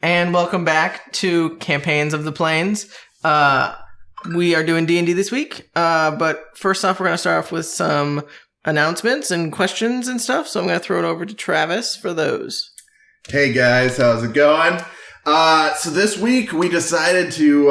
And welcome back to Campaigns of the Plains. We are doing D&D this week, but first off, we're going to start off with some announcements and questions and stuff, so I'm going to throw it over to Travis for those. Hey guys, how's it going? So this week we decided to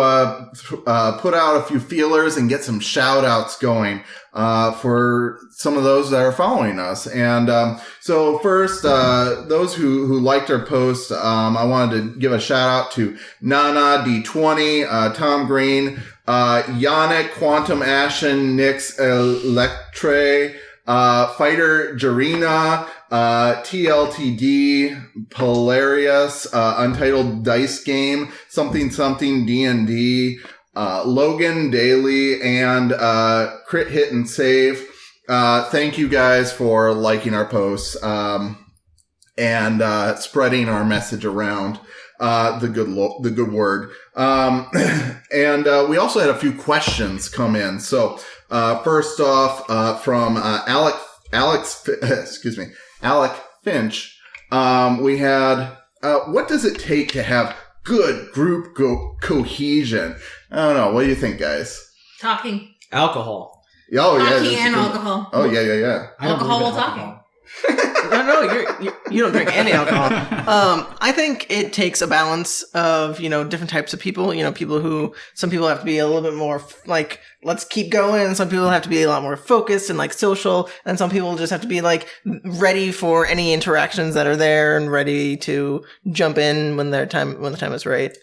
put out a few feelers and get some shout outs going for some of those that are following us. And so first, those who liked our post, I wanted to give a shout out to Nana D20, Tom Green, Yannick, Quantum Ashen, Nix Electre, Fighter Jarina, TLTD, Polarius, Untitled Dice Game, something D&D, Logan Daly, and Crit Hit and Save. Thank you guys for liking our posts and spreading our message around. The good word. And we also had a few questions come in. So first off, from Alec Finch, we had, what does it take to have good group cohesion? I don't know. What do you think, guys? Talking. Alcohol. Oh, Talking yeah. and alcohol. Oh, yeah. Alcohol while talking. No, you don't drink any alcohol. I think it takes a balance of, different types of people. Some people have to be a little bit more like, let's keep going. And some people have to be a lot more focused and like social. And some people just have to be like ready for any interactions that are there and ready to jump in when the time is right.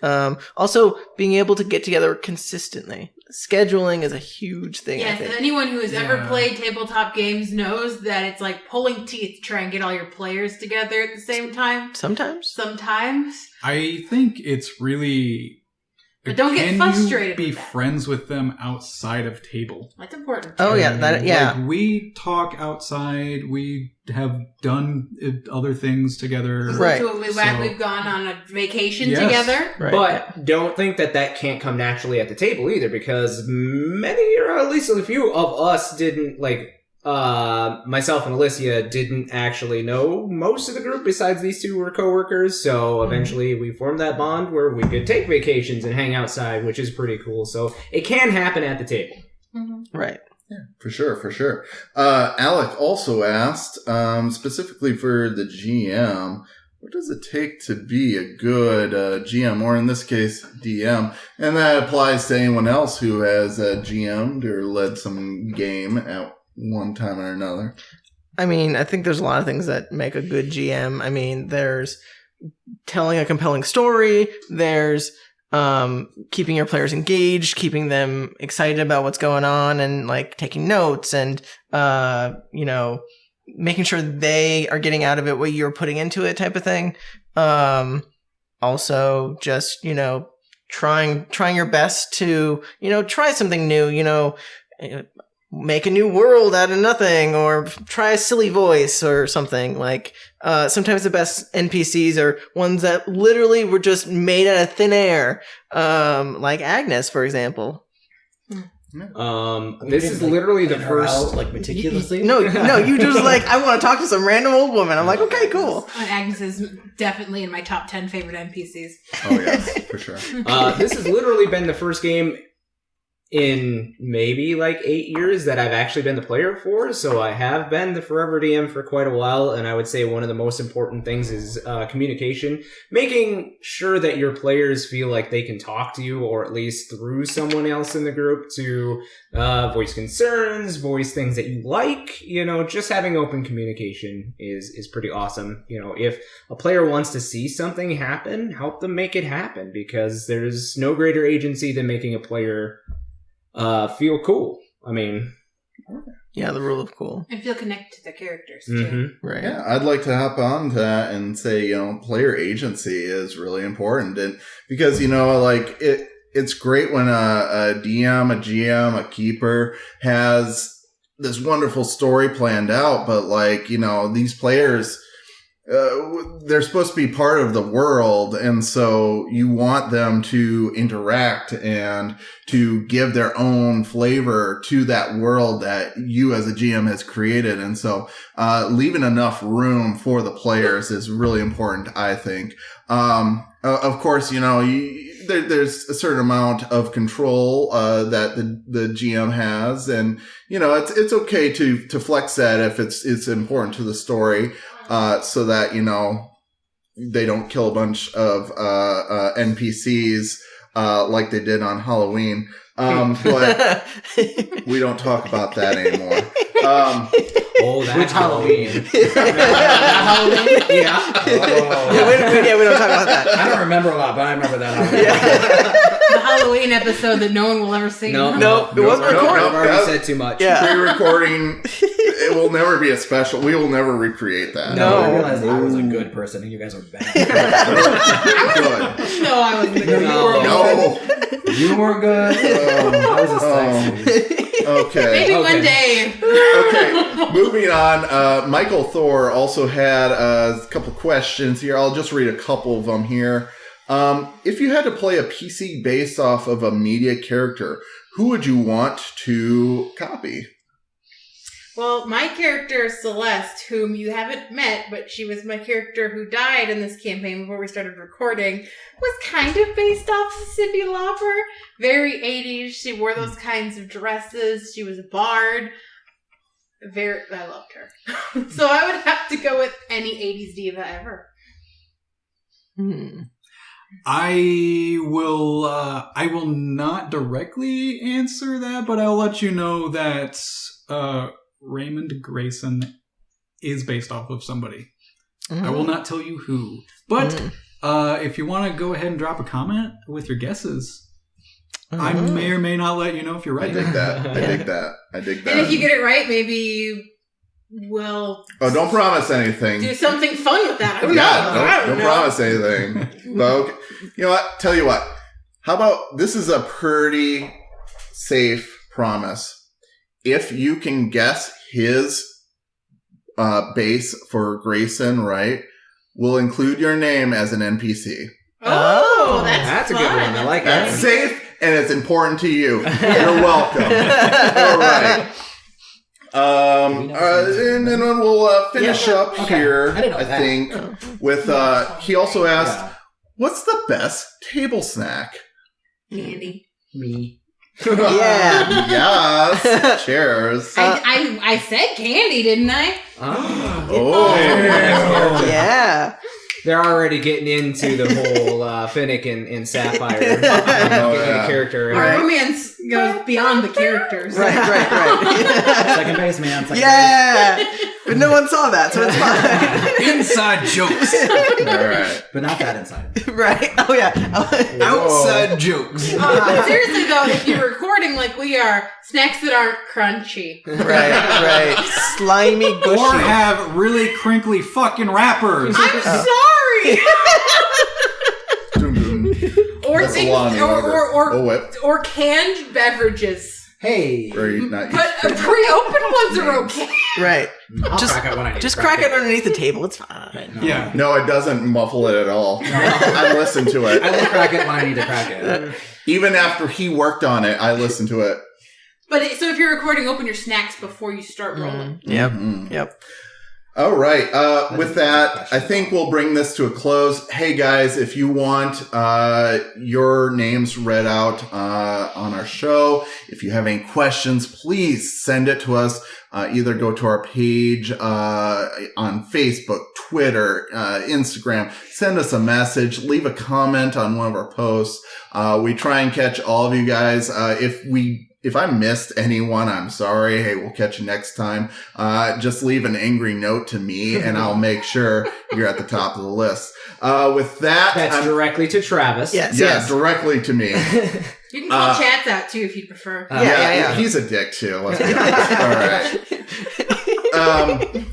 Also being able to get together consistently. Scheduling is a huge thing. Yes, anyone who has ever played tabletop games knows that it's like pulling teeth to try and get all your players together at the same time. Sometimes. I think it's really... But don't get frustrated Can you be with that. friends with them outside of table? That's important. Oh, yeah. Like, we talk outside. We have done other things together. Right. We've gone on a vacation together. Right. But don't think that can't come naturally at the table either, because many, or at least a few of us didn't, myself and Alysia didn't actually know most of the group besides these two were coworkers, so eventually we formed that bond where we could take vacations and hang outside, which is pretty cool. So it can happen at the table. Mm-hmm. Right. Yeah, for sure. Alec also asked, specifically for the GM, what does it take to be a good GM, or in this case, DM? And that applies to anyone else who has GM'd or led some game at one time or another. I mean, I think there's a lot of things that make a good GM. I mean, there's telling a compelling story. There's keeping your players engaged, keeping them excited about what's going on, and like taking notes, and making sure they are getting out of it what you're putting into it, type of thing. Also, just trying your best to try something new. Make a new world out of nothing, or try a silly voice or something. Like, sometimes the best NPCs are ones that literally were just made out of thin air. Like Agnes, for example. This is literally the first... meticulously? No, you just I want to talk to some random old woman. I'm like, okay, cool. Agnes is definitely in my top 10 favorite NPCs. Oh, yes, for sure. This has literally been the first game in maybe 8 years that I've actually been the player for, so I have been the forever DM for quite a while, and I would say one of the most important things is communication, making sure that your players feel like they can talk to you, or at least through someone else in the group, to voice concerns, voice things that you like. Just having open communication is pretty awesome. If a player wants to see something happen, help them make it happen, because there's no greater agency than making a player feel cool. I mean... Yeah, the rule of cool. And feel connected to the characters, too. Mm-hmm. Right. Yeah, I'd like to hop on to that and say, player agency is really important. And because, it's great when a DM, a GM, a keeper has this wonderful story planned out, but these players... they're supposed to be part of the world, and so you want them to interact and to give their own flavor to that world that you as a GM has created. And so leaving enough room for the players is really important, I think. of course, there's a certain amount of control that the GM has, and it's okay to flex that if it's important to the story, so that they don't kill a bunch of NPCs like they did on Halloween. But we don't talk about that anymore. That's Halloween. Halloween? Yeah. We don't talk about that. I don't remember a lot, but I remember that. The Halloween episode that no one will ever see. No, it wasn't recorded. I've already said too much. Yeah. Pre-recording, it will never be a special. We will never recreate that. No, I realized I was a good person and you guys are bad. Good. No, I wasn't. No. You were good. I was a sex. Okay. Maybe one day. Okay. Moving on. Michael Thor also had a couple questions here. I'll just read a couple of them here. If you had to play a PC based off of a media character, who would you want to copy? Well, my character, Celeste, whom you haven't met, but she was my character who died in this campaign before we started recording, was kind of based off of Cyndi Lauper. Very 80s. She wore those kinds of dresses. She was a bard. I loved her. So I would have to go with any 80s diva ever. I will not directly answer that, but I'll let you know that Raymond Grayson is based off of somebody. I will not tell you who. But if you want to go ahead and drop a comment with your guesses, I may or may not let you know if you're right. I dig that. I dig that. And if you get it right, maybe you will... Oh, don't promise anything. do something fun with that. I don't Don't know. promise anything. But okay. You know what? Tell you what. How about, this is a pretty safe promise. If you can guess his base for Grayson, right, we'll include your name as an NPC. Oh, That's a good fun. one. I like that. That's safe, and it's important to you. You're welcome. All right. And then we'll finish up here, I didn't know I that. think, with, he also asked, what's the best table snack? Candy. Me. Yeah. Yes. Cheers. I said candy, didn't I? Oh. Yeah. They're already getting into the whole Finnick and Sapphire getting yeah. a character. Our romance goes beyond the characters. Right. Second base, man. Yeah. But no one saw that, so it's fine. Inside jokes. All right. But not that inside. Right. Oh, yeah. Outside jokes. Seriously, though, if you're recording like we are, snacks that aren't crunchy. Right. Slimy, gushy. Or have really crinkly fucking wrappers. I'm sorry! Or That's a things, lot of what? or canned beverages. Hey. Not But pre-opened ones are okay. Right. I'll Just- crack it when I need Just to crack it underneath the table. It's fine. Yeah. No, it doesn't muffle it at all. I listen to I it. will crack it when I need to crack it. Even after he worked on it, I listen to it. But so if you're recording, open your snacks before you start rolling. Yep. Mhm. Yep. All right. With that, I think we'll bring this to a close. Hey, guys, if you want your names read out on our show, if you have any questions, please send it to us. Either go to our page on Facebook, Twitter, Instagram. Send us a message. Leave a comment on one of our posts. We try and catch all of you guys. If I missed anyone, I'm sorry. Hey, we'll catch you next time. Just leave an angry note to me, and I'll make sure you're at the top of the list. With that, That's directly to Travis. Yes. directly to me. You can call Chatz out too if you'd prefer. Yeah. He's a dick too. Let's be honest. All right.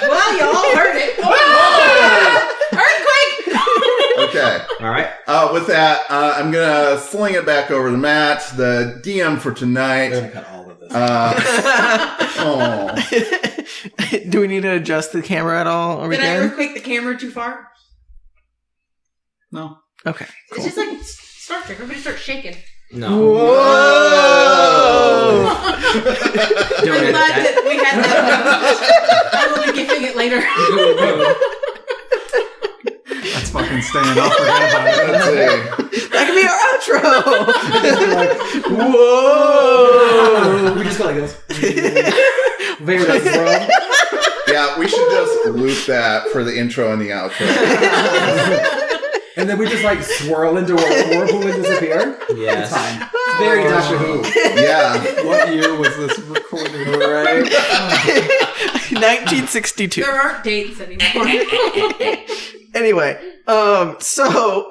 Well, y'all heard it. Oh! Earthquake! Okay. All right. With that, I'm gonna sling it back over to Matt, the DM for We're tonight. gonna cut all of this. Oh. Do we need to adjust the camera at all? Are we Did I good? earthquake the camera too far? No. Okay. It's just like Star Trek. Everybody starts shaking. No. Whoa! I'm glad that we had that. I will be gifting it later. second stand. I'll forget about it. Let's see. That could be our outro. Whoa! We just go like this. Very nice, bro. Yeah, we should just loop that for the intro and the outro. And then we just like swirl into a whirlpool and disappear. Yes. It's fine. It's very Doctor Who. Yeah. What year was this recorded? Right? 1962. There aren't dates anymore. Anyway, so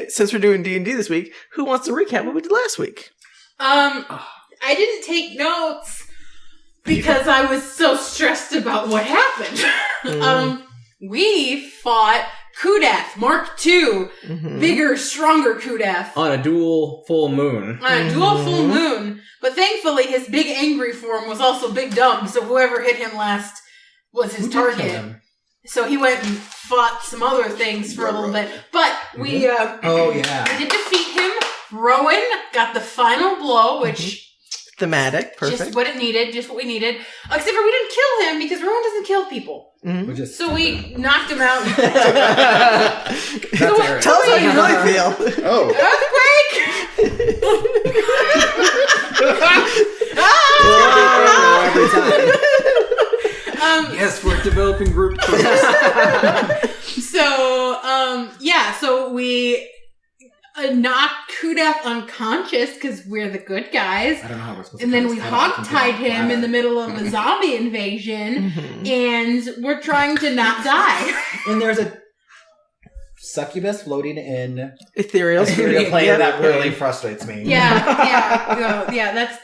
since we're doing D&D this week, who wants to recap what we did last week? I didn't take notes because I was so stressed about what happened. We fought Kudath, Mark II, bigger, stronger Kudath. On a dual full moon. On a dual full moon. But thankfully, his big angry form was also big dumb, so whoever hit him last was his target. So he went and fought some other things for a little bit. But we, we did defeat him. Rowan got the final blow, which... Thematic, perfect. Just what it needed, just what we needed. Except for we didn't kill him because Rowan doesn't kill people. So we knocked him out. Tell us how you really feel. Oh. Earthquake! Yes, we're developing group groups. So we knocked Kudath unconscious because we're the good guys. I don't know how we're supposed to. And then we hog-tied him in the middle of a zombie invasion, and we're trying to not die. And there's a succubus floating in Ethereal plane that really frustrates me.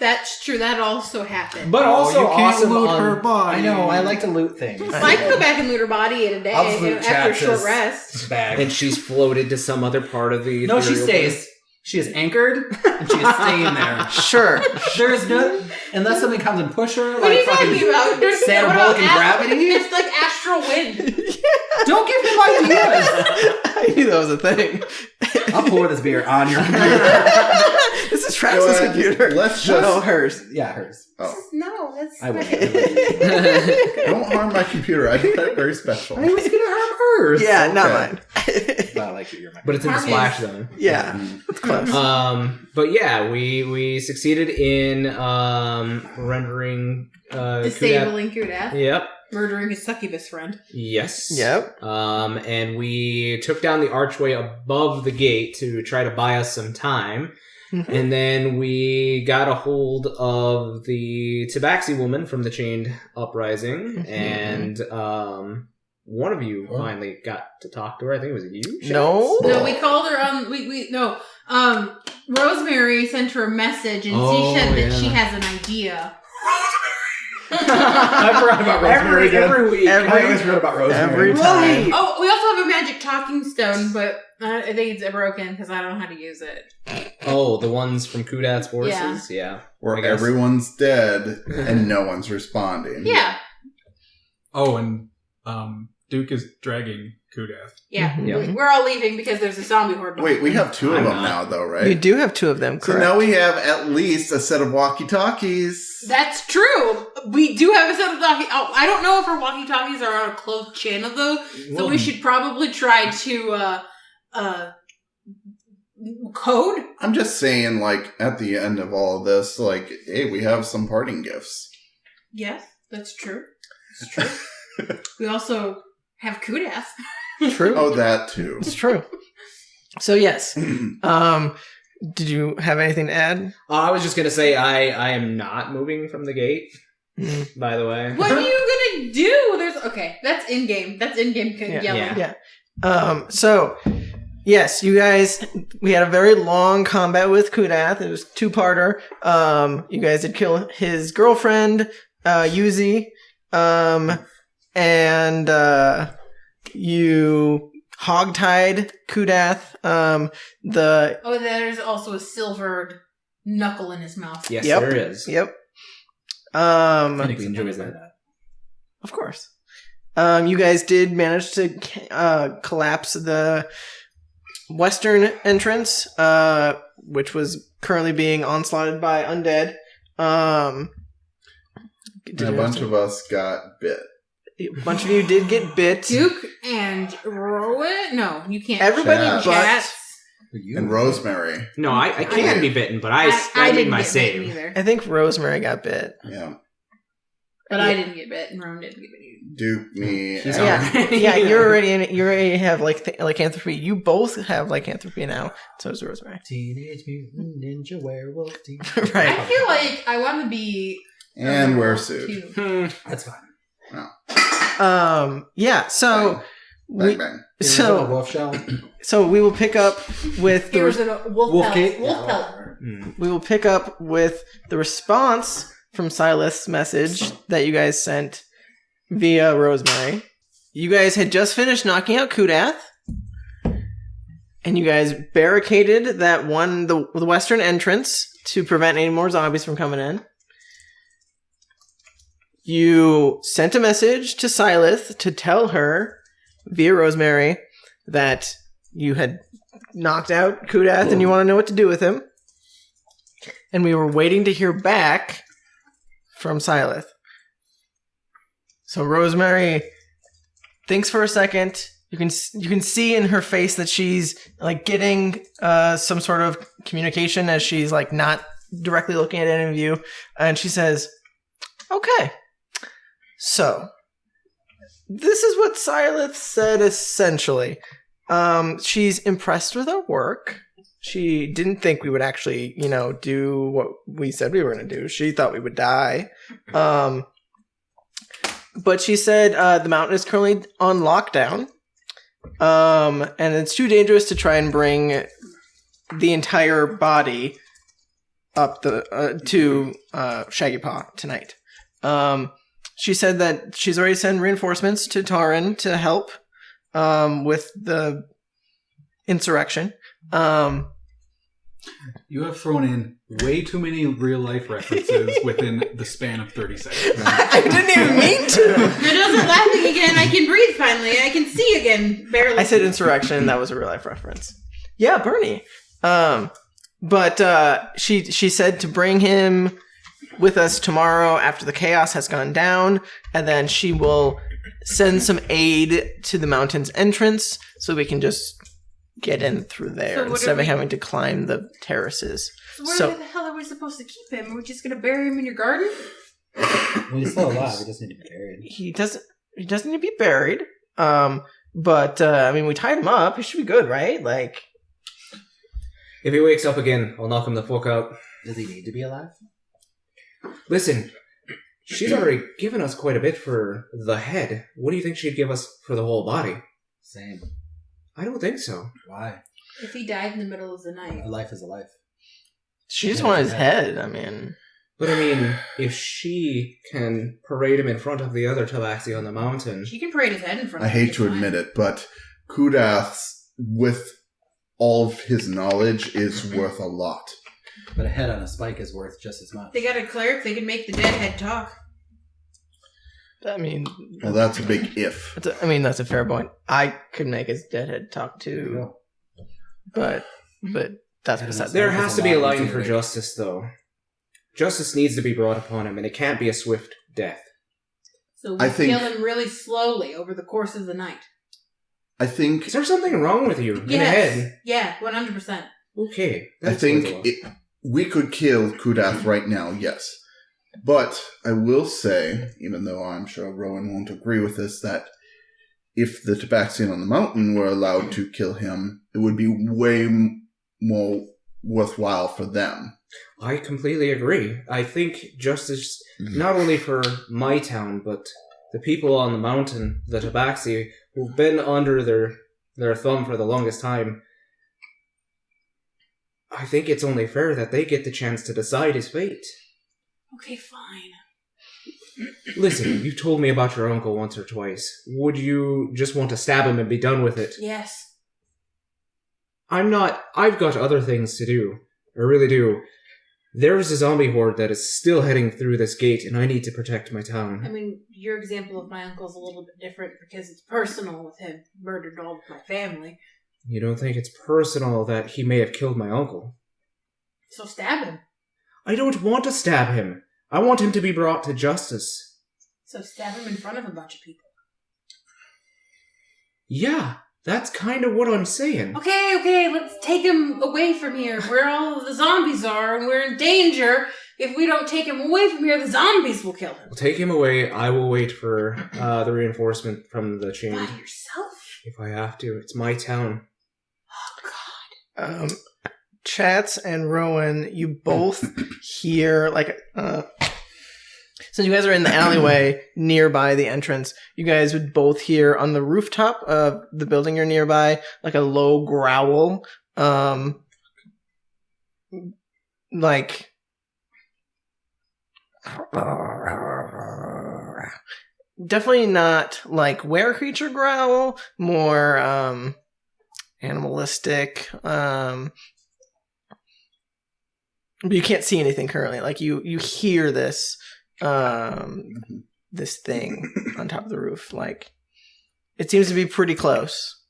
That's true. That also happened. But also you can't awesome loot on, her body. I know, I like to loot things. I can go back and loot her body in a day I'll just loot after a short Chatz's rest. bag. And she's floated to some other part of the... No, she ethereal stays. She is anchored, and she is staying there. Sure. There is no... Unless something comes and push her, What like are you fucking talking about? There's Sanabolic and gravity. It's like astral wind. Don't give him ideas! I knew that was a thing. I'll pour this beer on your computer. This is Trax's computer. Let's just... No, hers. Yeah, hers. Oh. No, that's... I will. Don't harm my computer. I did that very special. I was going to harm hers. Yeah, not Okay. mine. Well, I like it. You're my But it's in the Harm splash is- zone. Yeah, it's close. But yeah, we succeeded in rendering Kudath. Disabling Kudath. Yep. Murdering his succubus friend. Yes. Yep. And we took down the archway above the gate to try to buy us some time. And then we got a hold of the Tabaxi woman from the Chained Uprising, and one of you finally got to talk to her. I think it was you, Chatz? No. No, we called her Rosemary sent her a message and she said that she has an idea. I forgot about Rosemary every week. I always forgot about Rosemary. Every time. Oh, we also have a magic talking stone, but I think it's broken because I don't know how to use it. Oh, the ones from Kudath's forces? Yeah. Where I guess. everyone's dead and no one's responding. Yeah. Oh, and Duke is dragging Kudath. Yeah. Yeah. We're all leaving because there's a zombie horde. Wait, we have two of I'm them not. now, though, You right? do have two of them, So correct? now we have at least a set of walkie-talkies. That's true. We do have a set of walkie. Oh, I don't know if our walkie-talkies are on a closed channel though, so we should probably try to code. I'm just saying, like, at the end of all of this, like, hey, we have some parting gifts. Yes, that's true. It's true. We also have Kudath. True. Oh, that too. It's true. So yes. Did you have anything to add? I was just going to say I am not moving from the gate, by the way. What are you gonna do? That's in game. That's in game yelling. Yeah. So yes, you guys, we had a very long combat with Kudath. It was two-parter. You guys did kill his girlfriend, Yuzi, and you hogtied Kudath. There's also a silvered knuckle in his mouth. Yes, Yep. there is. Yep. Finnick enjoys that. Of course. You guys did manage to collapse the western entrance, which was currently being onslaughted by undead. And a bunch of us got bit. A bunch of you did get bit. Duke and Rowan. No, you can't. Everybody Chatz. but Chatz. And Rosemary. No, I can be bitten, but I made didn't my get bitten save. either. I think Rosemary got bit. Yeah. But I didn't get bit, and Rowan didn't get bit. Duke me. He's out. Yeah, you're already in it. You already have lycanthropy. You both have lycanthropy now. So does Rosemary. Teenage Mutant Ninja Werewolf team. Right. I feel like I want to be. And wear a suit. too. That's fine. Yeah. So Bang, bang. So, wolf shell. so we will pick up with There was the a wolf Wolf pelt. cake? Wolf pelt. we will pick up with the response from Silas' message that you guys sent via Rosemary. You guys had just finished knocking out Kudath, and you guys barricaded that the western entrance to prevent any more zombies from coming in. You sent a message to Silas to tell her via Rosemary that you had knocked out Kudath and you want to know what to do with him. And we were waiting to hear back from Silas. So Rosemary thinks for a second. You can see in her face that she's like getting some sort of communication as she's like not directly looking at any of you, and she says, "Okay, so this is what Silas said essentially. She's impressed with our work. She didn't think we would actually, do what we said we were going to do. She thought we would die." But she said the mountain is currently on lockdown, and it's too dangerous to try and bring the entire body up to Shaggy Paw tonight. She said that she's already sent reinforcements to Tarrin to help with the insurrection. You have thrown in way too many real-life references within the span of 30 seconds. I didn't even mean to. Riddle's laughing again. I can breathe finally. I can see again. Barely. I said insurrection. That was a real life reference. Yeah, Bernie. But she said to bring him with us tomorrow after the chaos has gone down, and then she will send some aid to the mountain's entrance so we can just get in through there So instead of having to climb the terraces. Where the hell are we supposed to keep him? Are we just going to bury him in your garden? Well, he's still alive. He doesn't need to be buried. He doesn't need to be buried. But we tied him up. He should be good, right? Like, If he wakes up again, I'll knock him the fuck out. Does he need to be alive? Listen, she's already given us quite a bit for the head. What do you think she'd give us for the whole body? Same. I don't think so. Why? If he died in the middle of the night. A life is a life. she just wanted his head. But if she can parade him in front of the other tabaxi on the mountain... She can parade his head in front I of him. hate to admit it, but Kudath, with all of his knowledge, is worth a lot. But a head on a spike is worth just as much. They got a cleric. They can make the dead head talk. Well, that's a big if. That's a fair point. I could make his deadhead talk too, but that's besides. There has to be a line for justice, though. Justice needs to be brought upon him, and it can't be a swift death. So we kill him really slowly over the course of the night. I think... Is there something wrong with you in the head? Yeah, 100%. Okay. I think we could kill Kudath right now, yes. But I will say, even though I'm sure Rowan won't agree with this, that if the Tabaxian on the mountain were allowed to kill him, it would be way more worthwhile for them. I completely agree. I think justice, not only for my town, but the people on the mountain, the Tabaxi, who've been under their thumb for the longest time, I think it's only fair that they get the chance to decide his fate. Okay, fine. Listen, you told me about your uncle once or twice. Would you just want to stab him and be done with it? Yes. I'm not. I've got other things to do. I really do. There's a zombie horde that is still heading through this gate, and I need to protect my town. Your example of my uncle is a little bit different because it's personal with him. Murdered all of my family. You don't think it's personal that he may have killed my uncle? So stab him. I don't want to stab him. I want him to be brought to justice. So stab him in front of a bunch of people. Yeah, That's kind of what I'm saying. Okay, let's take him away from here, where all of the zombies are, and we're in danger. If we don't take him away from here, the zombies will kill him. We'll take him away. I will wait for the reinforcement from the chain. By yourself? If I have to. It's my town. Oh, God. Chatz and Rowan, you both hear, like, since you guys are in the alleyway nearby the entrance, you guys would both hear on the rooftop of the building you're nearby, like a low growl. Like, definitely not like were creature growl, more animalistic. But you can't see anything currently. Like you hear this this thing on top of the roof. Like it seems to be pretty close.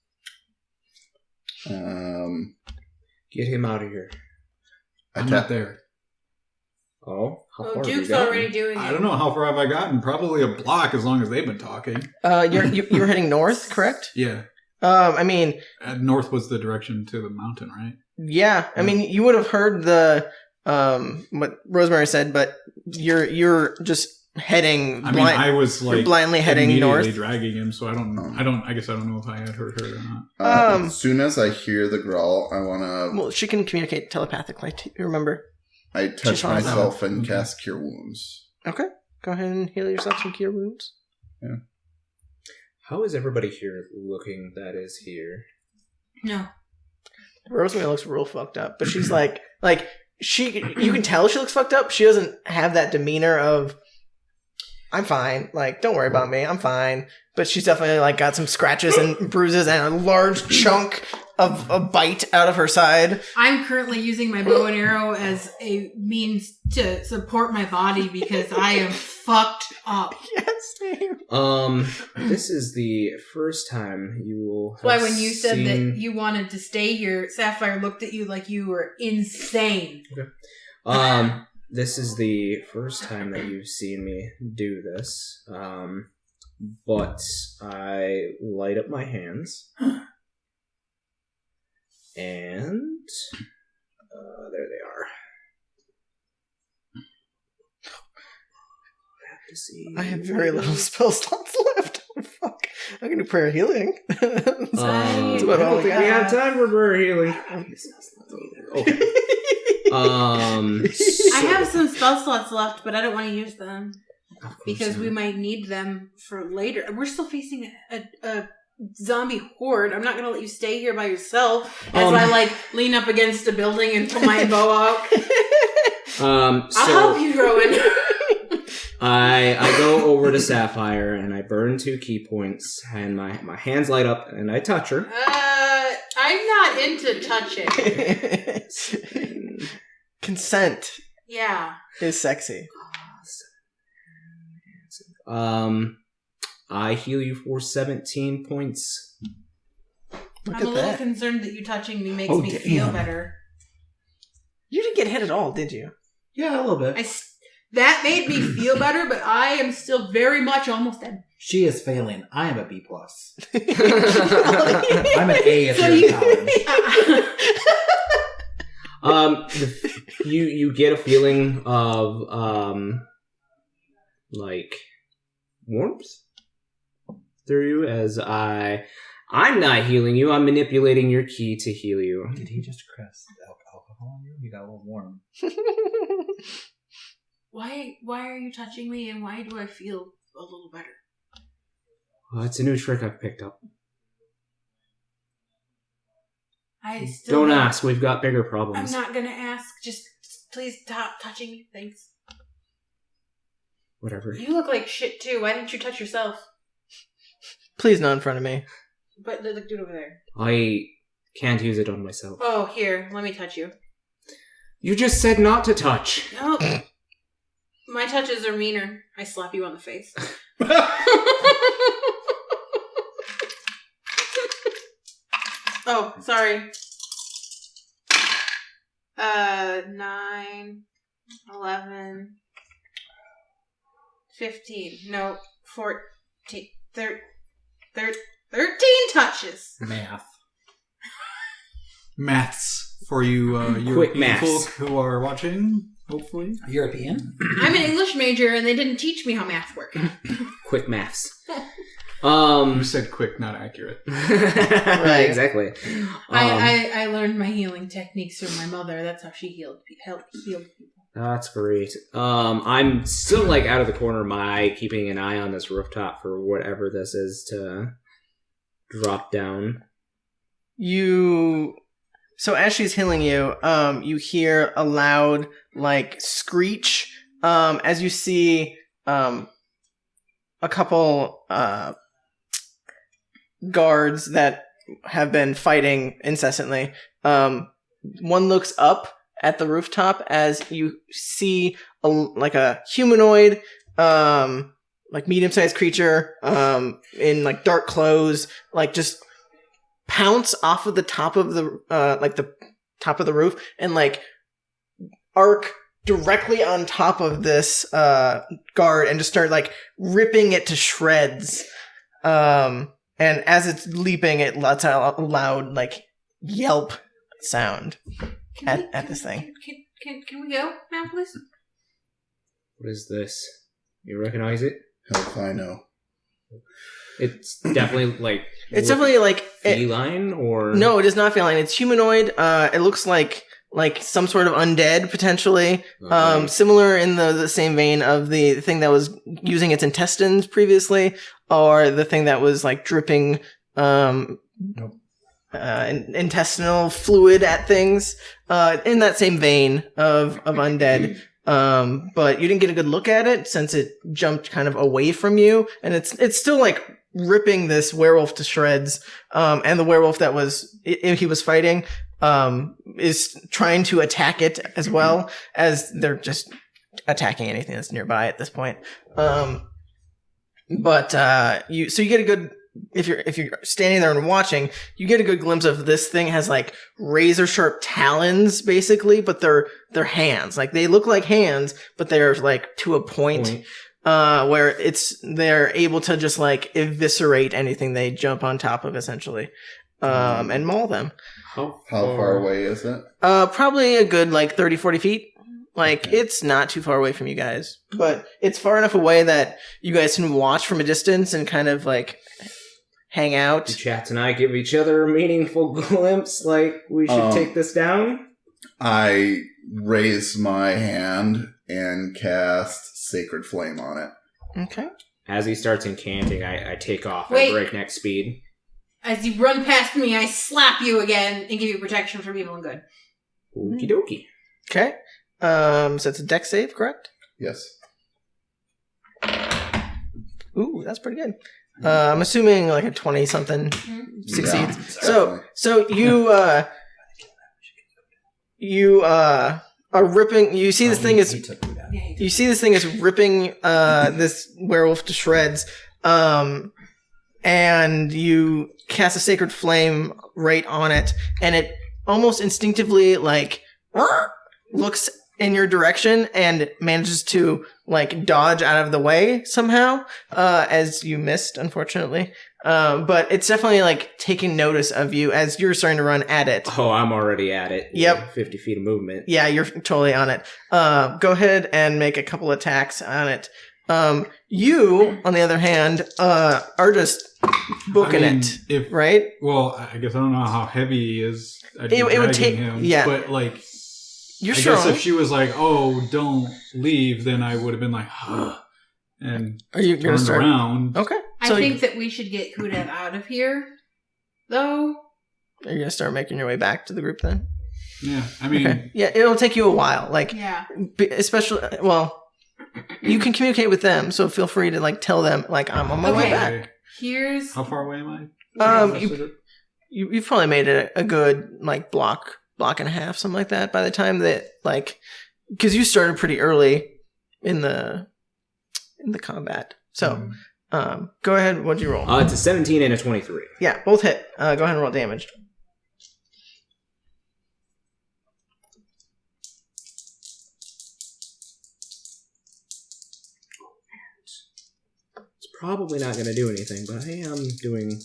Get him out of here. I'm not there. Oh, how far have you Duke's gotten? already doing it. I don't know. How far have I gotten? Probably a block as long as they've been talking. You're heading north, correct? Yeah. I mean, North was the direction to the mountain, right? yeah. I mean, you would have heard the what Rosemary said, but you're just heading. I was like blindly heading immediately north. dragging him, so I guess I don't know if I had heard her or not. As soon as I hear the growl, I want to. Well, she can communicate telepathically. Remember. I touch She's fine. myself and cast Cure Wounds. Okay. Go ahead and heal yourself some cure wounds. Yeah. How is everybody here looking that is here? No. Rosemary looks real fucked up, but she's like you can tell she looks fucked up. She doesn't have that demeanor of I'm fine. Like, don't worry about me. I'm fine. But she's definitely like got some scratches and bruises and a large chunk of a bite out of her side. I'm currently using my bow and arrow as a means to support my body because I am fucked up. Yes, same. This is the first time you will have That's why when you said that seen- you wanted to stay here, Sapphire looked at you like you were insane. This is the first time that you've seen me do this. But I light up my hands. And there they are. I have very little spell slots left. Oh, fuck. I can do prayer healing. That's I about all don't think we have time for prayer healing. Okay. I have some spell slots left, but I don't want to use them because we might need them for later. We're still facing a zombie horde. I'm not going to let you stay here by yourself as I lean up against a building and pull my bow out. I'll help you, Rowan. I go over to Sapphire and I burn 2 key points and my hands light up and I touch her. I'm not into touching. Consent Yeah. is sexy. I heal you for 17 points. Look I'm at a little that. concerned that you touching me makes me feel better. You didn't get hit at all, did you? Yeah, a little bit. That made me feel better, but I am still very much almost dead. She is failing. I am a B+. I'm an A at your college. You get a feeling of like warmth through you as I'm not healing you. I'm manipulating your key to heal you. Did he just press alcohol on you? You got a little warm. Why are you touching me and why do I feel a little better? It's a new trick I've picked up. I still Don't ask. We've got bigger problems. I'm not gonna ask. Just please stop touching me. Thanks. Whatever. You look like shit too. Why didn't you touch yourself? Please, not in front of me. But the dude over there. I can't use it on myself. Oh, here. Let me touch you. You just said not to touch. No. My touches are meaner. I slap you on the face. Oh, sorry. 9, 11, 15. No, 14, 13. 13 touches. Maths for you Quick European maths. folk who are watching, hopefully. European? I'm an English major, and they didn't teach me how math works. Quick maths. You said quick, not accurate. Right, exactly. I learned my healing techniques from my mother. That's how she healed people. That's great. I'm still like out of the corner of my eye, keeping an eye on this rooftop for whatever this is to drop down. So as she's healing you, you hear a loud like screech. As you see, a couple guards that have been fighting incessantly. One looks up at the rooftop as you see a humanoid, like medium-sized creature, in like dark clothes, like just pounce off of the top of the the top of the roof and like arc directly on top of this guard and just start like ripping it to shreds. And as it's leaping, it lets out a loud like yelp sound at this thing. Can we go now, please? What is this? You recognize it? Hell if I know. It's definitely like... It's definitely like... feline or... No, it is not feline. It's humanoid. It looks like some sort of undead, potentially. Okay. Similar in the same vein of the thing that was using its intestines previously, or the thing that was like dripping intestinal fluid at things. In that same vein of undead. But you didn't get a good look at it since it jumped kind of away from you, and it's still like ripping this werewolf to shreds. And the werewolf that he was fighting is trying to attack it as well, as they're just attacking anything that's nearby at this point. But you get a good, if you're standing there and watching, you get a good glimpse of this thing has like razor sharp talons basically, but they're hands. Like they look like hands, but they're like to a point. Where they're able to just like eviscerate anything they jump on top of, essentially, and maul them. How far away is it? Probably a good like 30, 40 feet. Like it's not too far away from you guys, but it's far enough away that you guys can watch from a distance and kind of like hang out. Do Chatz and I give each other a meaningful glimpse? Like we should take this down. I raise my hand and cast Sacred Flame on it. Okay. As he starts incanting, I take off Wait. at breakneck speed. As you run past me, I slap you again and give you protection from evil and good. Okie dokie. Okay. So it's a dex save, correct? Yes. Ooh, that's pretty good. I'm assuming like a 20-something succeeds. Yeah, so you are ripping. You see this thing is. You see this thing is ripping this werewolf to shreds, and you cast a Sacred Flame right on it, and it almost instinctively like looks in your direction and manages to like dodge out of the way somehow, as you missed, unfortunately. But it's definitely like taking notice of you as you're starting to run at it. Oh, I'm already at it. Yep. 50 feet of movement. Yeah, you're totally on it. Go ahead and make a couple attacks on it. You, on the other hand, are just booking it, right? Well, I guess I don't know how heavy he is. It would take him, yeah. But like, You're I strong. guess if she was like, "Oh, don't leave," then I would have been like, and Are you gonna turned start? around. Okay. I think that we should get Kudath out of here, though. Are you gonna start making your way back to the group then? Yeah, I mean, Okay. Yeah, it'll take you a while. Like, Yeah. especially, well, you can communicate with them, so feel free to like tell them like I'm on my way Okay. back. okay. Here's How far away am I? You've probably made it a good like block and a half, something like that, by the time that like, because you started pretty early in the combat. So, go ahead. What'd you roll? It's a 17 and a 23. Yeah, both hit. Go ahead and roll damage. It's probably not going to do anything, but I am doing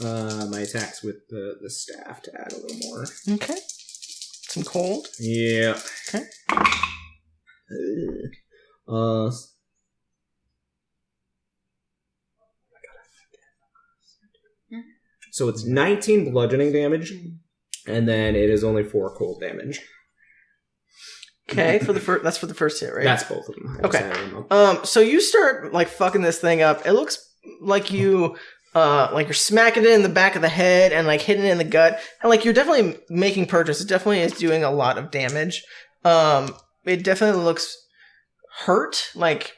my attacks with the staff to add a little more. Okay. Some cold. Yeah. Okay. So it's 19 bludgeoning damage, and then it is only 4 cold damage. Okay, that's for the first hit, right? That's both of them. Okay. So you start like fucking this thing up. It looks like you're smacking it in the back of the head and like hitting it in the gut, and like you're definitely making progress. It definitely is doing a lot of damage. It definitely looks hurt, like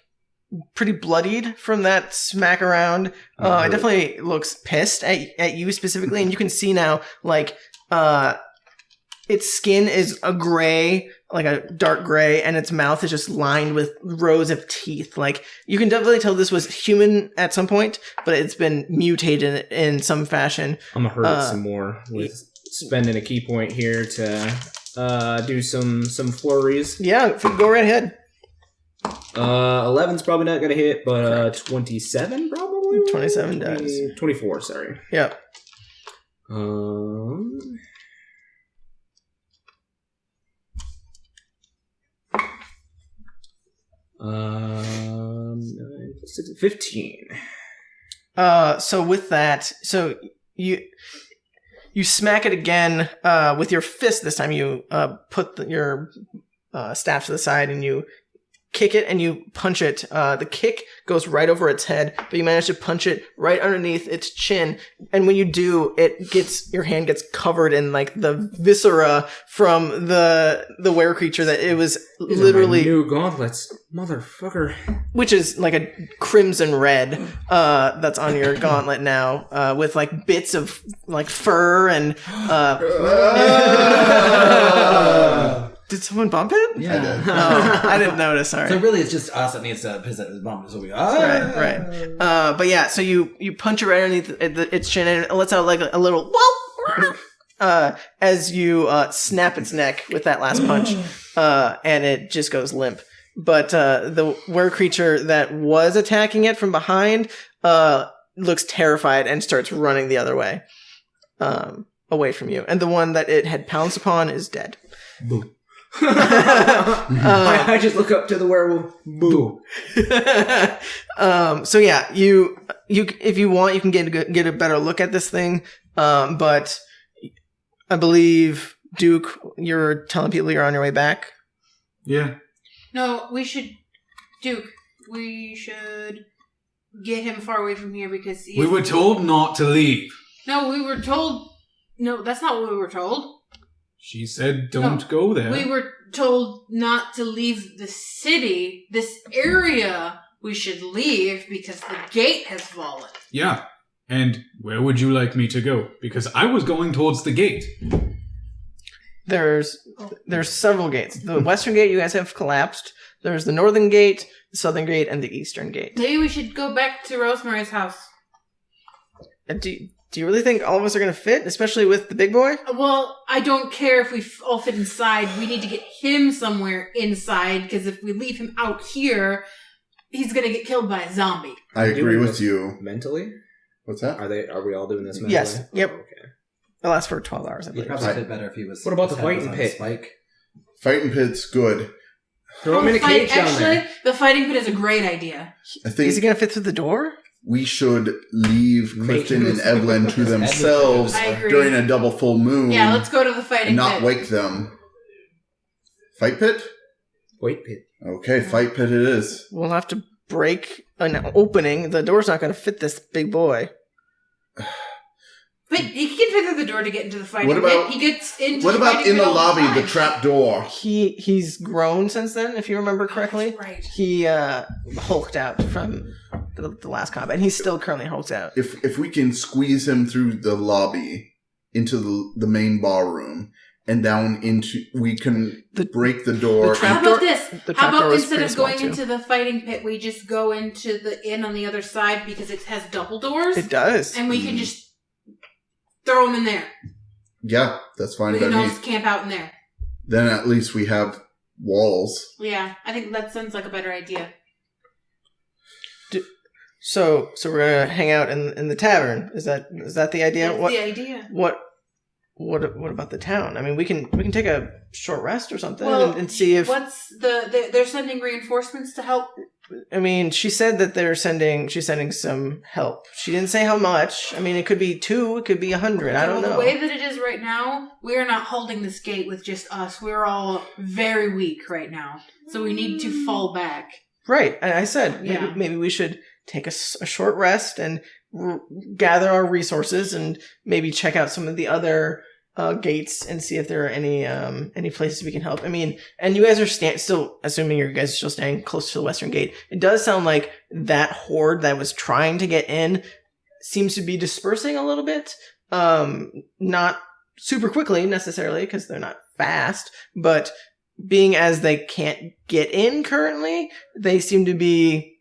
pretty bloodied from that smack around. It definitely looks pissed at you specifically, and you can see now like its skin is a gray, like a dark gray, and its mouth is just lined with rows of teeth. Like you can definitely tell this was human at some point, but it's been mutated in some fashion. I'm gonna hurt it some more with spending a key point here to do some flurries. Yeah, go right ahead. 11's probably not gonna hit, but 27 probably. 27 does. 24, sorry. Yeah. Um, 15. So with that, you smack it again with your fist. This time you put your staff to the side and you kick it and you punch it. The kick goes right over its head, but you manage to punch it right underneath its chin. And when you do, your hand gets covered in like the viscera from the were creature that it was literally new gauntlets, motherfucker. Which is like a crimson red that's on your gauntlet now, with like bits of like fur and. Did someone bump it? Yeah. I did. Oh, I didn't notice. Sorry. So really, it's just us that needs to piss at this bump. So we Right. But yeah, so you punch it right underneath its chin and it lets out like a little whoa as you snap its neck with that last punch, and it just goes limp. But the were creature that was attacking it from behind looks terrified and starts running the other way, away from you. And the one that it had pounced upon is dead. Boo. I just look up to the werewolf. Boo. So yeah, you if you want, you can get a better look at this thing. But I believe Duke, you're telling people you're on your way back. Yeah. No, Duke, we should get him far away from here because We were told not to leave. No, we were told. No, that's not what we were told. She said don't go there. We were told not to leave the city, this area we should leave because the gate has fallen. Yeah. And where would you like me to go? Because I was going towards the gate. There's several gates. The western gate you guys have collapsed. There's the northern gate, the southern gate, and the eastern gate. Maybe we should go back to Rosemary's house. Do you really think all of us are going to fit, especially with the big boy? Well, I don't care if we all fit inside. We need to get him somewhere inside, because if we leave him out here, he's going to get killed by a zombie. I agree with you. Mentally? What's that? Are we all doing this mentally? Yes. Yep. Oh, okay. It lasts for 12 hours, I He'd believe. probably fit better if he was. What about the his head was fighting on pit? a Spike. Fighting pit's good. Throw him in a cage down there. The fighting pit is a great idea. I think Is he going to fit through the door? we should leave Clifton and Evelyn to themselves I agree. during a double full moon. Yeah, let's go to the fighting and not pit. wake them. Fight pit? Wait, pit. Okay, fight pit it is. We'll have to break an opening. The door's not going to fit this big boy. But he can fit through the door to get into the fighting What about- pit. He gets into What the about fighting in pit the all lobby, the time. trap door? He's grown since then, if you remember correctly. Right. He hulked out from the last combat, and he's still currently hulked out. If we can squeeze him through the lobby into the main ballroom and down into, we can break the door. the trap- How about this? The How trap door about was instead pretty of going small, too. into the fighting pit, we just go into the inn on the other side because it has double doors, It does. and we can just throw them in there. Yeah, that's fine We by can all me. just camp out in there. Then at least we have walls. Yeah, I think that sounds like a better idea. So we're gonna hang out in the tavern. Is that the idea? That's the idea. What about the town? I mean, we can take a short rest or something Well, and see if. What's they're sending reinforcements to help? I mean, she said that she's sending some help. She didn't say how much. I mean, it could be 2, it could be 100. I don't know. The way that it is right now, we are not holding this gate with just us. We're all very weak right now, so we need to fall back. Right, and I said maybe we should take a short rest and gather our resources and maybe check out some of the other gates and see if there are any places we can help. I mean, and you guys are still, assuming you guys are still staying close to the western gate. It does sound like that horde that was trying to get in seems to be dispersing a little bit. Not super quickly necessarily because they're not fast, but being as they can't get in currently, they seem to be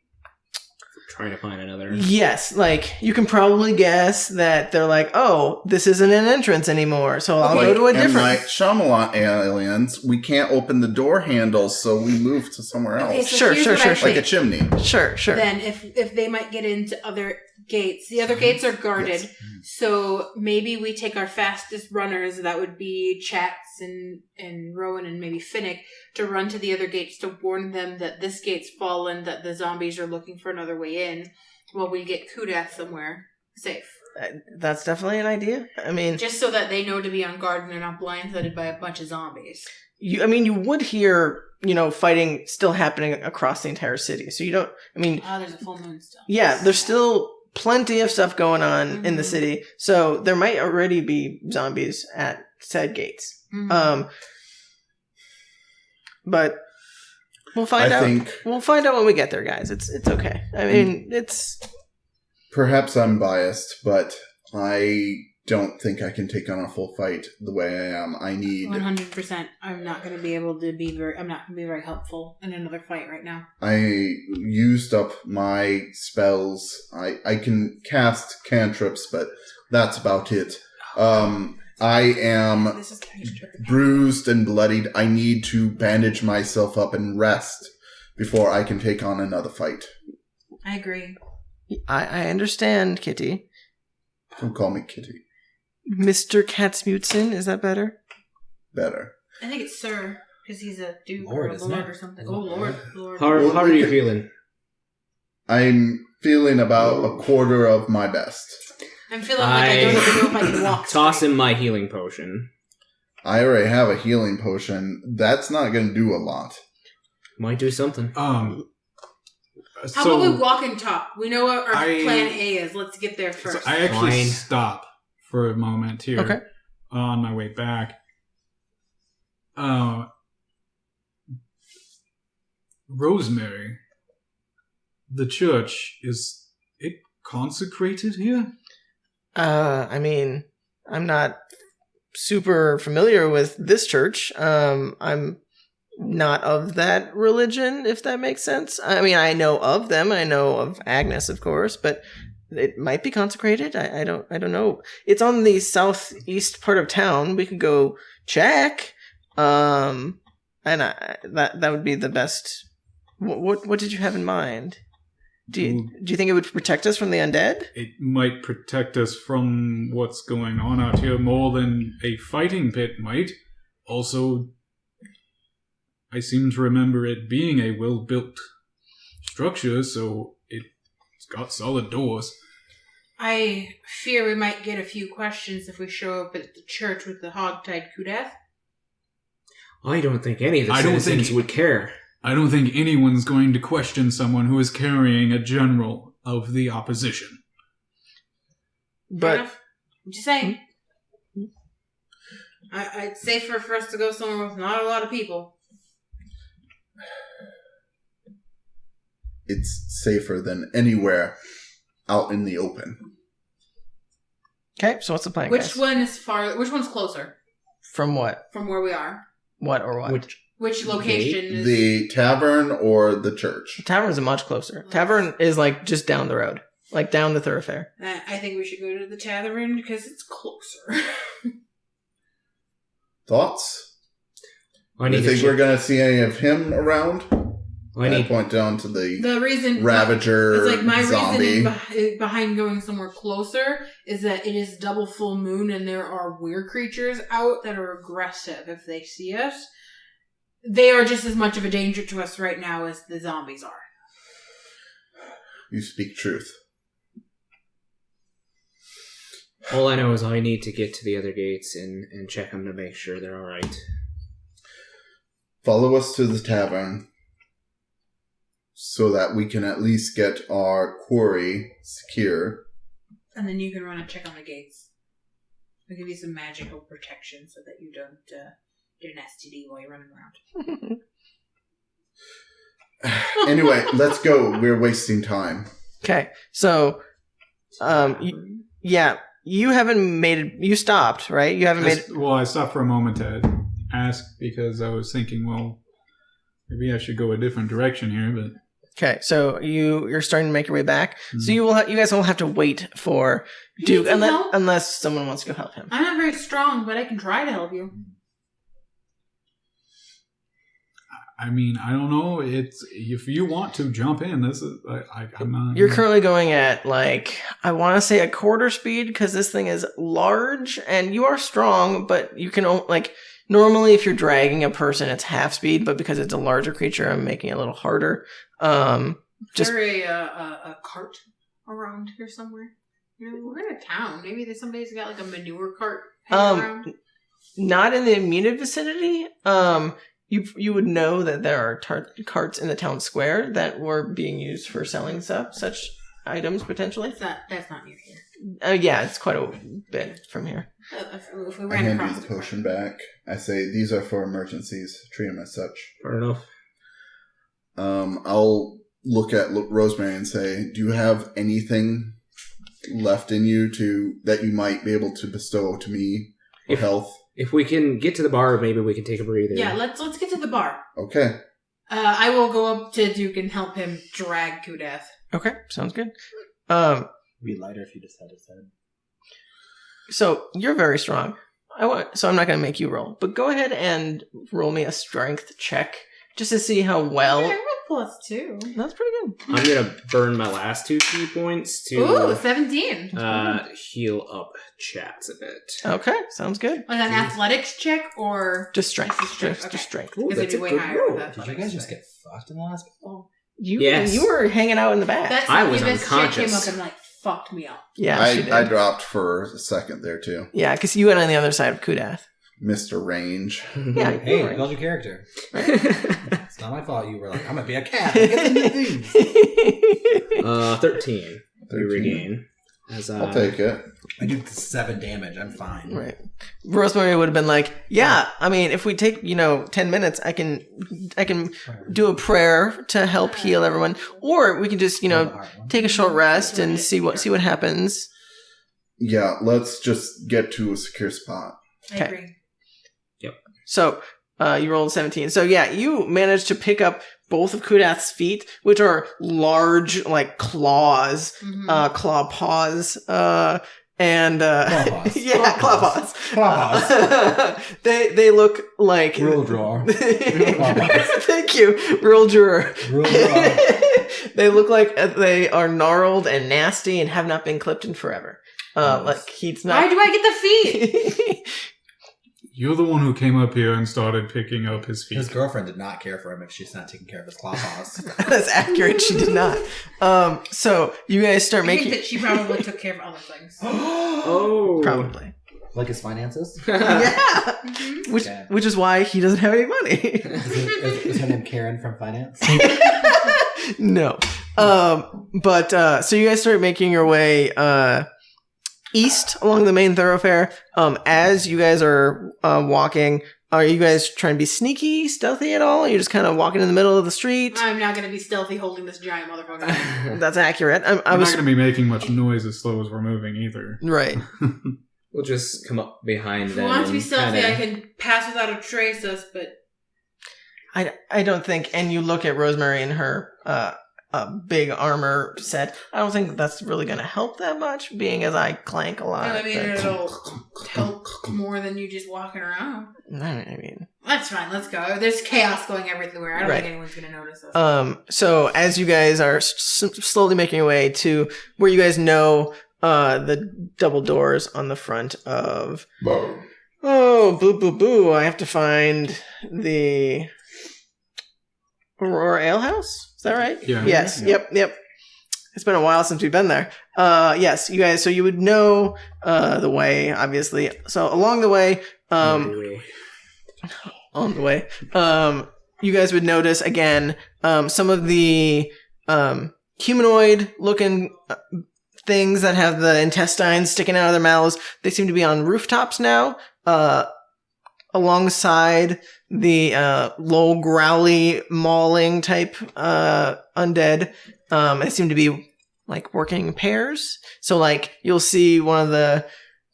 trying to find another. Yes, like you can probably guess that they're like, oh, this isn't an entrance anymore, so I'll go to a different. And like Shyamalan aliens, we can't open the door handles, so we move to somewhere else. Okay, so Sure, here's sure, what sure. I Like a think. chimney. Sure. Then if they might get into other gates, the other gates are guarded. Yes. So maybe we take our fastest runners, that would be Chatz and Rowan and maybe Finnick, to run to the other gates to warn them that this gate's fallen, that the zombies are looking for another way in, while we get Kudath somewhere safe. That's definitely an idea. I mean, Just so that they know to be on guard and they're not blindsided by a bunch of zombies. you would hear, fighting still happening across the entire city. So you don't, There's a full moon still. yeah, there's still plenty of stuff going on in the city. So there might already be zombies at said gates. Mhm. But we'll find out. think We'll find out when we get there, guys. It's okay. I mean, it's perhaps I'm biased, but I don't think I can take on a full fight the way I am. I need 100%. I'm not going to be able to be I'm not going to be very helpful in another fight right now. I used up my spells. I can cast cantrips, but that's about it. I am This is bruised and bloodied. I need to bandage myself up and rest before I can take on another fight. I agree. I understand, Kitty. Don't call me Kitty. Mr. Catsmussen, is that better? Better. I think it's Sir, because he's a duke Lord, or a isn't lord it? or something. Oh, Lord. How are you feeling? I'm feeling about a quarter of my best. I'm feeling like I don't even know if I can walk. Toss in my healing potion. I already have a healing potion. That's not going to do a lot. Might do something. How about we walk and talk? We know what our plan A is. Let's get there first. So I actually Fine. stop for a moment here. Okay. On my way back. Rosemary, the church, is it consecrated here? I mean, I'm not super familiar with this church. I'm not of that religion, if that makes sense. I mean, I know of them. I know of Agnes, of course, but it might be consecrated. I don't know. It's on the southeast part of town. We could go check. And that would be the best. What did you have in mind? Do you think it would protect us from the undead? It might protect us from what's going on out here more than a fighting pit might. Also, I seem to remember it being a well-built structure, so it's got solid doors. I fear we might get a few questions if we show up at the church with the hog-tied Kudath. I don't think any of the I don't citizens think- would care. I don't think anyone's going to question someone who is carrying a general of the opposition. Fair But enough. I'm just saying. It's safer for us to go somewhere with not a lot of people. It's safer than anywhere out in the open. okay, so what's the plan, Which guys? Which one's closer From what? from where we are? What or what? Which location is? The tavern or the church? Tavern's much closer. Tavern is like just down the road, like down the thoroughfare. I think we should go to the tavern because it's closer. Thoughts? I Do need you to think check. we're going to see any of him around? I point down to the reason Ravager it's like my zombie. reasoning behind going somewhere closer is that it is double full moon and there are weird creatures out that are aggressive if they see us. They are just as much of a danger to us right now as the zombies are. You speak truth. All I know is I need to get to the other gates and check them to make sure they're alright. Follow us to the tavern so that we can at least get our quarry secure. And then you can run and check on the gates. I'll give you some magical protection so that you don't get an STD while you're running around. Anyway, let's go. We're wasting time. Okay, so, you haven't made it. You stopped, right? You haven't made it. Well, I stopped for a moment to ask because I was thinking, well, maybe I should go a different direction here, but... Okay, so you're starting to make your way back. Mm-hmm. So you guys will have to wait for Duke unless someone wants to go help him. I'm not very strong, but I can try to help you. I mean, I don't know. It's if you want to jump in. This is I'm not. You're currently going at I want to say a quarter speed because this thing is large and you are strong, but you can normally if you're dragging a person it's half speed, but because it's a larger creature, I'm making it a little harder. Is there a cart around here somewhere? We're in a town. Maybe somebody's got a manure cart around. Not in the immediate vicinity. You would know that there are carts in the town square that were being used for selling such items potentially. That's not near here. Yeah, it's quite a bit from here. If we I ran hand you across the potion back. I say, these are for emergencies. Treat them as such. Fair enough. I'll look at Rosemary and say, do you have anything left in you that you might be able to bestow to me for health? If we can get to the bar, maybe we can take a breather. Yeah, let's get to the bar. Okay. I will go up to Duke and help him drag Kudath. Okay, sounds good. It'd be lighter if you just had his head. So you're very strong. So I'm not going to make you roll, but go ahead and roll me a strength check just to see how well. Yeah, I rolled +2. That's pretty good. I'm gonna burn my last 2 key points to 17. Heal up Chatz a bit. Okay, sounds good. Was that an athletics check or just strength? Just okay. strength. Ooh, that's a good roll. Did you guys just get fucked in the last battle? You were hanging out in the back. I was this unconscious. Chick came up and fucked me up. Yeah, I dropped for a second there too. Yeah, because you went on the other side of Kudath. Mr. Range. Yeah, hey, build your character. It's not my fault. You were like, I'm gonna be a cat. Get some new things. 13. We regain. I'll take it. I do 7 damage. I'm fine. Right. Rosemary would have been like, yeah, I mean, if we take, 10 minutes, I can do a prayer to help heal everyone. Or we can just, take a short rest and see what happens. Yeah, let's just get to a secure spot. I agree. Yep. So, you rolled 17. So yeah, you managed to pick up both of Kudath's feet, which are large, claws, claw paws, and claw paws. yeah, claw paws. Claw paws. They look like Rule drawer. Thank you, rule drawer. Rule drawer. They look like they are gnarled and nasty and have not been clipped in forever. He's not. Why do I get the feet? You're the one who came up here and started picking up his feet. His girlfriend did not care for him if she's not taking care of his claw paws. That's accurate. She did not. So you guys start I making. think that she probably took care of other things. Oh, Probably. Like his finances? Yeah. Mhm. Which is why he doesn't have any money. Is her name Karen from finance? No. But so you guys start making your way east along the main thoroughfare. As you guys are walking, are you guys trying to be sneaky, stealthy at all? Or you're just kind of walking in the middle of the street? I'm not going to be stealthy holding this giant motherfucker. That's accurate. We're not going to be making much noise as slow as we're moving either. Right. We'll just come up behind If them. we want to be and stealthy, kinda- I can pass without a trace us, but I don't think, and you look at Rosemary in her big armor set, I don't think that's really going to help that much, being as I clank a lot. I mean, but- it'll help more than you just walking around. I mean, That's fine. Let's go. There's chaos going everywhere. I don't Right. think anyone's going to notice us. So as you guys are slowly making your way to where you guys know the double doors on the front of... Oh, boo, boo, boo. I have to find the Aurora Ale House. Is that right? Yeah. Yes. Yeah. Yep. It's been a while since we've been there. Yes, you guys. So you would know the way, obviously. So along the way, you guys would notice again some of the humanoid-looking things that have the intestines sticking out of their mouths. They seem to be on rooftops now, alongside the low, growly, mauling type undead. They seem to be like working in pairs. So like you'll see one of the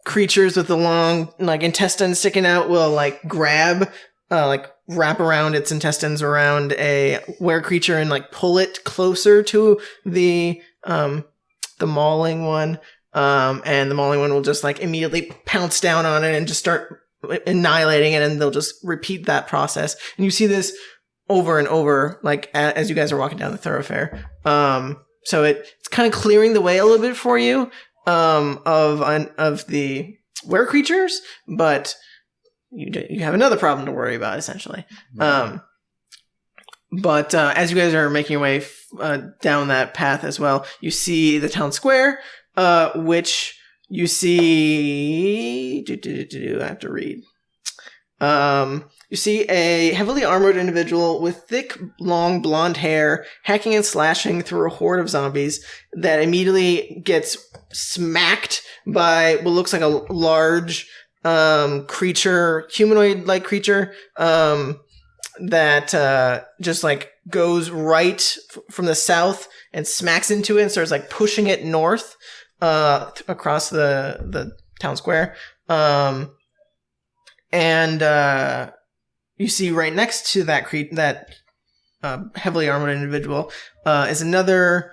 creatures with the long like intestines sticking out will like grab like wrap around its intestines around a were creature and like pull it closer to the mauling one. And the mauling one will just like immediately pounce down on it and just start annihilating it, and they'll just repeat that process. And you see this over and over, like as you guys are walking down the thoroughfare. So it's kind of clearing the way a little bit for you of the were creatures, but you have another problem to worry about essentially. But as you guys are making your way down that path as well, you see the town square, which you see. I have to read. You see a heavily armored individual with thick, long, blonde hair hacking and slashing through a horde of zombies that immediately gets smacked by what looks like a large creature, humanoid-like creature, that just like goes right from the south and smacks into it and starts like pushing it north across the town square. And you see right next to that heavily armored individual is another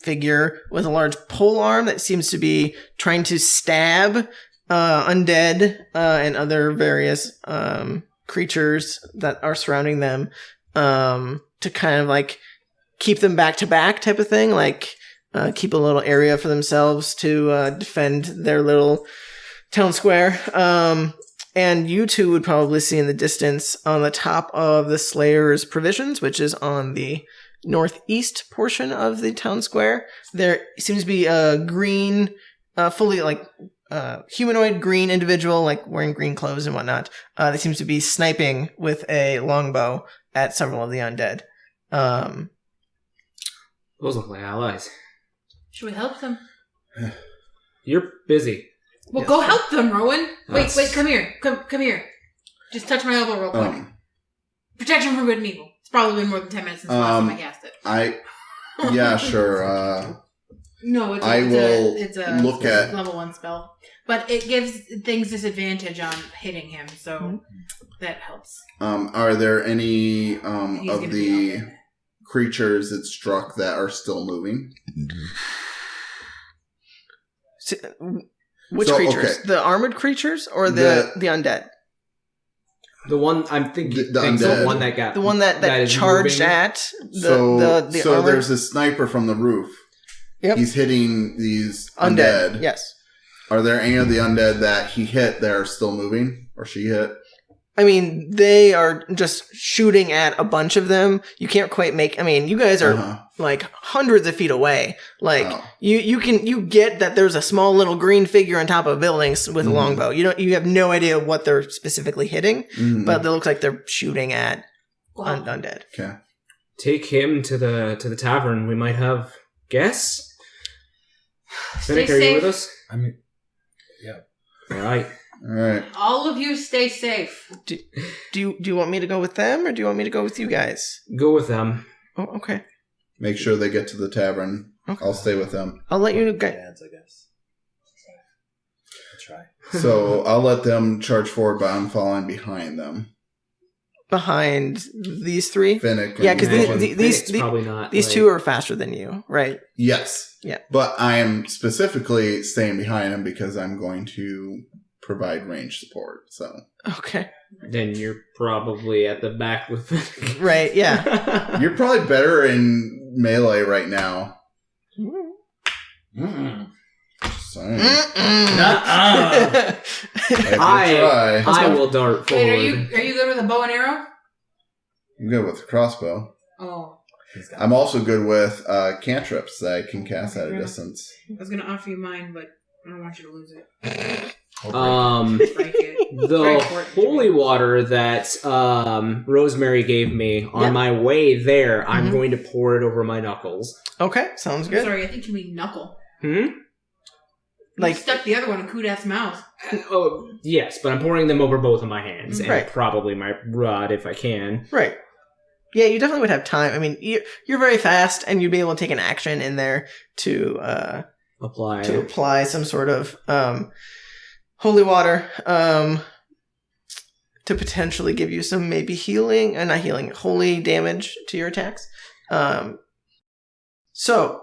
figure with a large pole arm that seems to be trying to stab undead and other various creatures that are surrounding them to kind of like keep them back to back type of thing, like keep a little area for themselves to defend their little town square. And you two would probably see in the distance on the top of the Slayer's Provisions, which is on the northeast portion of the town square. There seems to be a green, fully like humanoid green individual, like wearing green clothes and whatnot. That seems to be sniping with a longbow at several of the undead. Those look like allies. Should we help them? You're busy. Well, Yes. go help them, Rowan. That's- Wait, come here. Come here. Just touch my elbow real quick. Protection from good and evil. It's probably been more than 10 minutes since the last time I cast it. Yeah, sure. No, it's a look at level 1 spell. But it gives things disadvantage on hitting him, so that helps. Are there any He's gonna of be the okay. creatures it struck that are still moving? Which So, creatures? okay. The armored creatures or the undead? The one I'm thinking, The the undead. one that got The one that is charged moving. at the So armored there's a sniper from the roof. Yep. He's hitting these undead. undead. Yes. Are there any of the undead that he hit that are still moving? Or she hit? I mean, they are just shooting at a bunch of them. You can't quite make. I mean, you guys are like hundreds of feet away. Like you get that there's a small little green figure on top of buildings with a longbow. You have no idea what they're specifically hitting, but it looks like they're shooting at undead. Okay. Take him to the tavern. We might have guests. Stay Finnick, are you safe. with us? I mean, yeah. All right. All right. All of you stay safe. Do you want me to go with them, or do you want me to go with you guys? Go with them. Oh, okay. Make sure they get to the tavern. Okay. I'll stay with them. I'll let you guys. Dads, I guess. I'll try. So I'll let them charge forward, but I'm following behind them. Behind these three. Finnick. Yeah, 'cause and- Finnick's probably not. These like- two are faster than you, right? Yes. Yeah. But I am specifically staying behind him because I'm going to provide range support. So Okay. Then you're probably at the back with Finnick. Right, yeah. you're probably better in melee right now. Mm-mm. Just saying. Nuh-uh. If you try. I will dart forward. Wait, are you good with a bow and arrow? I'm good with the crossbow. Oh, I'm also good with cantrips that I can cast at a distance. I was gonna offer you mine, but I don't want you to lose it. Break it. The Very important to holy me. water that Rosemary gave me on my way there, I'm going to pour it over my knuckles. Okay, sounds I'm good. sorry, I think you mean knuckle. Like You stuck the other one in Kudath's mouth. Oh, yes, but I'm pouring them over both of my hands, and Right. probably my rod if I can. Right. Yeah, you definitely would have time. I mean, you're very fast, and you'd be able to take an action in there to apply some sort of holy water to potentially give you some maybe healing, not healing, holy damage to your attacks. So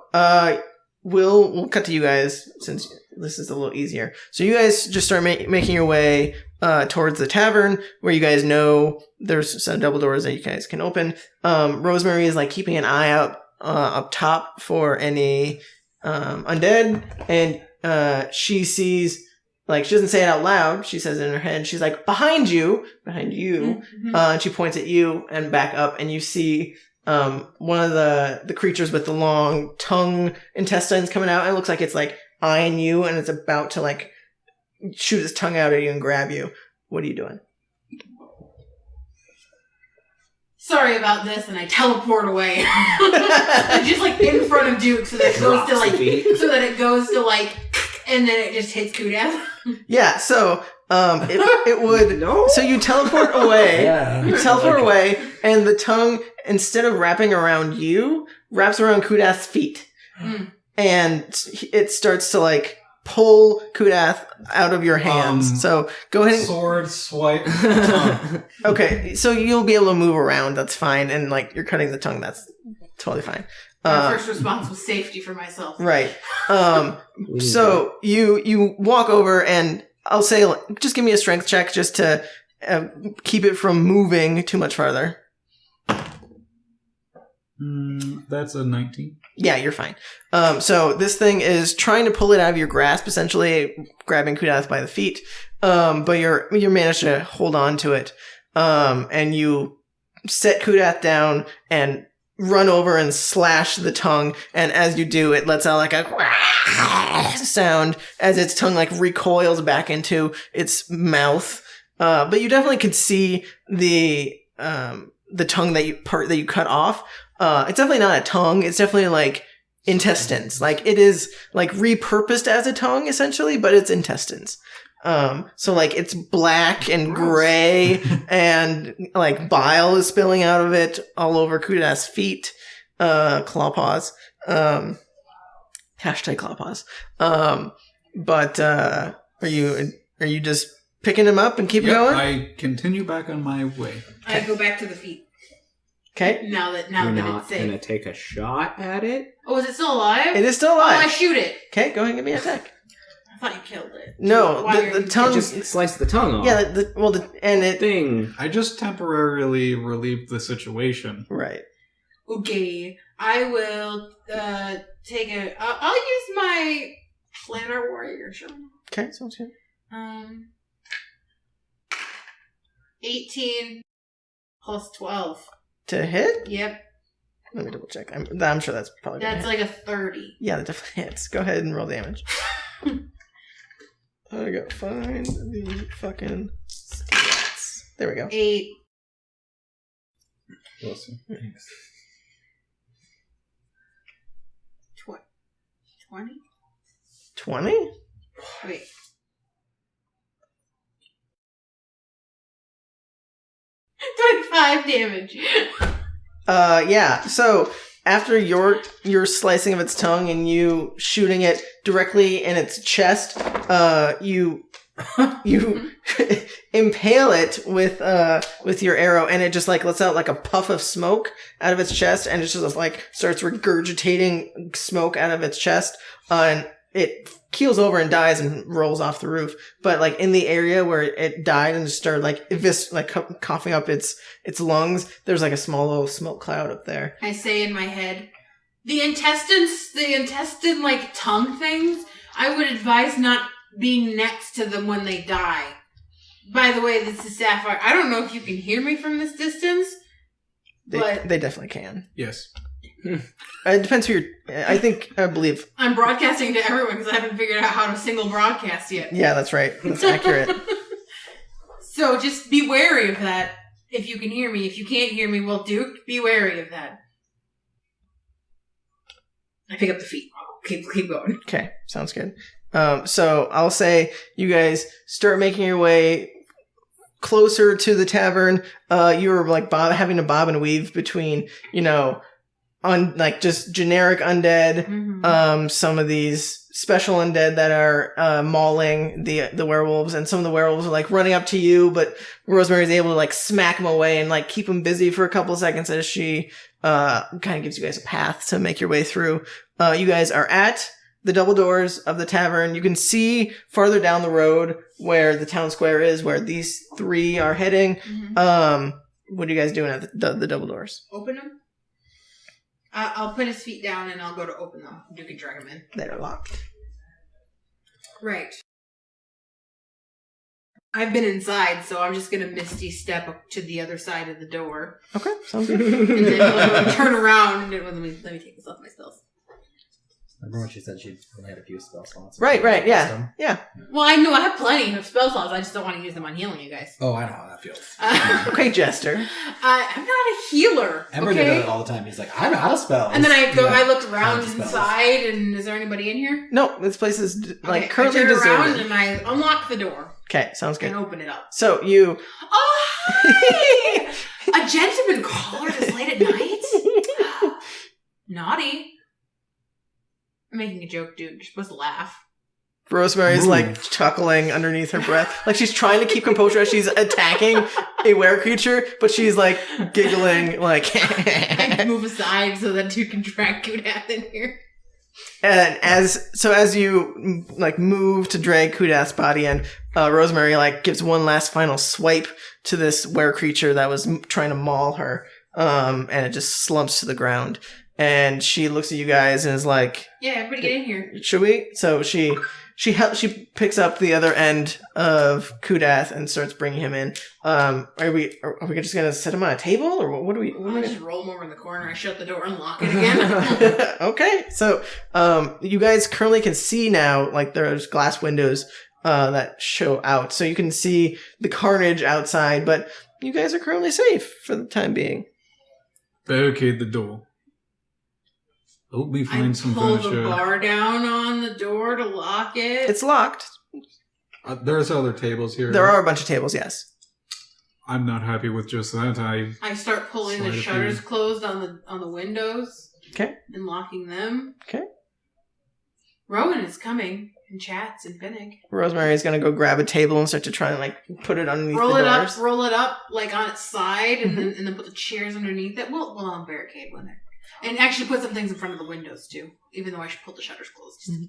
we'll cut to you guys since this is a little easier. So you guys just start making your way towards the tavern where you guys know there's some double doors that you guys can open. Rosemary is like keeping an eye out up top for any undead, and she sees, like, she doesn't say it out loud, she says it in her head, she's like, behind you, Mm-hmm. and she points at you and back up, and you see one of the creatures with the long tongue intestines coming out, and it looks like it's like eyeing you, and it's about to like shoot its tongue out at you and grab you. What are you doing? Sorry about this, and I teleport away. Just like in front of Duke, so that it goes to like, and then it just hits Kudath. Yeah, so it would. No. So you teleport away. Yeah. You teleport away, and the tongue, instead of wrapping around you, wraps around Kudath's feet, and it starts to like pull Kudath out of your hands. So go ahead and Sword swipe. tongue. okay. So you'll be able to move around. That's fine, and like you're cutting the tongue. That's totally fine. My first response was safety for myself. Right. So you walk over, and I'll say, just give me a strength check just to keep it from moving too much farther. That's a 19. Yeah, you're fine. So this thing is trying to pull it out of your grasp, essentially grabbing Kudath by the feet. But you manage to hold on to it. And you set Kudath down and run over and slash the tongue. And as you do, it lets out like a sound as its tongue like recoils back into its mouth. But you definitely could see the tongue that you cut off. It's definitely not a tongue. It's definitely like intestines. Like it is like repurposed as a tongue essentially, but it's intestines. So like it's black and gray and like bile is spilling out of it all over Kudath's feet. Claw paws. Hashtag claw paws. But are you just picking him up and keep going? I continue back on my way. I go back to the feet. Okay. Now that You're it's not safe. gonna take a shot at it? Oh, is it still alive? It is still Oh, I alive. shoot it. Okay, go ahead and give me an attack. I thought you killed it. No, Why are the you- tongue. Just slice the tongue off. Yeah, and it. Thing. I just temporarily relieved the situation. Right. Okay, I will take a. I'll use my Planner Warrior shirt. Okay, sounds good. 18 plus 12. To hit? Yep, Let me double check. I'm sure that's probably gonna that's hit. like a 30. Yeah, that definitely hits. Go ahead and roll damage. I gotta find the fucking stats. There we go. 8. Thanks. 20? 20? Wait. Doing 5 damage. Yeah. So after your slicing of its tongue and you shooting it directly in its chest, you impale it with your arrow, and it just like lets out like a puff of smoke out of its chest, and it just like starts regurgitating smoke out of its chest, and it keels over and dies and rolls off the roof. But like in the area where it died and just started like coughing up its lungs, there's like a small little smoke cloud up there. I say in my head, the intestine like tongue things, I would advise not being next to them when they die. By the way, this is Sapphire. I don't know if you can hear me from this distance, but They definitely can. Yes. It depends who you're... I believe... I'm broadcasting to everyone because I haven't figured out how to single broadcast yet. Yeah, that's right. That's accurate. So just be wary of that if you can hear me. If you can't hear me, well, Duke, be wary of that. I pick up the feet. Keep going. Okay, sounds good. So I'll say you guys start making your way closer to the tavern. You're like having to bob and weave between, just generic undead, Mm-hmm. some of these special undead that are mauling the werewolves, and some of the werewolves are like running up to you, but Rosemary's able to like smack them away and like keep them busy for a couple of seconds as she kind of gives you guys a path to make your way through. You guys are at the double doors of the tavern. You can see farther down the road where the town square is, where these three are heading. Mm-hmm. What are you guys doing at the double doors? Open them. I'll put his feet down and I'll go to open them. You can drag them in. They're locked. Right. I've been inside, so I'm just going to Misty step up to the other side of the door. Okay, sounds good. And then turn around and let me take this off my spells. Remember when she said she only had a few spell slots? Right, yeah. Well, I know I have plenty of spell slots. I just don't want to use them on healing you guys. Oh, I know how that feels. Okay, Jester. I'm not a healer. Ember okay? does it all the time. He's like, I'm out of spells. And then I go. Yeah. I look around Tons of spells. inside, and is there anybody in here? No, this place is Okay, currently I turn around deserted. and I unlock the door Okay, sounds good. and open it up. So you... Oh, hi! A gentleman caller this late at night? Naughty. I'm making a joke, dude. You're supposed to laugh. Rosemary's like chuckling underneath her breath. Like she's trying to keep composure as she's attacking a were creature, but she's like giggling like... I move aside so that you can drag Kudath in here. And as you like move to drag Kudath's body in, Rosemary like gives one last final swipe to this were creature that was trying to maul her, and it just slumps to the ground. And she looks at you guys and is like, Yeah, everybody get in here. "Should we?" So she picks up the other end of Kudath and starts bringing him in. Are we just gonna set him on a table, or what do we? I just roll him over in the corner. I shut the door and lock it again. Okay, so you guys currently can see now, like there's glass windows that show out, so you can see the carnage outside. But you guys are currently safe for the time being. Barricade the door. Hope we I find some pull furniture. the bar down on the door to lock it. It's locked. There's other tables here. There are a bunch of tables. Yes. I'm not happy with just that. I start pulling Slide the a shutters few. closed on the windows. Okay. And locking them. Okay. Rowan is coming, and Chatz and Finnick. Rosemary is gonna go grab a table and start to try and like put it underneath Roll the it doors. up, roll it up like on its side, and then put the chairs underneath it. We'll barricade one there, and actually put some things in front of the windows too. Even though I should pull the shutters closed.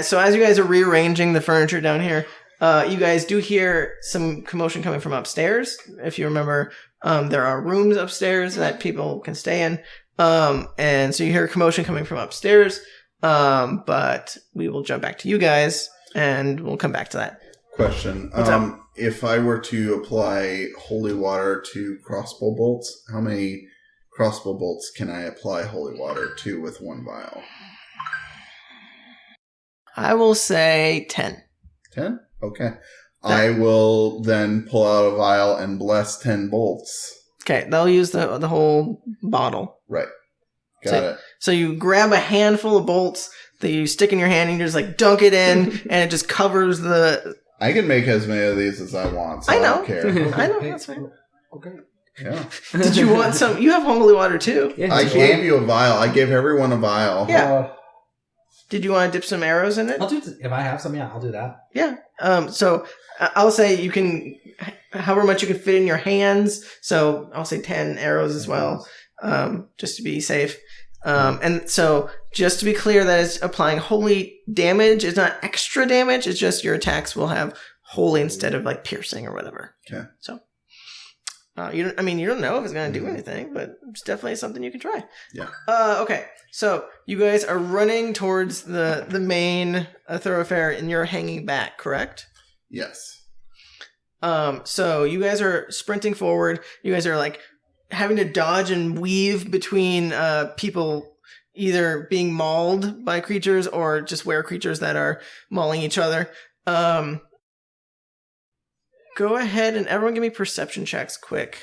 So as you guys are rearranging the furniture down here, you guys do hear some commotion coming from upstairs. If you remember, there are rooms upstairs that people can stay in. And so you hear commotion coming from upstairs. But we will jump back to you guys and we'll come back to that. Question. What's up? If I were to apply holy water to crossbow bolts, how many crossbow bolts can I apply holy water to with one vial? I will say 10. 10? Okay. I will then pull out a vial and bless 10 bolts. Okay, they'll use the whole bottle. Right. Got it. So you grab a handful of bolts that you stick in your hand and you just like dunk it in and it just covers the... I can make as many of these as I want, so I I know. don't care. I know, that's fine. Okay. Yeah. Did you want some? You have holy water too. Yeah, I gave you a vial. I gave everyone a vial. Yeah. Did you want to dip some arrows in it? I'll do if I have some. Yeah, I'll do that. Yeah. So I'll say you can, however much you can fit in your hands. So I'll say 10 arrows as well, just to be safe. And so, just to be clear, that is applying holy damage. It's not extra damage. It's just your attacks will have holy instead of like piercing or whatever. Okay. So, you don't know if it's going to do anything, but it's definitely something you can try. Yeah. Okay. So you guys are running towards the main thoroughfare, and you're hanging back, correct? Yes. So you guys are sprinting forward. You guys are like having to dodge and weave between people either being mauled by creatures or just were creatures that are mauling each other. Go ahead and everyone give me perception checks quick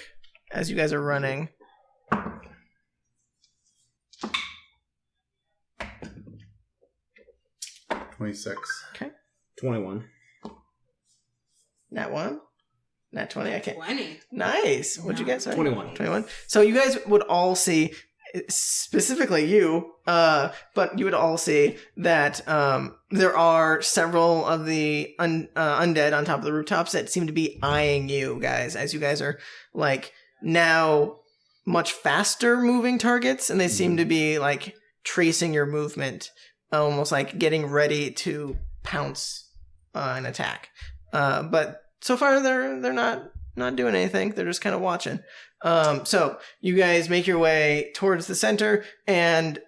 as you guys are running. 26. Okay. 21. Nat 1? Nat 20? I can't. 20. Nice. What'd you get? Sorry. 21. 21. So you guys would all see, specifically you, but you would all see that there are several of the undead on top of the rooftops that seem to be eyeing you guys as you guys are like now much faster moving targets, and they seem to be like tracing your movement, almost like getting ready to pounce and attack. But so far they're not doing anything. They're just kind of watching. So you guys make your way towards the center, and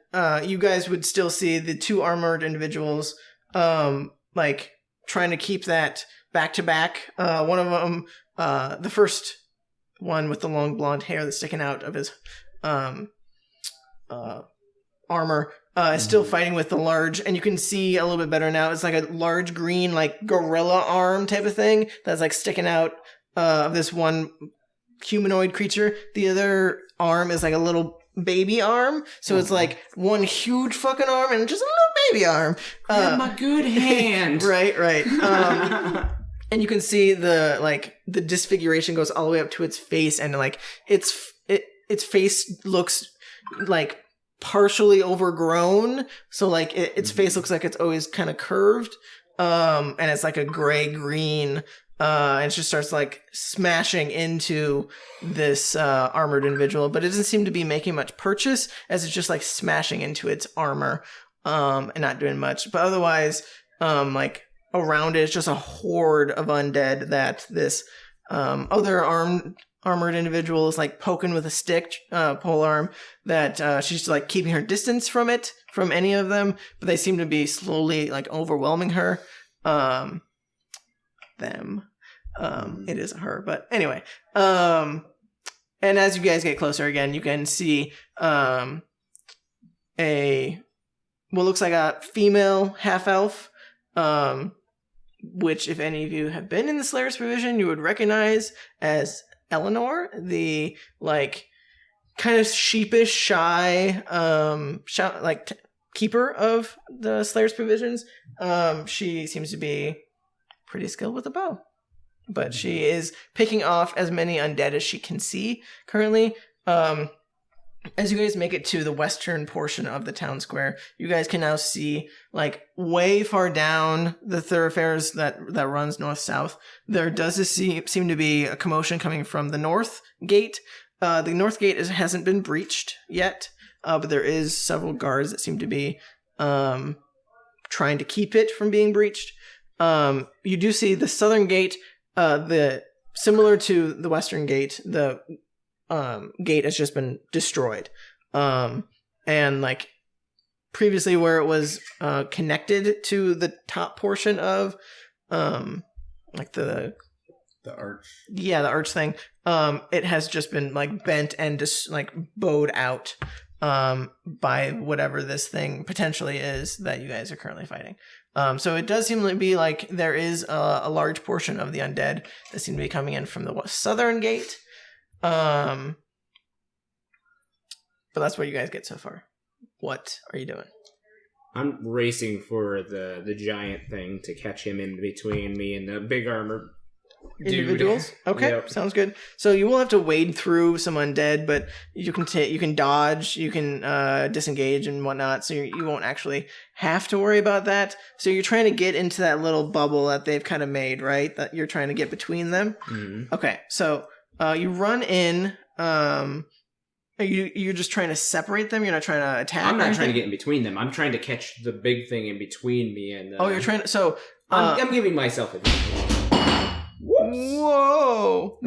you guys would still see the two armored individuals like trying to keep that back to back. One of them, the first one with the long blonde hair that's sticking out of his armor, is still fighting with the large, and you can see a little bit better now. It's like a large green like gorilla arm type of thing that's like sticking out of this one humanoid creature. The other arm is like a little baby arm, so it's like one huge fucking arm and just a little baby arm. My good hand. Right. And you can see the disfiguration goes all the way up to its face, and like its face looks like partially overgrown, so like its face looks like it's always kind of curved, and it's like a gray green, and it just starts like smashing into this armored individual, but it doesn't seem to be making much purchase, as it's just like smashing into its armor and not doing much. But otherwise, like around it, it's just a horde of undead that this other armored individual is like poking with a stick, polearm, that she's like keeping her distance from any of them, but they seem to be slowly like overwhelming her. It is her, but anyway. And as you guys get closer again, you can see what looks like a female half-elf, which if any of you have been in the Slayer's Provision, you would recognize as Eleanor, the like kind of sheepish, shy, keeper of the Slayer's Provisions. She seems to be pretty skilled with a bow, but she is picking off as many undead as she can see currently. As you guys make it to the western portion of the town square, you guys can now see, like, way far down the thoroughfares that runs north-south, there does seem to be a commotion coming from the north gate. The north gate hasn't been breached yet, but there is several guards that seem to be trying to keep it from being breached. You do see the southern gate, similar to the western gate, the gate has just been destroyed, and like previously where it was connected to the top portion of like the arch, the arch thing, it has just been like bent and just like bowed out by whatever this thing potentially is that you guys are currently fighting. So it does seem to be like there is a large portion of the undead that seem to be coming in from the southern gate. But that's what you guys get so far. What are you doing? I'm racing for the giant thing to catch him in between me and the big armor individuals. Okay, Yep. Sounds good. So you will have to wade through some undead, but you can dodge, you can disengage and whatnot. So you won't actually have to worry about that. So you're trying to get into that little bubble that they've kind of made, right? That you're trying to get between them. Mm-hmm. Okay, so you run in, You're just trying to separate them? You're not trying to attack? I'm not trying to get in between them. I'm trying to catch the big thing in between me and... you're trying to... So... I'm giving myself advantage. Whoa!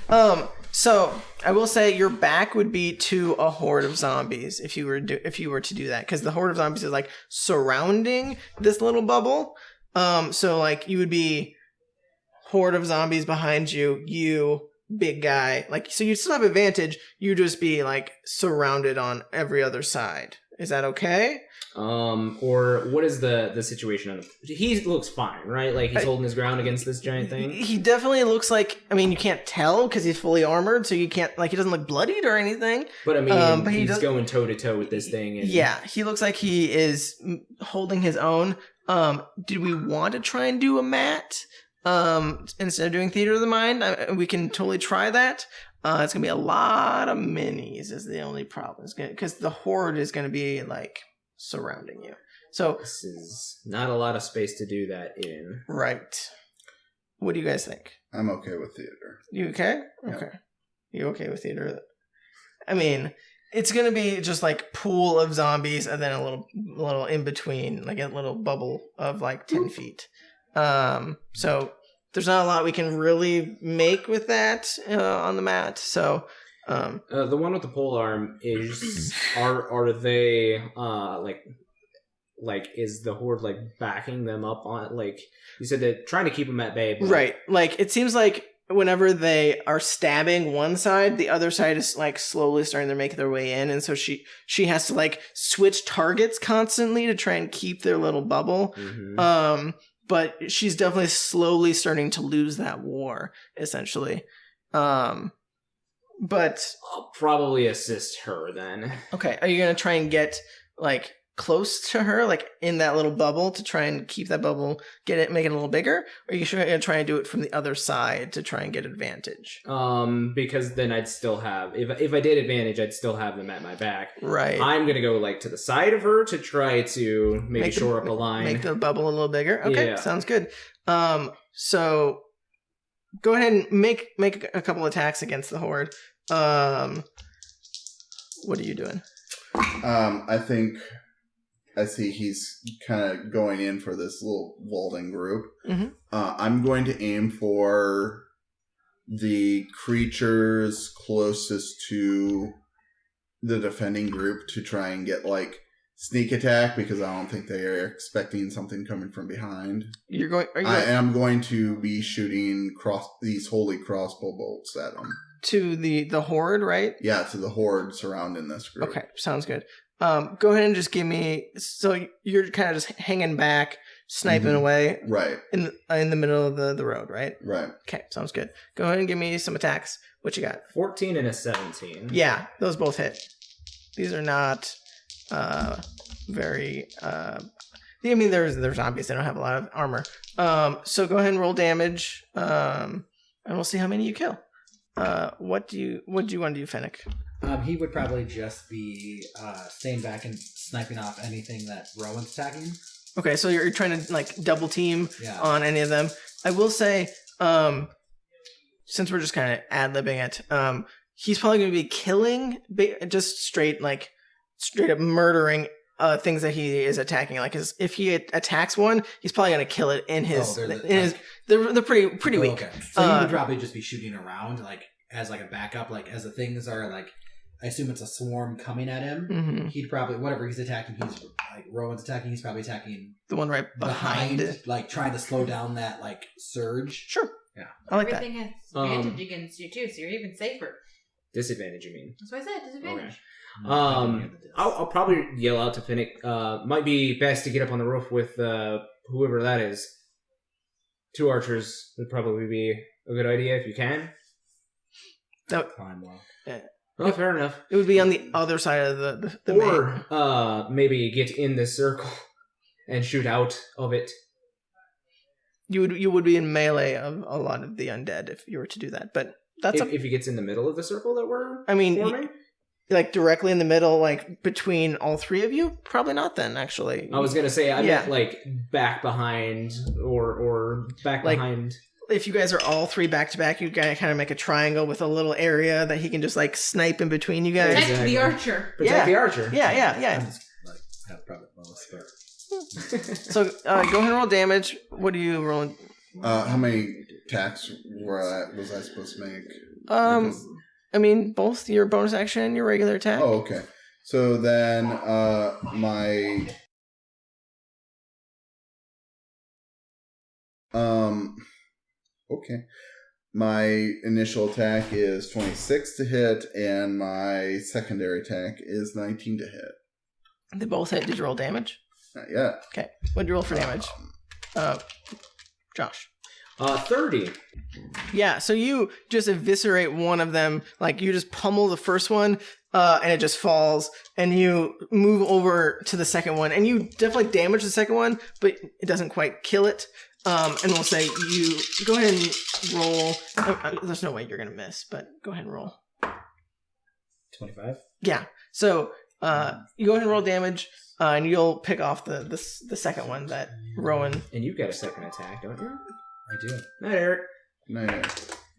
Whoa! So I will say your back would be to a horde of zombies if you were to do that, because the horde of zombies is like surrounding this little bubble. So like you would be horde of zombies behind you, you big guy, like so you still have advantage. You'd just be like surrounded on every other side. Is that okay? Or what is the situation on he looks fine, right? Like he's holding his ground against this giant thing? He definitely looks like, I mean, you can't tell because he's fully armored, so you can't, like, he doesn't look bloodied or anything. But I mean, he's going toe to toe with this thing. And... Yeah, he looks like he is holding his own. Do we want to try and do a mat? Instead of doing Theater of the Mind, we can totally try that. It's going to be a lot of minis is the only problem. Because the horde is going to be, like, surrounding you. So this is not a lot of space to do that in. Right. What do you guys think? I'm okay with theater. You okay? Yeah. Okay. You okay with theater? I mean, it's going to be just like pool of zombies and then a little in between, like a little bubble of like 10 feet. So there's not a lot we can really make with that on the mat. So the one with the pole arm is are they like is the horde like backing them up on, like you said, they're trying to keep them at bay, but... Right, like it seems like whenever they are stabbing one side, the other side is like slowly starting to make their way in, and so she has to like switch targets constantly to try and keep their little bubble. Mm-hmm. But she's definitely slowly starting to lose that war, essentially. But I'll probably assist her then. Okay, are you gonna try and get like close to her, like in that little bubble, to try and keep that bubble, make it a little bigger? Or are you gonna try and do it from the other side to try and get advantage? Because then I'd still have, if I did advantage, I'd still have them at my back. Right. I'm gonna go like to the side of her to try to maybe shore up a line. Make the bubble a little bigger. Okay, yeah. Sounds good. So go ahead and make a couple attacks against the horde. What are you doing? I think I see he's kind of going in for this little Walden group. Mm-hmm. I'm going to aim for the creatures closest to the defending group to try and get like sneak attack, because I don't think they are expecting something coming from behind. I am going to be shooting these holy crossbow bolts at them. To the horde, right? Yeah, to the horde surrounding this group. Okay, sounds good. Go ahead and just give me. So you're kind of just hanging back, sniping away, right? In the middle of the road, right? Right. Okay, sounds good. Go ahead and give me some attacks. What you got? 14 and a 17. Yeah, those both hit. These are not very. I mean, they're zombies. They don't have a lot of armor. So go ahead and roll damage, and we'll see how many you kill. What do you want to do, Finnick? He would probably just be staying back and sniping off anything that Rowan's attacking. Okay, so you're trying to like double team on any of them. I will say, since we're just kind of ad-libbing it, he's probably going to be killing, just straight up murdering things that he is attacking. Like if he attacks one, he's probably going to kill it in his. They're pretty weak. Okay. So he would probably just be shooting around, like as like a backup, like as the things are like. I assume it's a swarm coming at him. Mm-hmm. He'd probably, whatever he's attacking, he's like Rowan's attacking, he's probably attacking the one right behind, like trying to slow down that like surge. Sure. Yeah. I like Everything has advantage against you too, so you're even safer. Disadvantage, you mean? That's what I said, disadvantage. Okay. I'll probably yell out to Finnick. Might be best to get up on the roof with whoever that is. 2 archers would probably be a good idea if you can. That climb well. Yeah. Well, fair enough. It would be on the other side of the or maybe get in this circle and shoot out of it. You would be in melee of a lot of the undead if you were to do that, but that's if he gets in the middle of the circle that we're forming? Like directly in the middle, like between all 3 of you, probably not. Then actually, I was gonna say I meant like back behind or back behind. if you guys are all three back to back, you guys kind of make a triangle with a little area that he can just like snipe in between you guys. Protect the archer. Protect the archer. Yeah. I'm just like have private bonus, but So go ahead and roll damage. What are you rolling? How many attacks was I supposed to make? I mean, both your bonus action and your regular attack. Oh, okay. So then my okay. My initial attack is 26 to hit, and my secondary attack is 19 to hit. They both hit. Did you roll damage? Not yet. Okay. What did you roll for damage? Josh. 30. Yeah, so you just eviscerate one of them, like you just pummel the first one, and it just falls, and you move over to the second one, and you definitely damage the second one, but it doesn't quite kill it. And we'll say you go ahead and roll. There's no way you're gonna miss, but go ahead and roll. 25. Yeah. So you go ahead and roll damage, and you'll pick off the second one that Rowan. And you've got a second attack, don't you? I do. Not Eric. No.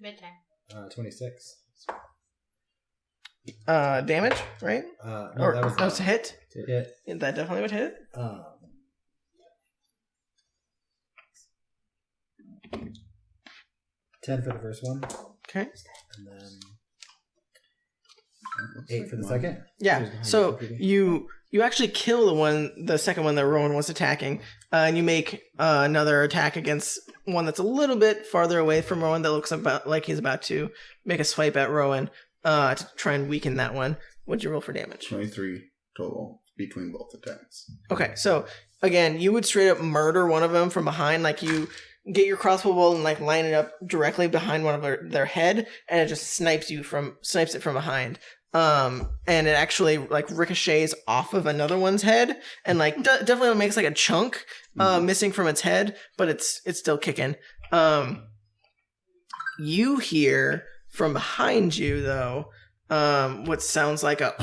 Bedtime. 26. Damage, right? No, Or that was a hit. to hit. That definitely would hit. 10 for the first one, Okay. and then 8 for the second. Yeah. So you actually kill the second one that Rowan was attacking, and you make another attack against one that's a little bit farther away from Rowan that looks about like he's about to make a swipe at Rowan to try and weaken that one. What'd you roll for damage? 23 total between both attacks. Okay, so again, you would straight up murder one of them from behind, like you get your crossbow bolt and like line it up directly behind one of their head, and it just snipes it from behind. And it actually like ricochets off of another one's head, and like definitely makes like a chunk missing from its head, but it's still kicking. You hear from behind you though, what sounds like a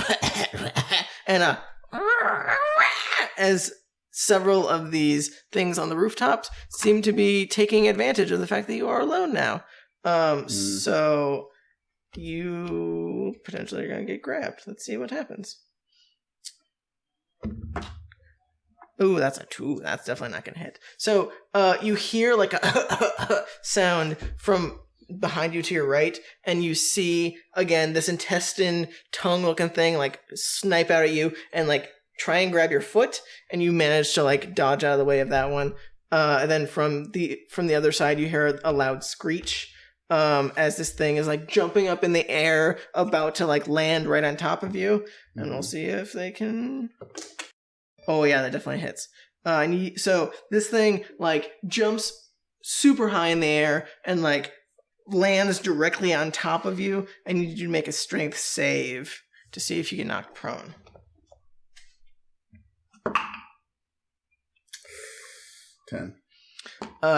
and a as several of these things on the rooftops seem to be taking advantage of the fact that you are alone now. So you potentially are going to get grabbed. Let's see what happens. Ooh, that's a 2. That's definitely not going to hit. So you hear like a sound from behind you to your right, and you see again this intestine tongue looking thing like snipe out at you and like try and grab your foot, and you manage to like dodge out of the way of that one. And then from the other side you hear a loud screech as this thing is like jumping up in the air about to like land right on top of you. And we'll see if they can. Oh yeah, that definitely hits. So this thing like jumps super high in the air and like lands directly on top of you, and you need you to make a strength save to see if you get knocked prone. 10.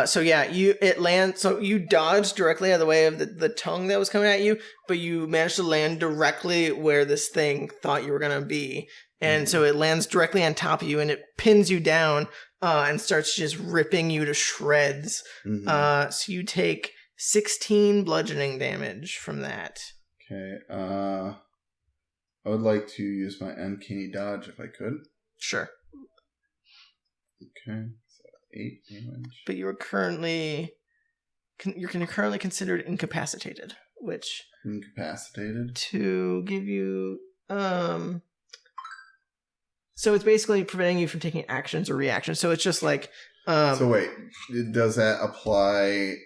So yeah, it lands. So you dodged directly out of the way of the tongue that was coming at you, but you managed to land directly where this thing thought you were gonna be, and so it lands directly on top of you, and it pins you down and starts just ripping you to shreds. So you take 16 bludgeoning damage from that. Okay. I would like to use my uncanny dodge if I could. Sure. Okay. 8 damage. But you're currently considered incapacitated, which Incapacitated? to give you so it's basically preventing you from taking actions or reactions. So it's just like So wait, does that apply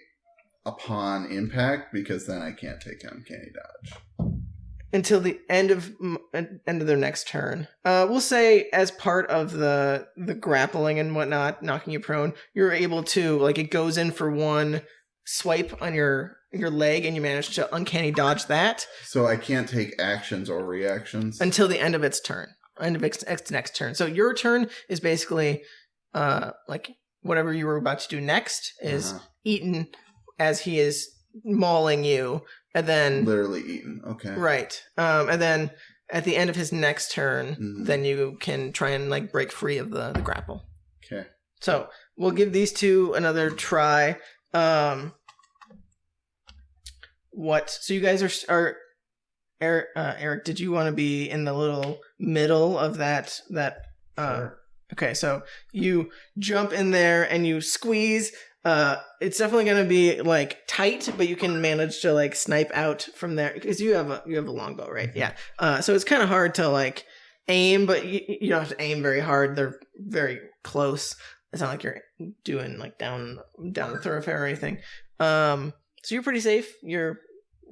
upon impact? Because then I can't take uncanny dodge. until the end of their next turn. We'll say as part of the grappling and whatnot, knocking you prone, you're able to like it goes in for one swipe on your leg, and you manage to uncanny dodge that. So I can't take actions or reactions Until the end of its turn, end of its next turn. So your turn is basically like whatever you were about to do next is eaten as he is mauling you. And then literally eaten. Okay. Right. And then at the end of his next turn, then you can try and like break free of the grapple. Okay. So we'll give these two another try. what. So you guys are Eric, did you want to be in the little middle of that? Sure. Okay, so you jump in there and you squeeze. It's definitely going to be like tight, but you can manage to like snipe out from there because you have a longbow, right? Yeah. So it's kind of hard to like aim, but you don't have to aim very hard. They're very close. It's not like you're doing like down the thoroughfare or anything. So you're pretty safe. You're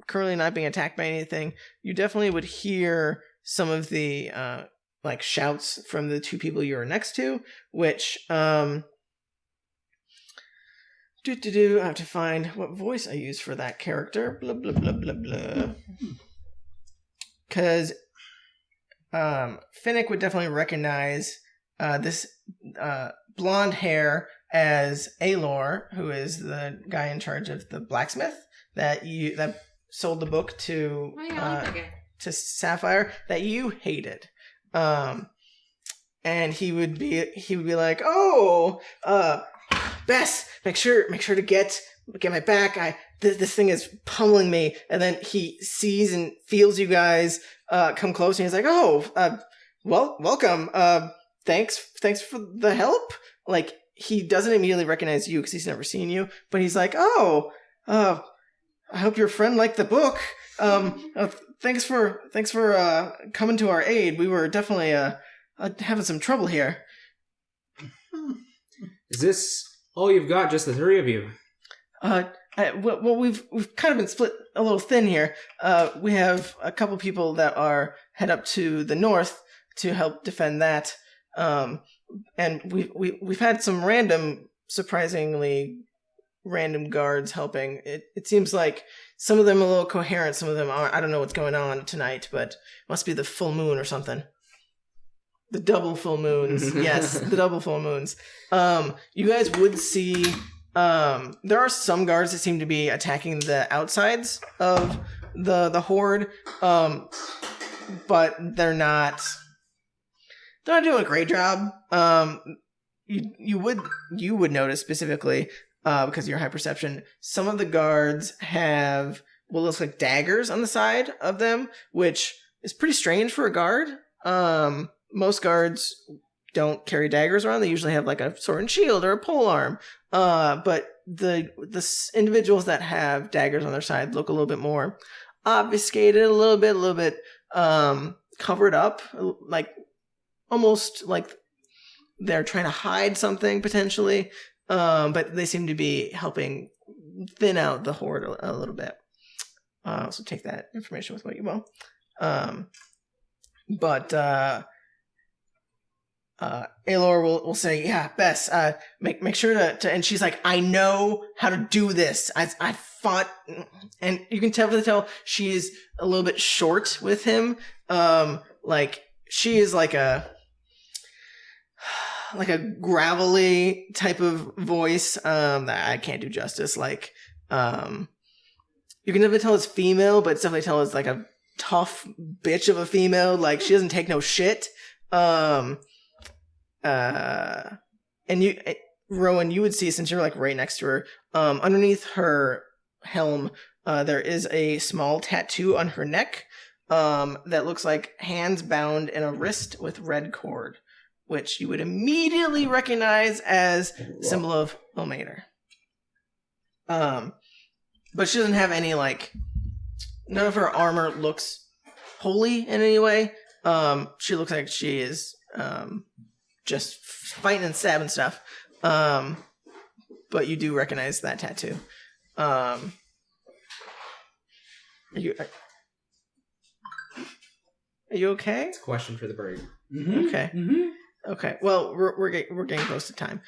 currently not being attacked by anything. You definitely would hear some of the like shouts from the two people you were next to, which I have to find what voice I use for that character. Blah blah blah blah blah. Because Finnick would definitely recognize this blonde hair as Alor, who is the guy in charge of the blacksmith that sold the book to to Sapphire that you hated. And he would be like, "Oh, Bess, make sure to get my back. This thing is pummeling me." And then he sees and feels you guys come close, and he's like, "Oh, well, welcome. Thanks for the help." Like, he doesn't immediately recognize you because he's never seen you, but he's like, "Oh, I hope your friend liked the book. Thanks for coming to our aid. We were definitely having some trouble here." Is this all you've got? Just the three of you? Well, we've kind of been split a little thin here. We have a couple people that are head up to the north to help defend that. And we've had some surprisingly random guards helping. It seems like some of them are a little coherent, some of them aren't. I don't know what's going on tonight, but it must be the full moon or something. The double full moons. Yes, the double full moons. You guys would see there are some guards that seem to be attacking the outsides of the horde, but they're not doing a great job. You would notice specifically, because of your high perception, some of the guards have what looks like daggers on the side of them, which is pretty strange for a guard. Most guards don't carry daggers around. They usually have like a sword and shield or a polearm. But the individuals that have daggers on their side look a little bit more obfuscated, a little bit covered up, like almost like they're trying to hide something potentially. But they seem to be helping thin out the horde a little bit. So take that information with what you will. But Alor will say, "Yeah, Bess, make sure to," and she's like, "I know how to do this. I fought," and you can tell she's a little bit short with him. Like, she is like a gravelly type of voice that I can't do justice. Like, you can definitely tell it's female, but it's definitely tell it's like a tough bitch of a female. Like, she doesn't take no shit. And you, Rowan, you would see, since you're like right next to her, underneath her helm, there is a small tattoo on her neck, that looks like hands bound and a wrist with red cord, which you would immediately recognize as a symbol of Ilmater. But she doesn't have any, like, none of her armor looks holy in any way. She looks like she is, just fighting and stabbing stuff. But you do recognize that tattoo. Are you okay? It's a question for the bird. Mm-hmm. Okay. Mm-hmm. Okay. Well, we're getting close to time.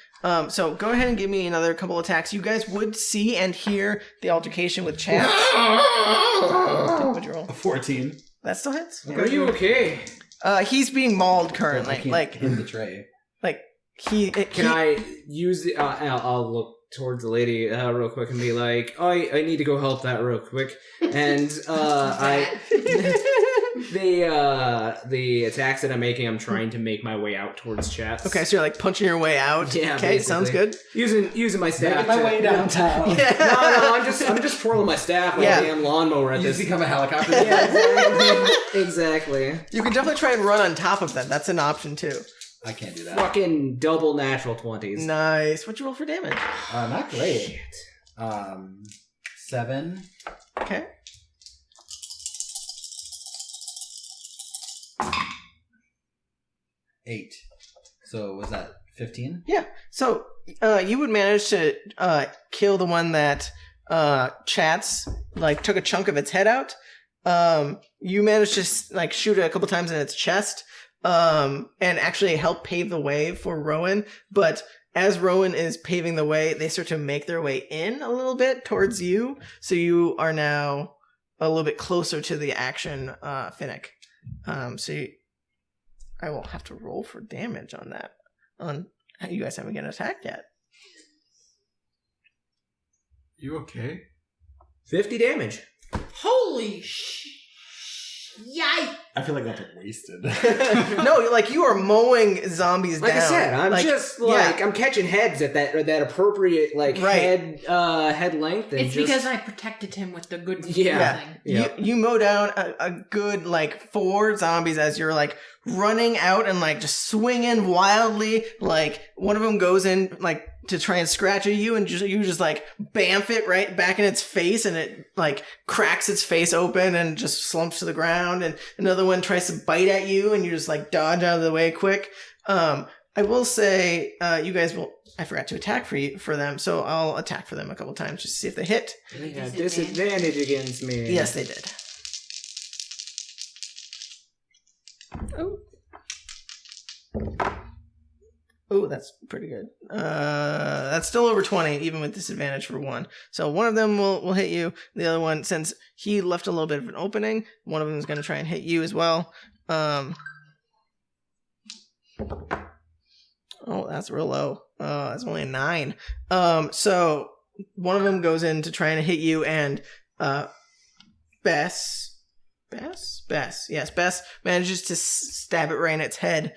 So go ahead and give me another couple attacks. You guys would see and hear the altercation with Chatz. What'd you roll? A 14. That still hits. Are you okay? He's being mauled I currently. can't Like, in the tray. Can I use the... I'll look towards the lady real quick and be like, I need to go help that real quick. And The attacks that I'm making, I'm trying to make my way out towards Chatz. Okay, so you're like punching your way out. Yeah, okay, basically. sounds good. Using my staff. Making my way downtown. Yeah. No, I'm just twirling my staff like a damn lawnmower at You this. just become a helicopter. Yeah, exactly. You can definitely try and run on top of them. That's an option too. I can't do that. Fucking double natural 20s. Nice. What'd you roll for damage? Not great. 7. Okay. Eight. So was that 15? Yeah. So you would manage to kill the one that Chatz like took a chunk of its head out. You managed to like shoot it a couple times in its chest, and actually help pave the way for Rowan. But as Rowan is paving the way, they start to make their way in a little bit towards you. So you are now a little bit closer to the action, Finnick. I will have to roll for damage on that. You guys haven't gotten attacked yet. You okay? 50 damage. Holy yikes! I feel like that's wasted. No, like you are mowing zombies Like down. I said, I'm just like I'm catching heads at that appropriate like head length. And It's because I protected him with the good Yeah. thing. Yeah. You mow down a good like 4 zombies as you're like running out and like just swinging wildly. Like one of them goes in like to try and scratch at you, and you just like bamf it right back in its face, and it like cracks its face open and just slumps to the ground. And another one tries to bite at you, and you just like dodge out of the way quick. I will say you guys will. I forgot to attack for them, so I'll attack for them a couple times just to see if they hit. They have disadvantage against me. Yes, they did. Oh, that's pretty good. That's still over 20, even with disadvantage for one. So one of them will hit you. The other one, since he left a little bit of an opening, one of them is going to try and hit you as well. Oh, that's real low. That's only a 9. So one of them goes in to try and hit you, and Bess manages to stab it right in its head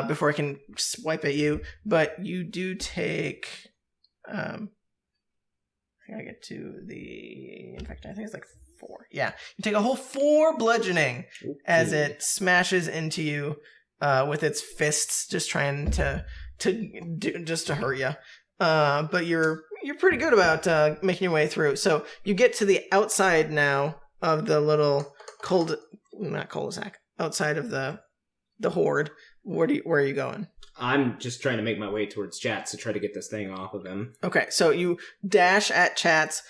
before it can swipe at you. But you do take I gotta get to the infection. I think it's like 4. Yeah, you take a whole 4 bludgeoning as it smashes into you with its fists, just trying to hurt you. But you're pretty good about making your way through. So you get to the outside now of the little not cul-de-sac, outside of the horde. Where are you going? I'm just trying to make my way towards Chatz to try to get this thing off of him. Okay, so you dash at Chatz.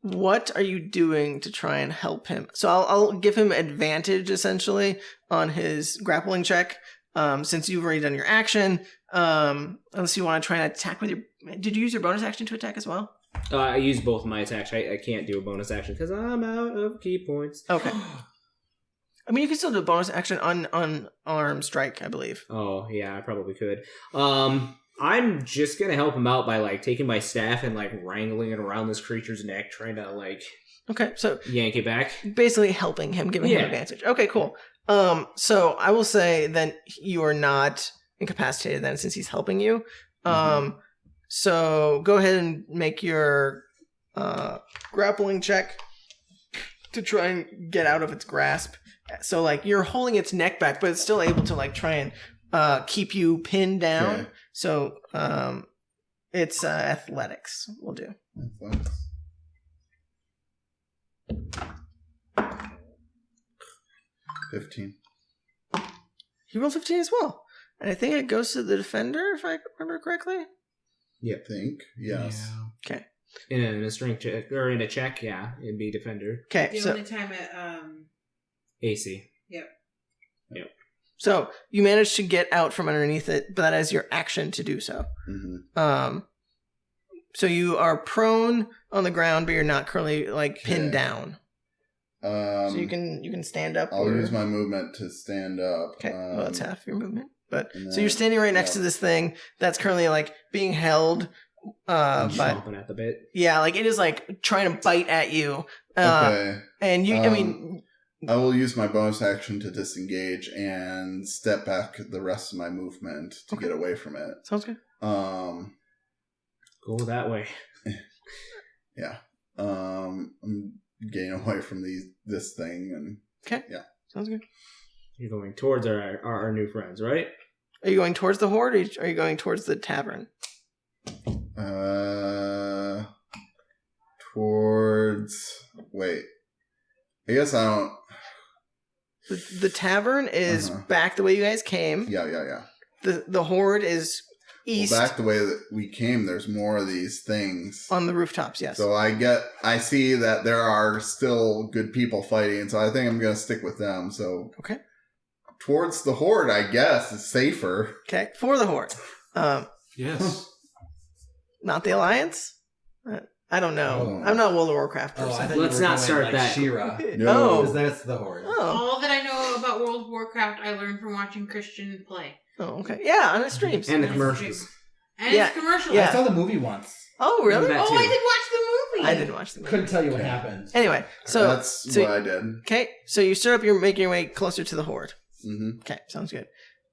What are you doing to try and help him? So I'll give him advantage essentially on his grappling check. Since you've already done your action, unless you want to try and attack with your. Did you use your bonus action to attack as well? I use both my attacks. I can't do a bonus action because I'm out of key points. Okay. I mean, you can still do a bonus action on arm strike, I believe. Oh, yeah, I probably could. I'm just going to help him out by, like, taking my staff and, like, wrangling it around this creature's neck, trying to, like... Okay, so... yank it back. Basically helping him, giving him advantage. Okay, cool. So I will say then you are not incapacitated then, since he's helping you. So go ahead and make your grappling check to try and get out of its grasp. So like you're holding its neck back, but it's still able to like try and keep you pinned down. Okay. So it's athletics will do. Athletics. $15. He rolled 15 as well. And I think it goes to the defender, if I remember correctly. Yeah. I think. Yes. Yeah. Okay. In a strength check, or in a check, yeah, it'd be defender. Okay. The only time it, AC. Yep. So you managed to get out from underneath it, but that is your action to do so. Mm-hmm. So you are prone on the ground, but you're not currently like pinned down. So you can stand up. I'll use my movement to stand up. Okay, well that's half your movement. But so you're standing right next to this thing that's currently like being held. Chomping at the bit. Yeah, like it is like trying to bite at you. Okay. And you, I mean, I will use my bonus action to disengage and step back the rest of my movement to get away from it. Sounds good. Go that way. Yeah. I'm getting away from this thing and Okay. Yeah. Sounds good. You're going towards our new friends, right? Are you going towards the horde, or are you going towards the tavern? Wait. I guess I don't. The tavern is back the way you guys came. Yeah. The horde is east. Well, back the way that we came, there's more of these things. On the rooftops, yes. So I see that there are still good people fighting, so I think I'm going to stick with them. So okay. Towards the horde, I guess, is safer. Okay, for the horde. Yes. Not the alliance? I don't know. Oh. I'm not a World of Warcraft person. I thought Let's you were not going start like that. She-Ra. No. Because that's the horde. Oh. All that I know about World of Warcraft, I learned from watching Christian play. Oh, okay. Yeah, on his streams. And the commercials. And Yeah. it's commercials. Yeah. I saw the movie once. Oh, really? That Oh, too. I did watch the movie. I didn't watch the movie. Couldn't tell you what happened. Anyway, so That's what I did. okay, so you stir up, you're making your way closer to the horde. Mm-hmm. Okay, sounds good.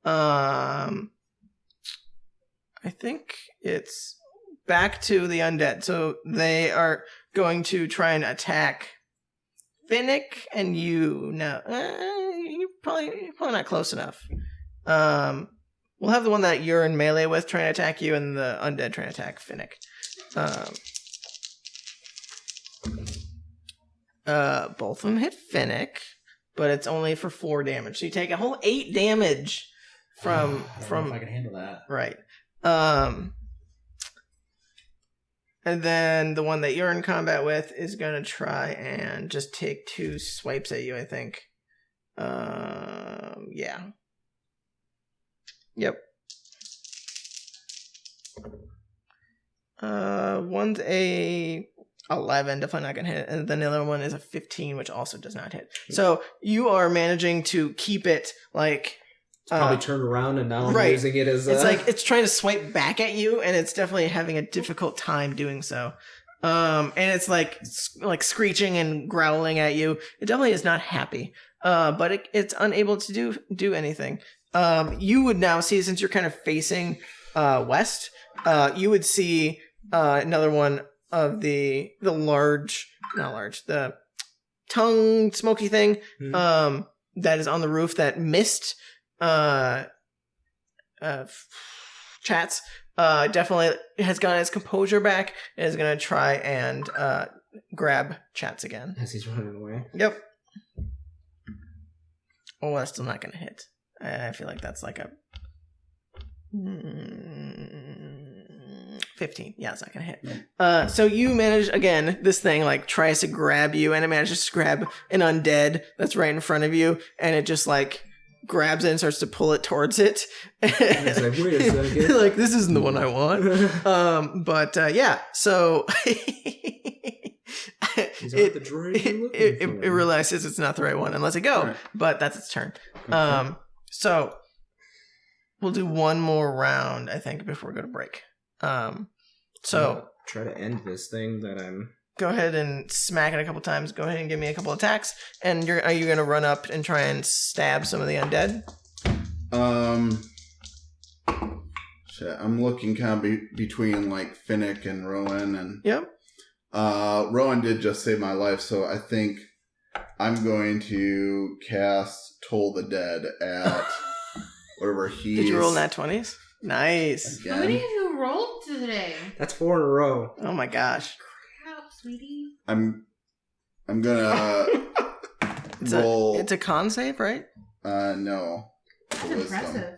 I think it's back to the undead. So they are going to try and attack Finnick and you. No, you're probably not close enough. We'll have the one that you're in melee with trying to attack you, and the undead trying to attack Finnick. Both of them hit Finnick, but it's only for 4 damage. So you take a whole 8 damage from I don't know if I can handle that. right. And then the one that you're in combat with is gonna try and just take 2 swipes at you, I think. Yeah. Yep. One's a 11, definitely not gonna hit, and then the other one is a 15, which also does not hit. So you are managing to keep it like Probably turned around and now I'm right. using it as it's like it's trying to swipe back at you, and it's definitely having a difficult time doing so. And it's like screeching and growling at you. It definitely is not happy. But it's unable to do anything. You would now see, since you're kind of facing west, you would see another one of the tongue smoky thing that is on the roof that missed Chatz. Definitely has gotten his composure back and is going to try and grab Chatz again. as he's running away. Yep. Oh, that's still not going to hit. I feel like that's like a 15. Yeah, it's not going to hit. So you manage, again, this thing like tries to grab you, and it manages to grab an undead that's right in front of you, and it just like grabs it and starts to pull it towards it. It's like, wait a second. Like, this isn't the one I want. Yeah, so These aren't the droids you're looking it for. realizes it's not the right one and lets it go. Right. But that's its turn. So we'll do one more round, I think, before we go to break. So try to end this thing that I'm. go ahead and smack it a couple times. Go ahead and give me a couple attacks. And are you going to run up and try and stab some of the undead? Shit, I'm looking kind of between like Finnick and Rowan, and Yep. Rowan did just save my life, so I think I'm going to cast Toll the Dead at whatever he's. Did you roll nat 20s? Nice. How many Again. of you rolled today? That's 4 in a row. Oh my gosh. Crap, sweetie. I'm gonna roll. It's a con save, right? No. That's Wisdom. impressive.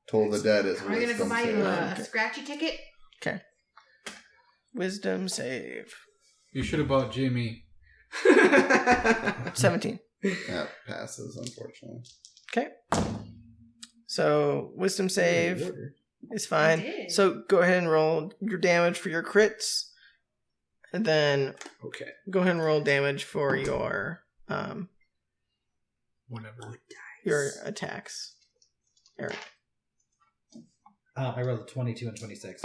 Toll the Dead is Are we gonna go wisdom buy you save. a scratchy ticket? Wisdom save. You should have bought Jimmy. 17. That passes, unfortunately. Okay. So wisdom save is I fine. did. So go ahead and roll your damage for your crits, and then Okay. go ahead and roll damage for your Whatever. attacks. Eric. I rolled a 22 and 26.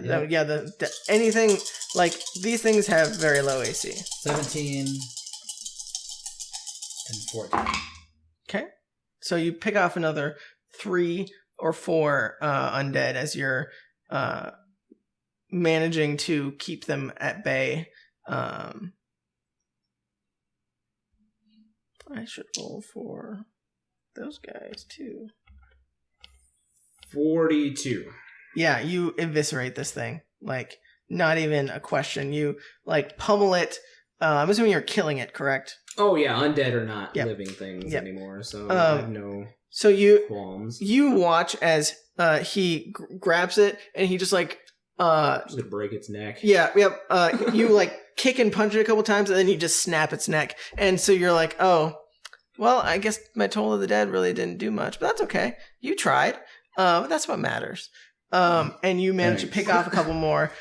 Yeah, anything like these things have very low AC. 17 and 14. Okay. So you pick off another 3 or 4 undead as you're managing to keep them at bay. I should roll for those guys too. 42. Yeah, you eviscerate this thing. Like, not even a question. You, like, pummel it. I'm assuming you're killing it, correct? Oh yeah, undead are not Yep. living things Yep. anymore, so I have no So you qualms. you watch as he grabs it, and he just, like, Just gonna break its neck. yeah, you, like, kick and punch it a couple times, and then you just snap its neck. And so you're like, oh, well, I guess my Toll of the Dead really didn't do much, but that's okay. You tried. That's what matters. And you managed to pick off a couple more.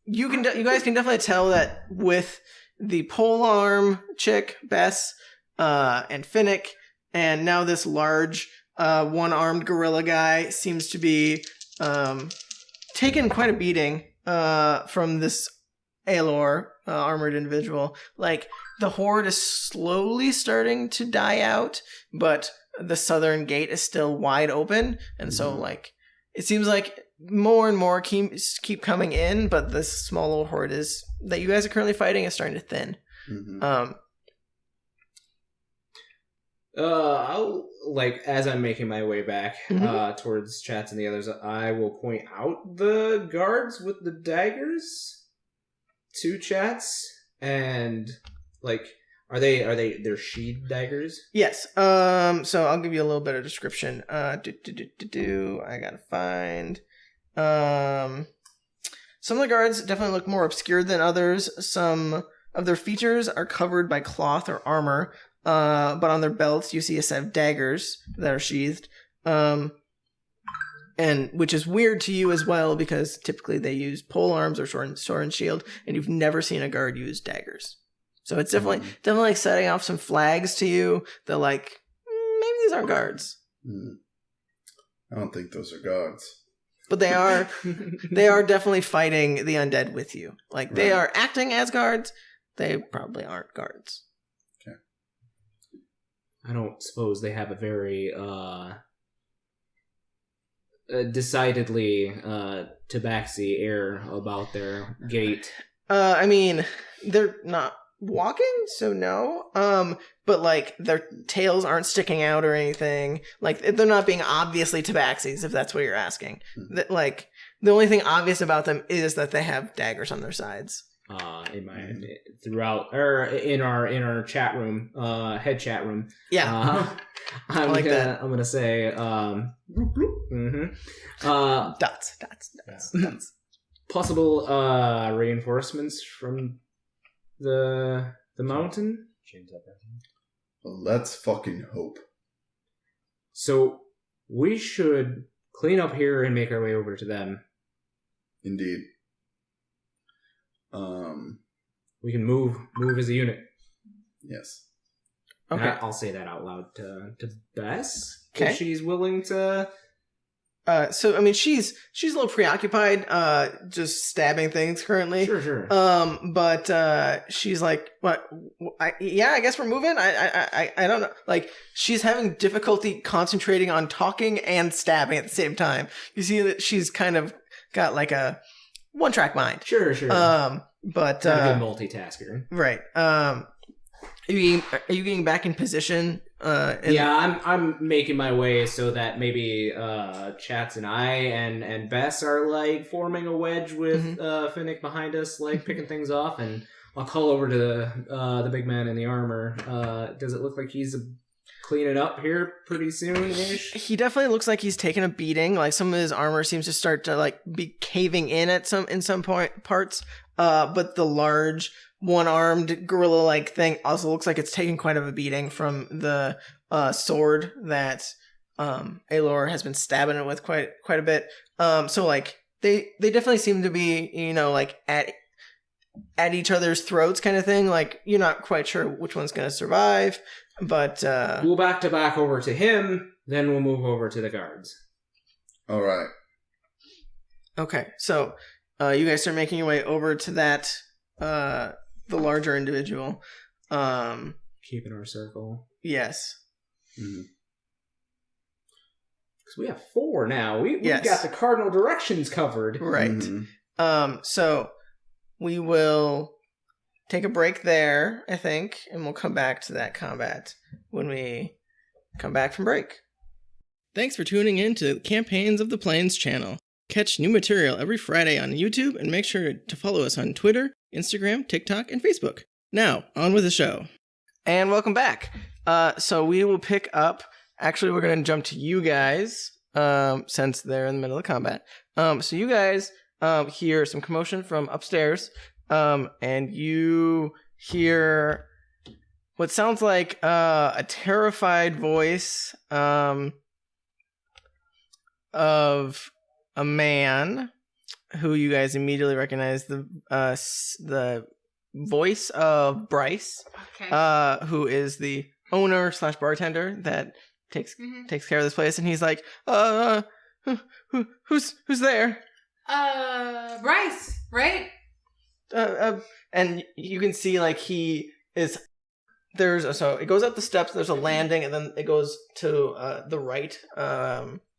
You guys can definitely tell that with the polearm chick, Bess, and Finnick, and now this large, one-armed gorilla guy seems to be, taking quite a beating, from this Aelor, armored individual. Like, the horde is slowly starting to die out, but the southern gate is still wide open, and so, like, it seems like more and more keep coming in, but this small little horde that you guys are currently fighting is starting to thin. Mm-hmm. I'll, like, as I'm making my way back towards Chatz and the others, I will point out the guards with the daggers to Chatz, and, like, they're sheathed daggers? Yes. So I'll give you a little bit of description. I gotta find. Some of the guards definitely look more obscured than others. Some of their features are covered by cloth or armor, but on their belts you see a set of daggers that are sheathed. And which is weird to you as well, because typically they use pole arms or sword and shield, and you've never seen a guard use daggers. So it's definitely like setting off some flags to you that, like, maybe these aren't guards. I don't think those are guards. But they are definitely fighting the undead with you. Like, they are acting as guards. They probably aren't guards. Okay. I don't suppose they have a very decidedly tabaxi air about their gait. I mean, they're not walking, so no. But, like, their tails aren't sticking out or anything. Like, they're not being obviously tabaxis, if that's what you're asking. That, like, the only thing obvious about them is that they have daggers on their sides. In our chat room, head chat room. Yeah. I'm like that. I'm gonna say Dots. possible reinforcements from the mountain. Chained Uprising. Well, let's fucking hope. So we should clean up here and make our way over to them. Indeed. We can move as a unit. Yes. And Okay. I'll say that out loud to Bess. Okay. If she's willing to. So I mean, she's a little preoccupied, just stabbing things currently. Sure. But she's like, "What? I guess we're moving." I don't know. Like, she's having difficulty concentrating on talking and stabbing at the same time. You see that she's kind of got like a one-track mind. Sure. But Not a good multitasker. right. Are you getting back in position? I'm making my way so that maybe Chatz and I and Bess are like forming a wedge with Finnick behind us, like picking things off, and I'll call over to the big man in the armor. Does it look like he's cleaning up here pretty soon-ish? He definitely looks like he's taken a beating. Like, some of his armor seems to start to, like, be caving in some parts. But the large one-armed gorilla-like thing also looks like it's taken quite of a beating from the sword that Aelor has been stabbing it with quite a bit. So, like, they definitely seem to be, you know, like, at each other's throats kind of thing. Like, you're not quite sure which one's going to survive, but We'll back to back over to him, then we'll move over to the guards. All right. okay. So you guys start making your way over to that the larger individual. Keeping our circle. Yes. Because we have 4 now. We've Yes. got the cardinal directions covered. Right. So we will take a break there, I think, and we'll come back to that combat when we come back from break. Thanks for tuning in to Campaigns of the Plains channel. Catch new material every Friday on YouTube and make sure to follow us on Twitter, Instagram, TikTok, and Facebook. Now, on with the show. And welcome back. So we will pick up. Actually, we're going to jump to you guys since they're in the middle of combat. So you guys hear some commotion from upstairs, and you hear what sounds like a terrified voice of a man who you guys immediately recognize, the voice of Bryce, Okay. who is the owner / bartender that takes care of this place, and he's like, who's there? Bryce, right? And you can see like he is. So it goes up the steps. There's a landing, and then it goes to the right,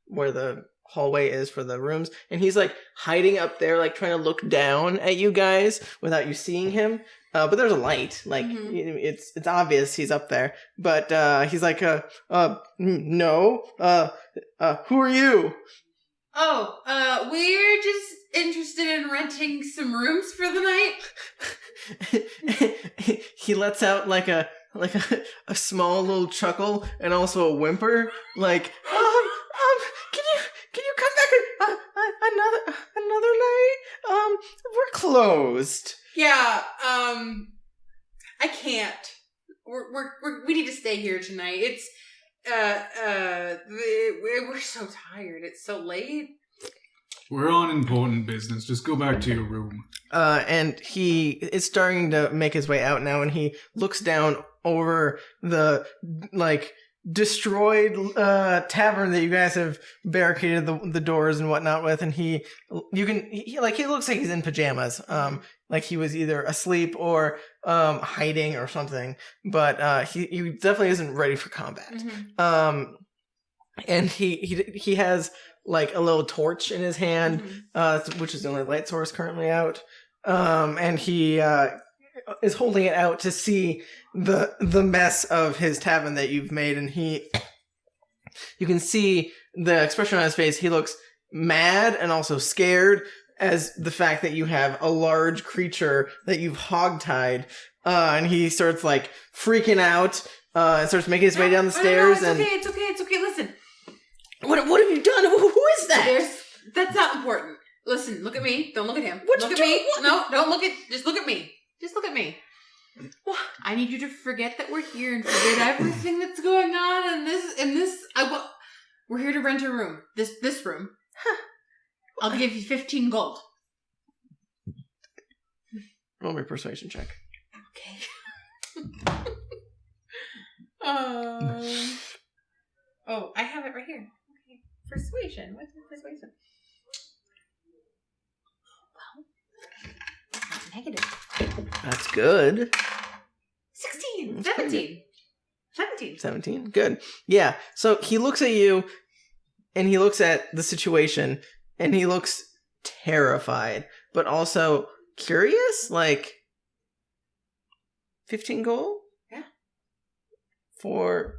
where the hallway is for the rooms, and he's like hiding up there, like trying to look down at you guys without you seeing him. But there's a light, like it's obvious he's up there. But he's like, no, who are you? Oh, we're just interested in renting some rooms for the night. He lets out like a small little chuckle and also a whimper, like, can you come back another night? We're closed. Yeah, I can't. We need to stay here tonight. It's, we're so tired. It's so late. We're on important business. Just go back to your room. And he is starting to make his way out now, and he looks down over the, like, destroyed tavern that you guys have barricaded the doors and whatnot with, and he looks like he's in pajamas, like he was either asleep or hiding or something, but he definitely isn't ready for combat. And he has like a little torch in his hand, which is the only light source currently out, and he is holding it out to see the mess of his tavern that you've made, and you can see the expression on his face. He looks mad and also scared as the fact that you have a large creature that you've hogtied, and he starts like freaking out and starts making his way down the stairs. No, it's okay. Listen. What have you done? Who is that? That's not important. Listen, look at me. Don't look at him. What look you at me. doing? No, don't look at. Just look at me. Just look at me. What? I need you to forget that we're here and forget everything that's going on in this. We're here to rent a room. This room. Huh. I'll give you 15 gold. Roll me a persuasion check. Okay. Oh, I have it right here. Okay. Persuasion. What's persuasion? Well, negative. That's good. 16. That's pretty 17. 17. Good. Yeah. So he looks at you, and he looks at the situation, and he looks terrified, but also curious. Like, 15 gold? Yeah. For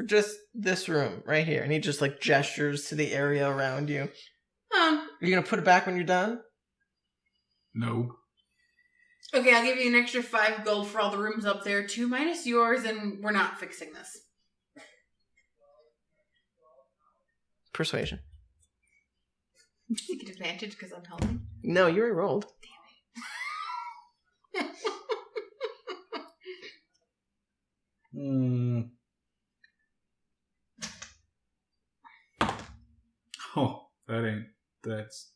just this room right here. And he just like gestures to the area around you. Are you gonna put it back when you're done? No. Okay, I'll give you an extra 5 gold for all the rooms up there, 2 minus yours, and we're not fixing this. Persuasion. Did you get advantage because I'm helping? No, you already rolled. Oh, that's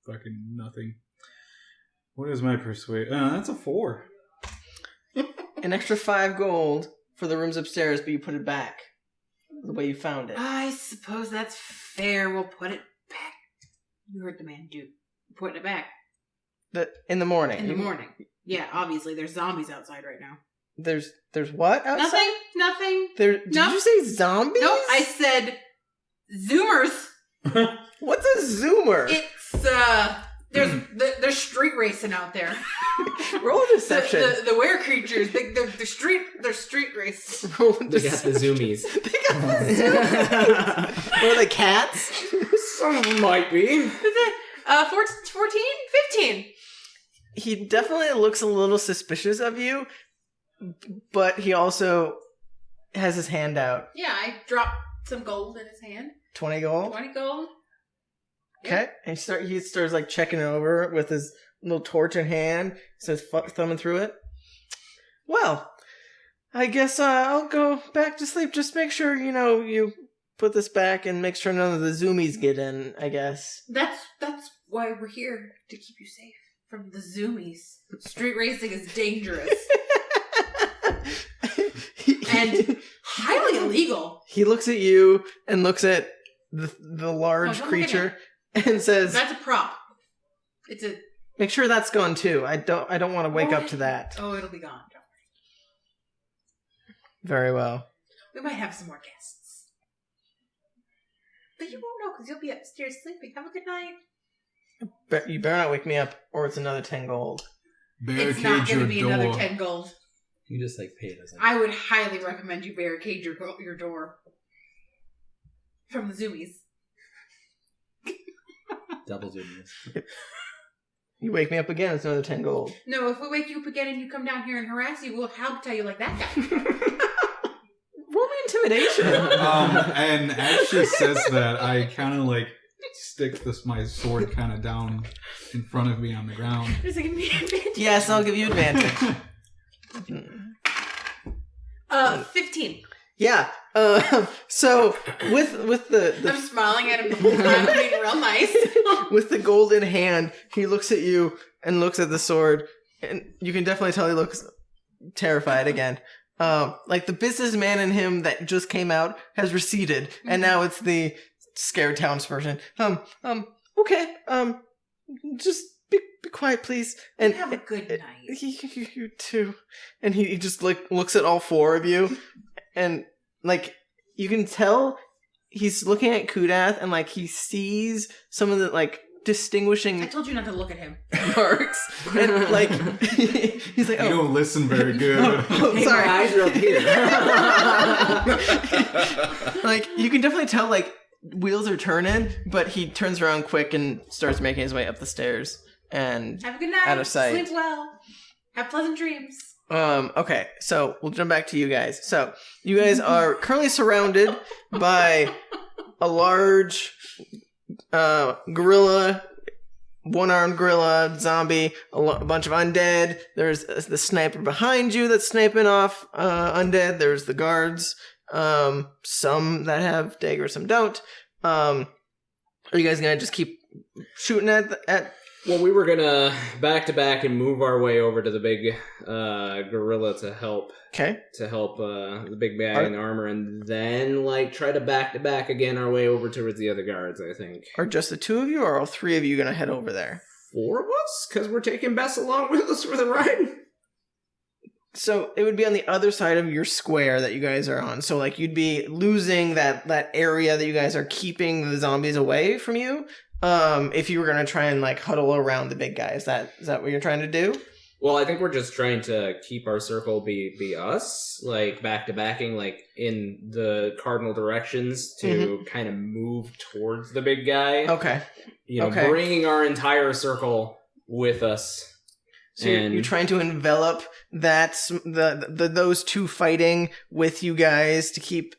fucking nothing. What is my persuade? That's a 4. An extra 5 gold for the rooms upstairs, but you put it back the way you found it. I suppose that's fair. We'll put it back. You heard the man, dude. We're putting it back. In the morning. In the morning. Yeah, obviously there's zombies outside right now. There's what outside? Nothing. Did you say zombies? Nope, I said Zoomers. What's a zoomer? It's there's street racing out there. Roll a deception. The were creatures. They're street race. Roll a They got the zoomies. They got the zoomies. Or the cats? Some of them might be. 14? 15. He definitely looks a little suspicious of you, but he also has his hand out. Yeah, I dropped some gold in his hand. 20 gold? 20 gold. Okay. And he starts like checking it over with his little torch in hand. Starts thumbing through it. Well, I guess I'll go back to sleep. Just make sure, you put this back and make sure none of the zoomies get in, I guess. That's why we're here, to keep you safe from the zoomies. Street racing is dangerous. And highly illegal. He looks at you and looks at the large don't creature and says, That's a prop. It's a... make sure that's gone too. I don't want to wake up to that. Oh, it'll be gone. Don't worry. Very well. We might have some more guests. But you won't know because you'll be upstairs sleeping. Have a good night. You better not wake me up or it's another 10 gold. It's not going to be another 10 gold. You just like pay it as I would highly recommend you barricade your door from the zoomies. double zoomies. You wake me up again, it's another 10 gold. No, if we wake you up again and you come down here and harass you, we'll tell you like that guy. Roll me intimidation. And as she says that, I kind of like stick my sword kind of down in front of me on the ground. There's like a Yes, I'll give you advantage. 15. Yeah. So with the I'm smiling at him the whole time, being real nice. with the gold in hand, he looks at you and looks at the sword, and you can definitely tell he looks terrified again. Like the businessman in him that just came out has receded, and now it's the scared townsperson. Okay. Just be quiet, please. And have a good night. You too. And he just like looks at all four of you, and like you can tell he's looking at Kudath, and like he sees some of the like distinguishing I told you not to look at him. marks, and like he's like, You don't listen very good. Hey, sorry. my eyes are up here. Like you can definitely tell like wheels are turning, but he turns around quick and starts making his way up the stairs and Have a good night. out of sight. Sleep well. Have pleasant dreams. Okay, so we'll jump back to you guys. So you guys are currently surrounded by a large gorilla, one-armed gorilla, zombie, a bunch of undead. There's the sniper behind you that's sniping off undead. There's the guards, some that have daggers, some don't. Are you guys gonna just keep shooting at Well, we were gonna back to back and move our way over to the big gorilla to help the big guy in armor, and then like try to back to back again our way over towards the other guards. I think. Are just the two of you, or are all three of you gonna head over there? 4 of us, because we're taking Bess along with us for the ride. So it would be on the other side of your square that you guys are on. So like you'd be losing that area that you guys are keeping the zombies away from you. If you were gonna try and like huddle around the big guy, is that what you're trying to do? Well, I think we're just trying to keep our circle be us, like back to backing, like in the cardinal directions to kind of move towards the big guy. Okay. Okay. Bringing our entire circle with us. So you're trying to envelop those two fighting with you guys to keep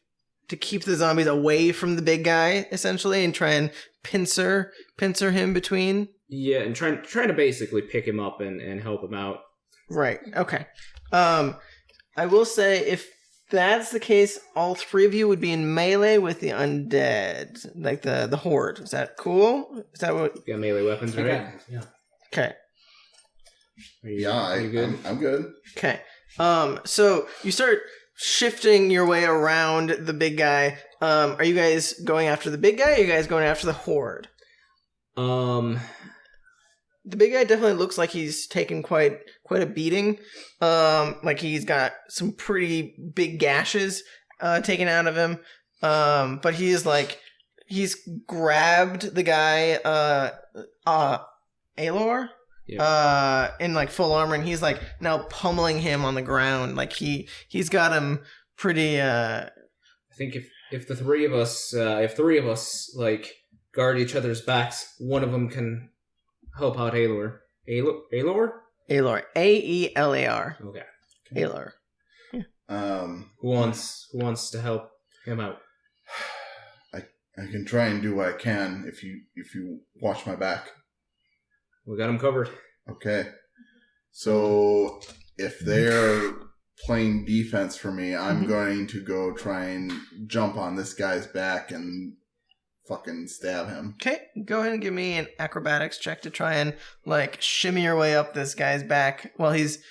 the zombies away from the big guy, essentially, and try and pincer him between. Yeah, and trying to basically pick him up and help him out. Right. Okay. I will say if that's the case, all three of you would be in melee with the undead, like the horde. Is that cool? Is that what? You got melee weapons, right? Okay. Yeah. Okay. You good? I'm good. Okay. So you start shifting your way around the big guy. Are you guys going after the big guy, or are you guys going after the horde? the big guy definitely looks like he's taken quite a beating. Like he's got some pretty big gashes taken out of him. But he's grabbed the guy Aelor in like full armor, and he's like now pummeling him on the ground. Like he's got him pretty. I think if the three of us like guard each other's backs, one of them can help out Aelor. Aelor? Aelar. Okay. Aelor. Who wants to help him out? I can try and do what I can if you watch my back. We got him covered. Okay. So if they're playing defense for me, I'm going to go try and jump on this guy's back and fucking stab him. Okay, go ahead and give me an acrobatics check to try and like shimmy your way up this guy's back while he's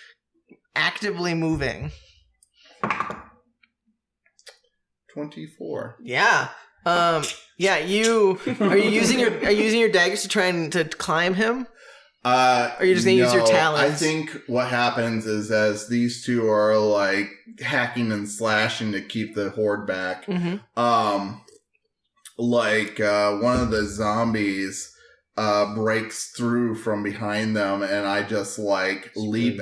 actively moving. 24. Yeah. Yeah, you are you using your daggers to try and to climb him? Or are you just gonna use your talents? I think what happens is as these two are like hacking and slashing to keep the horde back, one of the zombies breaks through from behind them, and I just like leap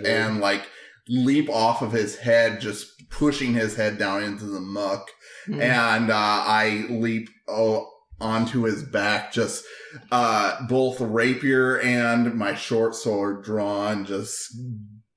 off of his head, just pushing his head down into the muck. And I leap onto his back, just both rapier and my short sword drawn, just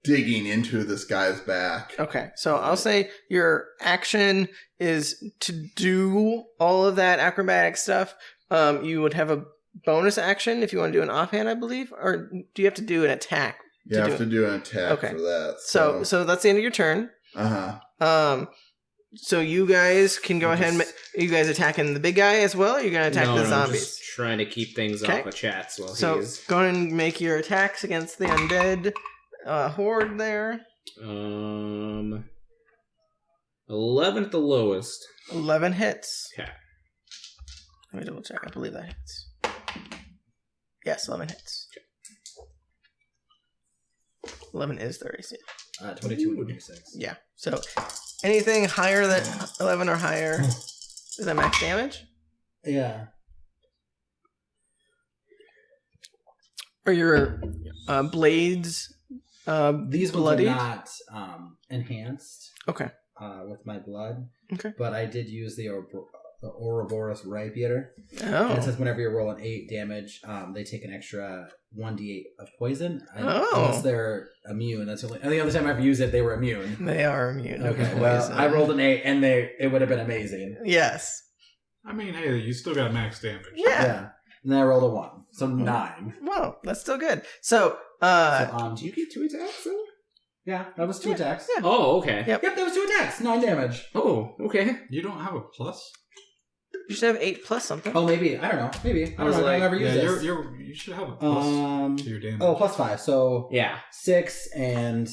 digging into this guy's back. Okay, so I'll say your action is to do all of that acrobatic stuff. You would have a bonus action if you want to do an offhand, I believe, or do you have to do an attack? You have to do an attack for that. So that's the end of your turn. So you guys can go ahead and... Are you guys attacking the big guy as well, or are you going to attack the zombies? I'm just trying to keep things off of Chatz while he's... go ahead and make your attacks against the undead horde there. 11 at the lowest. 11 hits. Okay. Let me double check. I believe that hits. Yes, 11 hits. Okay. 11 is 30. 22 and 26. Yeah. So... anything higher than 11 or higher, is that max damage? Yeah. Or your blades These bloodied? ones are not enhanced Okay. with my blood. Okay. But I did use the Ouroboros Rapier. Oh. And it says whenever you roll an 8 damage, they take an extra 1d8 of poison. Unless they're immune. That's the only other time I've used it, they were immune. They are immune. Okay, well, I rolled an 8, and it would have been amazing. Yes. I mean, hey, you still got max damage. Yeah. And then I rolled a 1. So 9. Well, that's still good. So, do you get 2 attacks, though? Yeah, that was 2 attacks. Yeah. Oh, okay. Yep. Yep, that was 2 attacks. 9 damage. Oh, okay. You don't have a plus? you should have 8 plus something. Oh, maybe. I don't know. Maybe. I don't know. I've never used this. You should have a plus to your damage. Oh, plus 5. So Yeah. 6 and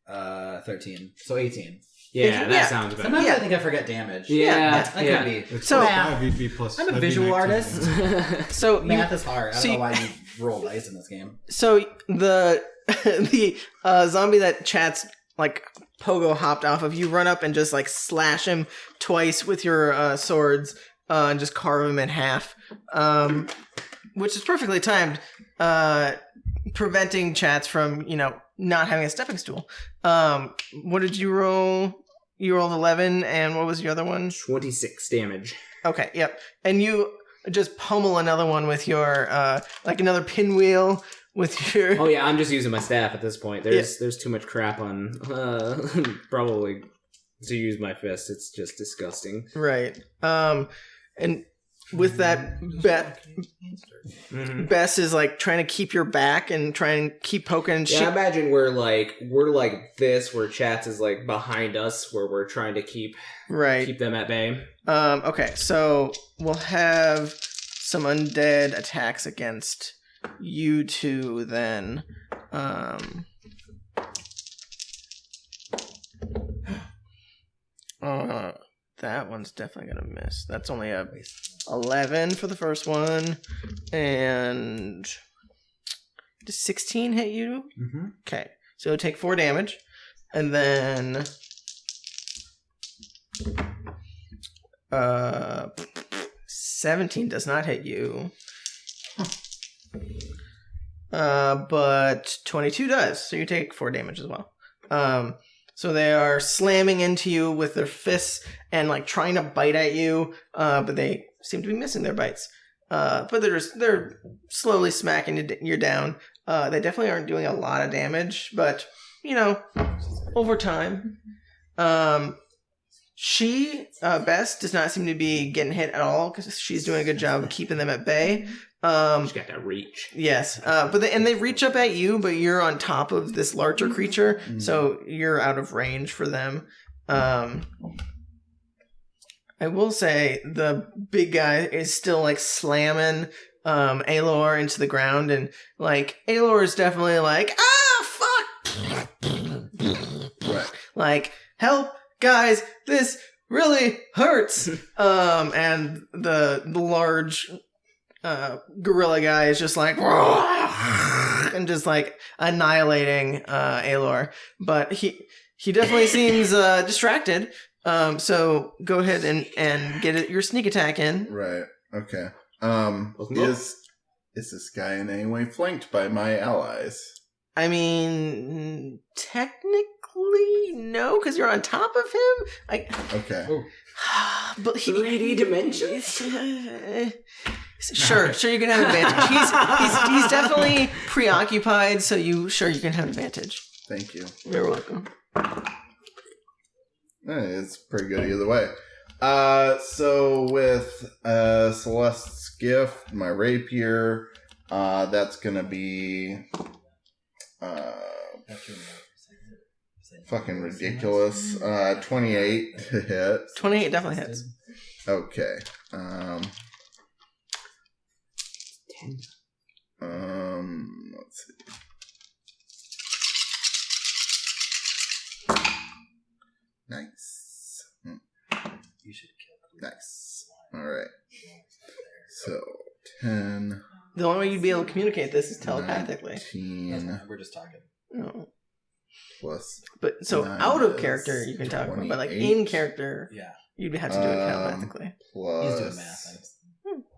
13. So 18. Yeah, that sounds better. Sometimes I think I forget damage. Yeah, That could be. It's So- 5 plus. I'm a that'd be visual 19. artist. So Math is hard. I don't see- know why you roll dice in this game. So the zombie that Chatz like pogo hopped off of, you run up and just like slash him twice with your swords and just carve him in half, which is perfectly timed, preventing Chatz from not having a stepping stool. What did you roll? You rolled 11, and what was your other one? 26 damage. Okay, yep. And you just pummel another one with your like another pinwheel with your... Oh yeah, I'm just using my staff at this point. There's too much crap on probably to use my fist. It's just disgusting. Right. And with that, Bess is like trying to keep your back and trying to keep poking and Yeah, I imagine we're like this, where Chatz is like behind us, where we're trying to keep them at bay. Okay, so we'll have some undead attacks against you two then. That one's definitely gonna miss. That's only a 11 for the first one, and Does 16 hit you? Mm-hmm. Okay. So it'll take 4 damage. And then 17 does not hit you. But 22 does. So you take 4 damage as well. So they are slamming into you with their fists and like trying to bite at you, but they seem to be missing their bites. But they're slowly smacking you down. They definitely aren't doing a lot of damage, but you know, over time. She, Bess, does not seem to be getting hit at all because she's doing a good job of keeping them at bay. She's got that reach. Yes, but they reach up at you, but you're on top of this larger creature, so you're out of range for them. I will say the big guy is still like slamming Aelor into the ground, and like Aelor is definitely like, fuck, Right. like help. Guys, this really hurts. And the large gorilla guy is just like and just like annihilating Aelor. But he definitely seems distracted. So go ahead and get your sneak attack in. Right. Okay. Is this guy in any way flanked by my allies? I mean, technically, no, because you're on top of him. Okay. But 3D dimensions? Sure, you can have advantage. He's definitely preoccupied, so you can have advantage. Thank you. You're welcome. It's pretty good either way. So with Celeste's gift, my rapier, that's gonna be fucking ridiculous. 28 to hit. 28 definitely hits. Okay. Let's see. Nice. You should kill. Nice. All right. So 10. The only way you'd be able to communicate this is telepathically. 19 We're just talking. No. plus. But so 9 out of is character you can talk about, but like 28. in character, Yeah. you'd have to do it telepathically. Plus He's doing math.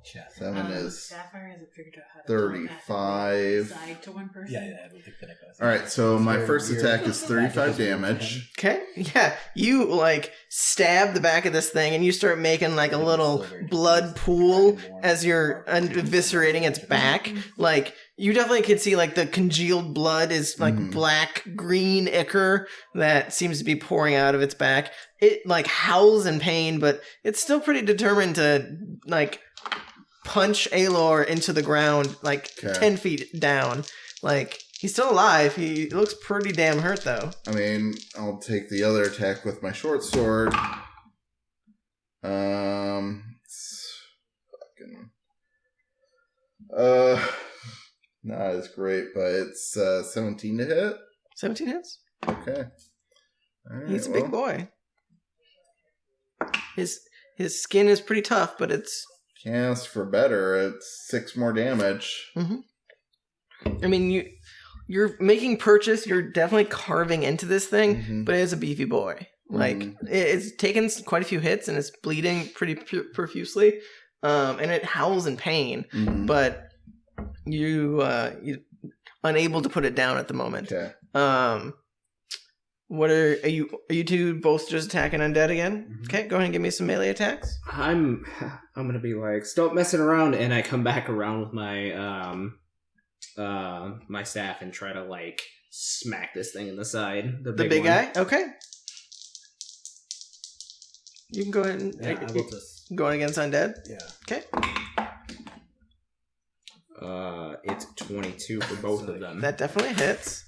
Chess. 7 is Sapphire hasn't figured out how to 35. decide to one person. Yeah, I don't think Finnick does. All right, so my Very first weird. attack is 35 damage. Okay, yeah, you like stab the back of this thing and you start making like a little blood pool as you're eviscerating its back. Like you definitely could see like the congealed blood is like black green ichor that seems to be pouring out of its back. It like howls in pain, but it's still pretty determined to like punch Aelor into the ground like 10 feet down. Like he's still alive. He looks pretty damn hurt though. I mean, I'll take the other attack with my short sword. It's fucking not as great, but it's 17 to hit. 17 hits. Okay. All right, He's a big boy. His skin is pretty tough, but it's Can't ask for better. It's 6 more damage. I mean, you're making purchase. You're definitely carving into this thing, but it is a beefy boy. Like it's taken quite a few hits and it's bleeding pretty profusely, and it howls in pain. But you're unable to put it down at the moment. Okay. What are you two both just attacking undead again? Okay, go ahead and give me some melee attacks. I'm gonna be like, stop messing around, and I come back around with my my staff and try to like smack this thing in the side. The big guy? Okay. You can go ahead and going against undead. Yeah. Okay. It's 22 for both of them. That definitely hits.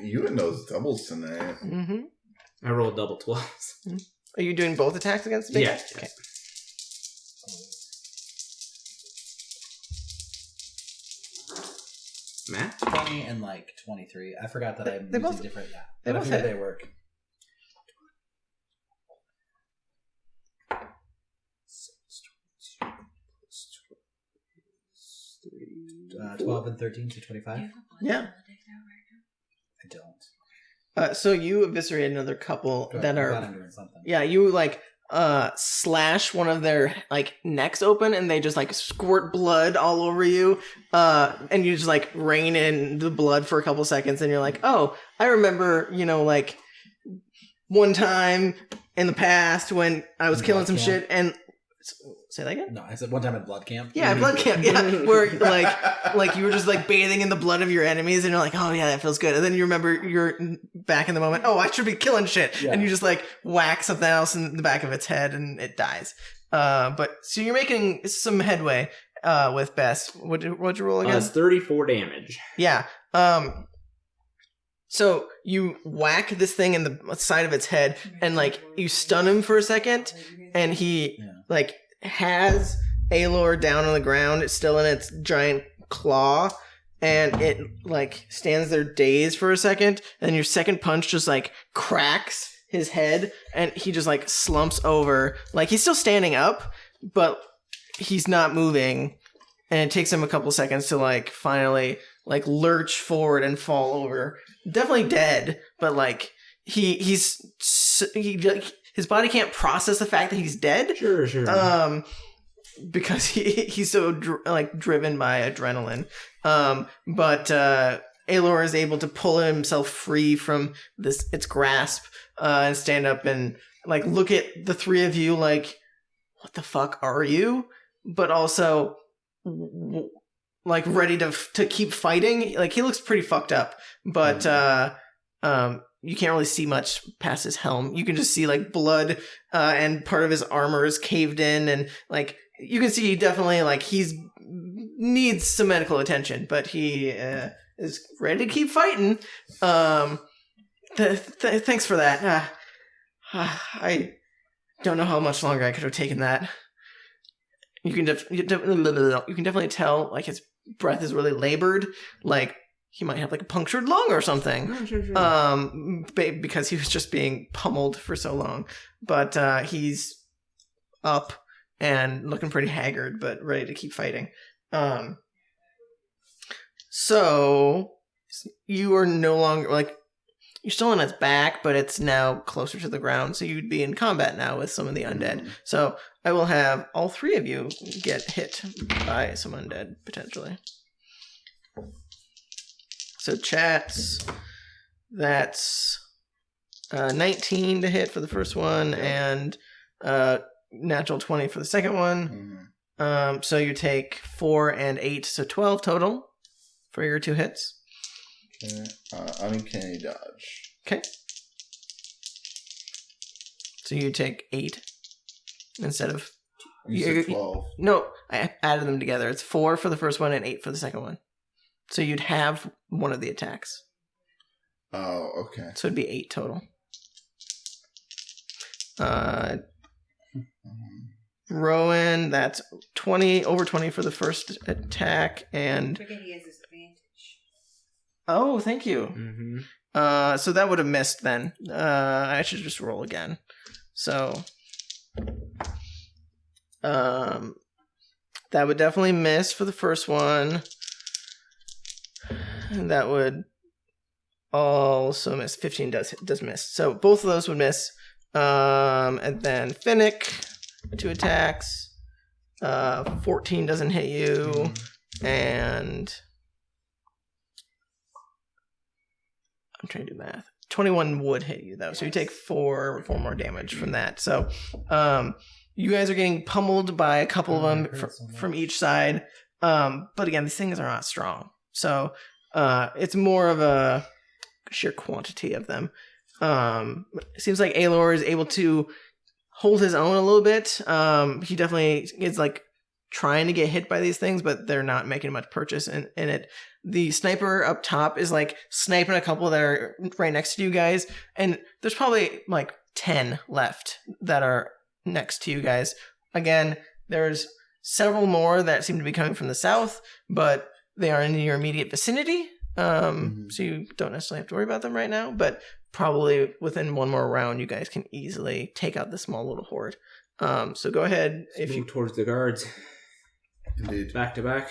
You and those doubles tonight. I rolled double 12s. Are you doing both attacks against the big guy? Yes. Okay. Matt? 20 and like 23. I forgot that I'm using both- different. Yeah. they But I both figured hit. they work. 12 and 13, so 25. Yeah. I don't. So you eviscerate another couple Good. that I'm are. glad I'm doing something. Yeah, you like slash one of their like necks open, and they just like squirt blood all over you. And you just like rain in the blood for a couple seconds, and you're like, oh, I remember, like one time in the past when I was killing some shit and. Say that again? No, I said one time at blood camp. Yeah, blood camp. Yeah, where like you were just like bathing in the blood of your enemies, and you're like, oh yeah, that feels good. And then you remember you're back in the moment. Oh, I should be killing shit, and you just like whack something else in the back of its head, and it dies. But so you're making some headway with Bess. What'd you roll again? It's 34 damage. Yeah. So you whack this thing in the side of its head, and like you stun him for a second, and he like has Aelor down on the ground. It's still in its giant claw, and it like stands there dazed for a second, and your second punch just like cracks his head, and he just like slumps over. Like he's still standing up, but he's not moving, and it takes him a couple seconds to like finally like lurch forward and fall over. Definitely dead, but like his body can't process the fact that he's dead. Sure. Because he's so driven by adrenaline. But Aelor is able to pull himself free from its grasp and stand up and like look at the three of you like, what the fuck are you? But also like ready to keep fighting. Like he looks pretty fucked up, but you can't really see much past his helm. You can just see like blood and part of his armor is caved in, and like you can see he definitely like needs some medical attention, but he is ready to keep fighting. Thanks for that. I don't know how much longer I could have taken that. You can definitely tell like his breath is really labored, like he might have like a punctured lung or something. Oh, sure. Because he was just being pummeled for so long. But he's up and looking pretty haggard, but ready to keep fighting. So you are no longer like you're still on its back, but it's now closer to the ground. So you'd be in combat now with some of the undead. So I will have all three of you get hit by some undead potentially. So Chatz, that's 19 to hit for the first one, and natural 20 for the second one. So you take 4 and 8, so 12 total for your 2 hits. Okay. Uncanny dodge. Okay. So you take 8 instead of... You said 12. No, I added them together. It's 4 for the first one and 8 for the second one. So you'd have one of the attacks. Oh, okay. So it'd be 8 total. Rowan, that's 20, over 20 for the first attack, and... Forget he has his advantage. Oh, thank you. Mm-hmm. So that would have missed then. I should just roll again. So... that would definitely miss for the first one. And that would also miss. 15 does miss. So both of those would miss. And then Finnick, 2 attacks. 14 doesn't hit you. And I'm trying to do math. 21 would hit you though. So you take 4 more damage from that. So you guys are getting pummeled by a couple of them from each side. But again, these things are not strong. So it's more of a sheer quantity of them. It seems like Aelor is able to hold his own a little bit. He definitely is like trying to get hit by these things, but they're not making much purchase in it. The sniper up top is like sniping a couple that are right next to you guys, and there's probably like 10 left that are next to you guys. Again, there's several more that seem to be coming from the south, but they are in your immediate vicinity. So you don't necessarily have to worry about them right now, but probably within one more round, you guys can easily take out this small little horde. So go ahead. If you towards the guards. Indeed. Back to back.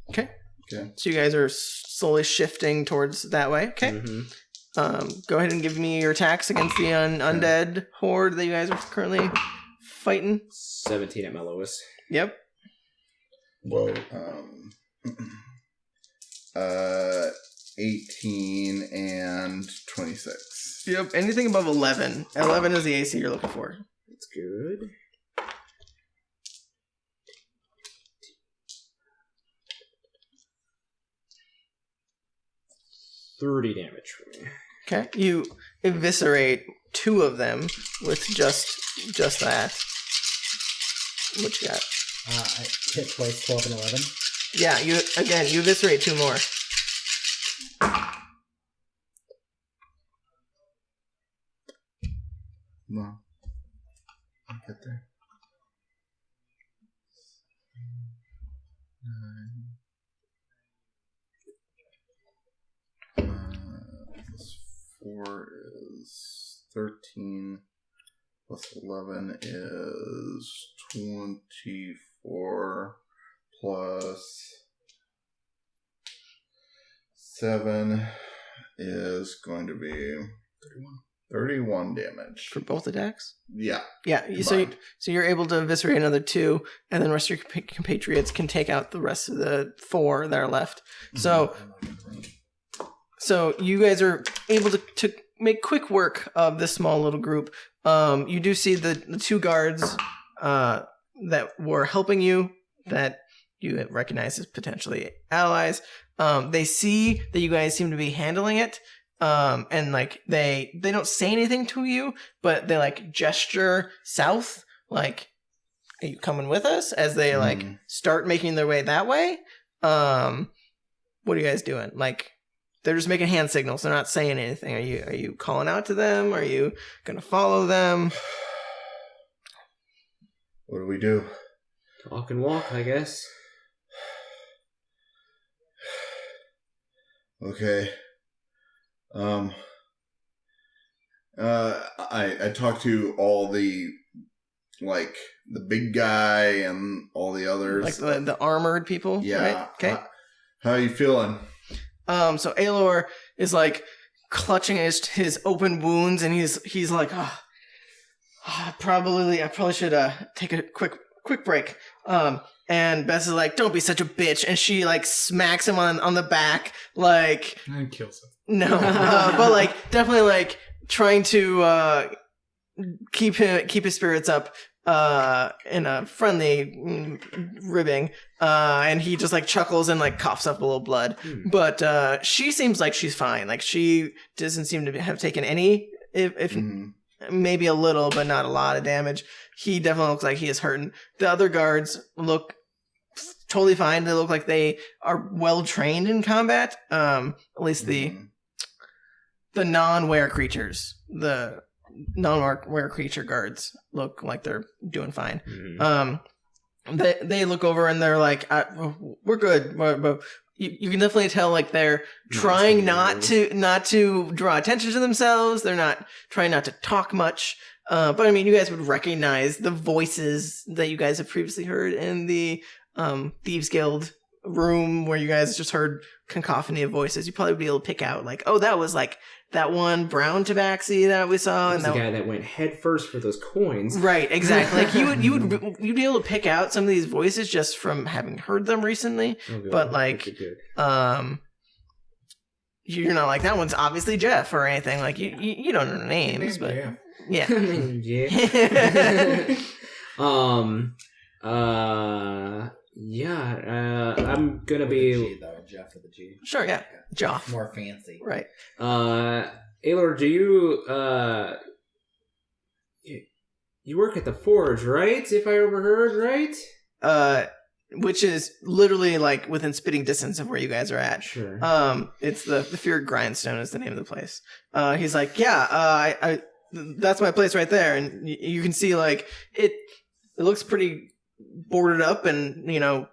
Okay. Okay. So you guys are slowly shifting towards that way. Okay. Mm-hmm. Go ahead and give me your attacks against the undead horde that you guys are currently fighting. 17 at my lowest. Yep. Whoa. 18 and 26. Yep. Anything above 11. 11 is the AC you're looking for. That's good. $30 damage for me. Okay. You eviscerate 2 of them with just that. What you got? I hit twice, 12 and 11. Yeah, you eviscerate 2 more. No. I'll get there. 4 is 13, plus 11 is 24, plus 7 is going to be 31 damage. For both attacks? Yeah. Yeah, so you're able to eviscerate another 2, and then the rest of your compatriots can take out the rest of the 4 that are left. So you guys are able to make quick work of this small little group. You do see the 2 guards that were helping you, that you recognize as potentially allies. They see that you guys seem to be handling it. And like they don't say anything to you, but they like gesture south, like, are you coming with us? As they like start making their way that way. What are you guys doing? Like, they're just making hand signals. They're not saying anything. Are you calling out to them? Are you gonna follow them? What do we do? Talk and walk, I guess. Okay. I talked to all the, like, the big guy and all the others. Like the armored people? Yeah. Right? Okay. How are you feeling? So Aelor is like clutching his open wounds, and he's like, I probably should take a quick break. And Bess is like, don't be such a bitch, and she like smacks him on the back, like, And kills him. no, but like definitely like trying to keep his spirits up in a friendly ribbing, and he just like chuckles and like coughs up a little blood. But she seems like she's fine. Like, she doesn't seem to have taken any, if maybe a little, but not a lot of damage. He definitely looks like he is hurting. The other guards look totally fine. They look like they are well trained in combat. At least the non-Ware creatures, the non-Ware creature guards look like they're doing fine. They look over and they're like, "We're good." But you can definitely tell, like, they're trying not to draw attention to themselves. They're not trying not to talk much. But I mean, you guys would recognize the voices that you guys have previously heard in the Thieves Guild room, where you guys just heard cacophony of voices. You probably would be able to pick out, like, oh, that was like that one brown tabaxi that we saw, and the guy that went head first for those coins. Right, exactly. Like, you'd be able to pick out some of these voices just from having heard them recently. Oh, good. But like, you're not like, that one's obviously Jeff or anything. Like, you don't know the names, but yeah. I'm gonna be G, though. Jeff with the G. Sure, yeah. Joff. More fancy. Right. Aelor, do you work at the Forge, right? If I overheard, right? Which is literally like within spitting distance of where you guys are at. Sure. It's the Feared Grindstone is the name of the place. He's like, yeah, I that's my place right there, and you can see like it looks pretty boarded up, and you know,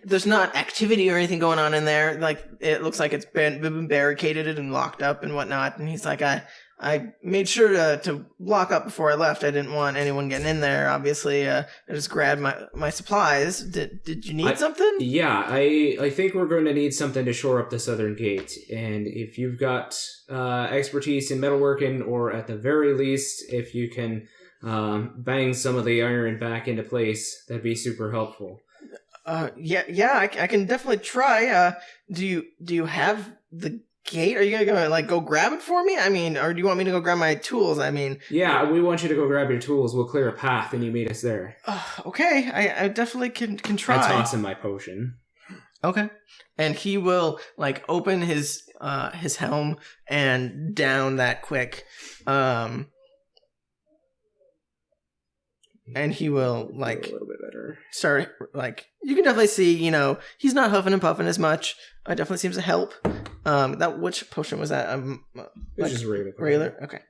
there's not activity or anything going on in there. Like, it looks like it's been barricaded and locked up and whatnot. And he's like, I I made sure to lock up before I left. I didn't want anyone getting in there. Obviously, I just grabbed my supplies. Did you need something? Yeah, I think we're going to need something to shore up the southern gate. And if you've got expertise in metalworking, or at the very least, if you can bang some of the iron back into place, that'd be super helpful. Yeah, I can definitely try. Do you have the gate? Are you gonna go grab it for me? I mean, or do you want me to go grab my tools? I mean, yeah, we want you to go grab your tools. We'll clear a path, and you meet us there. Okay, I definitely can try. I toss him my potion. Okay, and he will open his helm and down that quick, and he will a little bit better. Start you can definitely see, he's not huffing and puffing as much. It definitely seems to help. Which potion was that? It's just regular. Regular? Okay.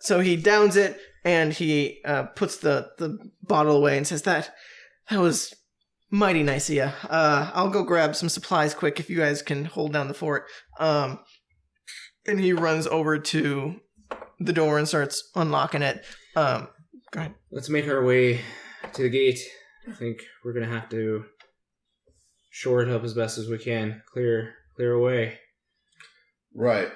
So he downs it and he puts the bottle away and says that was mighty nice of you. I'll go grab some supplies quick if you guys can hold down the fort. And he runs over to the door and starts unlocking it. Go ahead. Let's make our way to the gate. I think we're gonna have to shore it up as best as we can. Clear away. Right.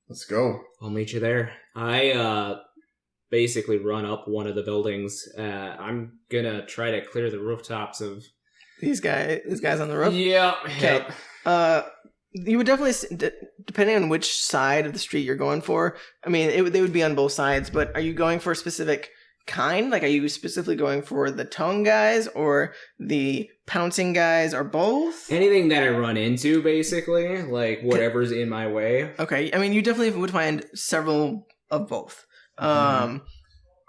Let's go. I'll meet you there. I basically run up one of the buildings. I'm gonna try to clear the rooftops of these guys on the roof. Yeah. Okay. Yep. You would definitely, depending on which side of the street you're going for. I mean, they would be on both sides. But are you going for a specific kind? Are you specifically going for the tongue guys or the pouncing guys, or both? Anything that I run into, basically, whatever's in my way. Okay. I mean, you definitely would find several of both. Are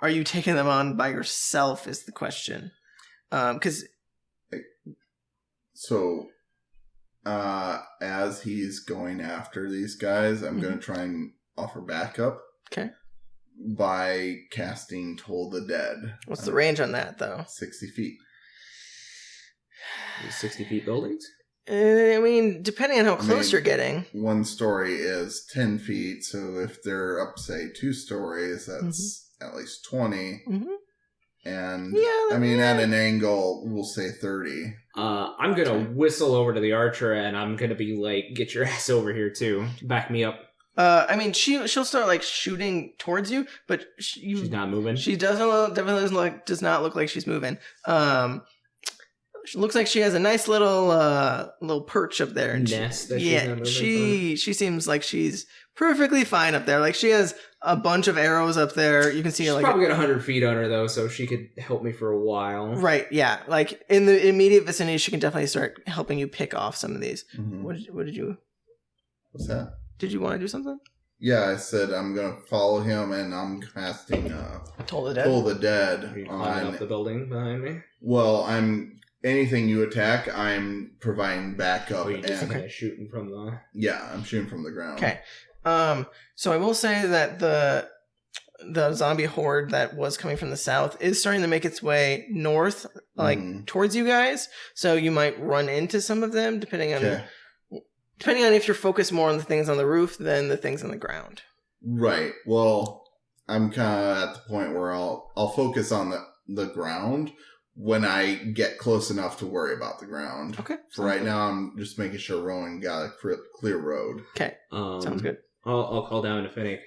you taking them on by yourself? Is the question. As he's going after these guys, I'm going to try and offer backup. Okay. By casting Toll the Dead. What's the range on that, though? 60 feet. 60 feet buildings? I mean, depending on how close you're getting. One story is 10 feet, so if they're up, say, 2 stories, that's at least 20. Mm-hmm. And, at an angle, we'll say 30. I'm going to whistle over to the archer, and I'm going to be get your ass over here, too. Back me up. She'll start shooting towards you, but she's not moving. She does not look like she's moving. She looks like she has a nice little perch up there. And nest that she's not moving she seems like she's perfectly fine up there. She has a bunch of arrows up there. You can see she's probably got 100 feet on her though, so she could help me for a while. Right? Yeah. In the immediate vicinity, she can definitely start helping you pick off some of these. Mm-hmm. What did you? What's that? Did you want to do something? Yeah, I said I'm going to follow him, and I'm casting Toll the Dead. Toll the Dead. Are you climbing up the building behind me? Well, anything you attack, I'm providing backup. Oh, you're just shooting from the... Yeah, I'm shooting from the ground. Okay. So I will say that the zombie horde that was coming from the south is starting to make its way north, towards you guys. So you might run into some of them, depending on if you're focused more on the things on the roof than the things on the ground. Right. Well, I'm kind of at the point where I'll focus on the ground when I get close enough to worry about the ground. Okay. For right now, I'm just making sure Rowan got a clear road. Okay. Sounds good. I'll call down to Finnick.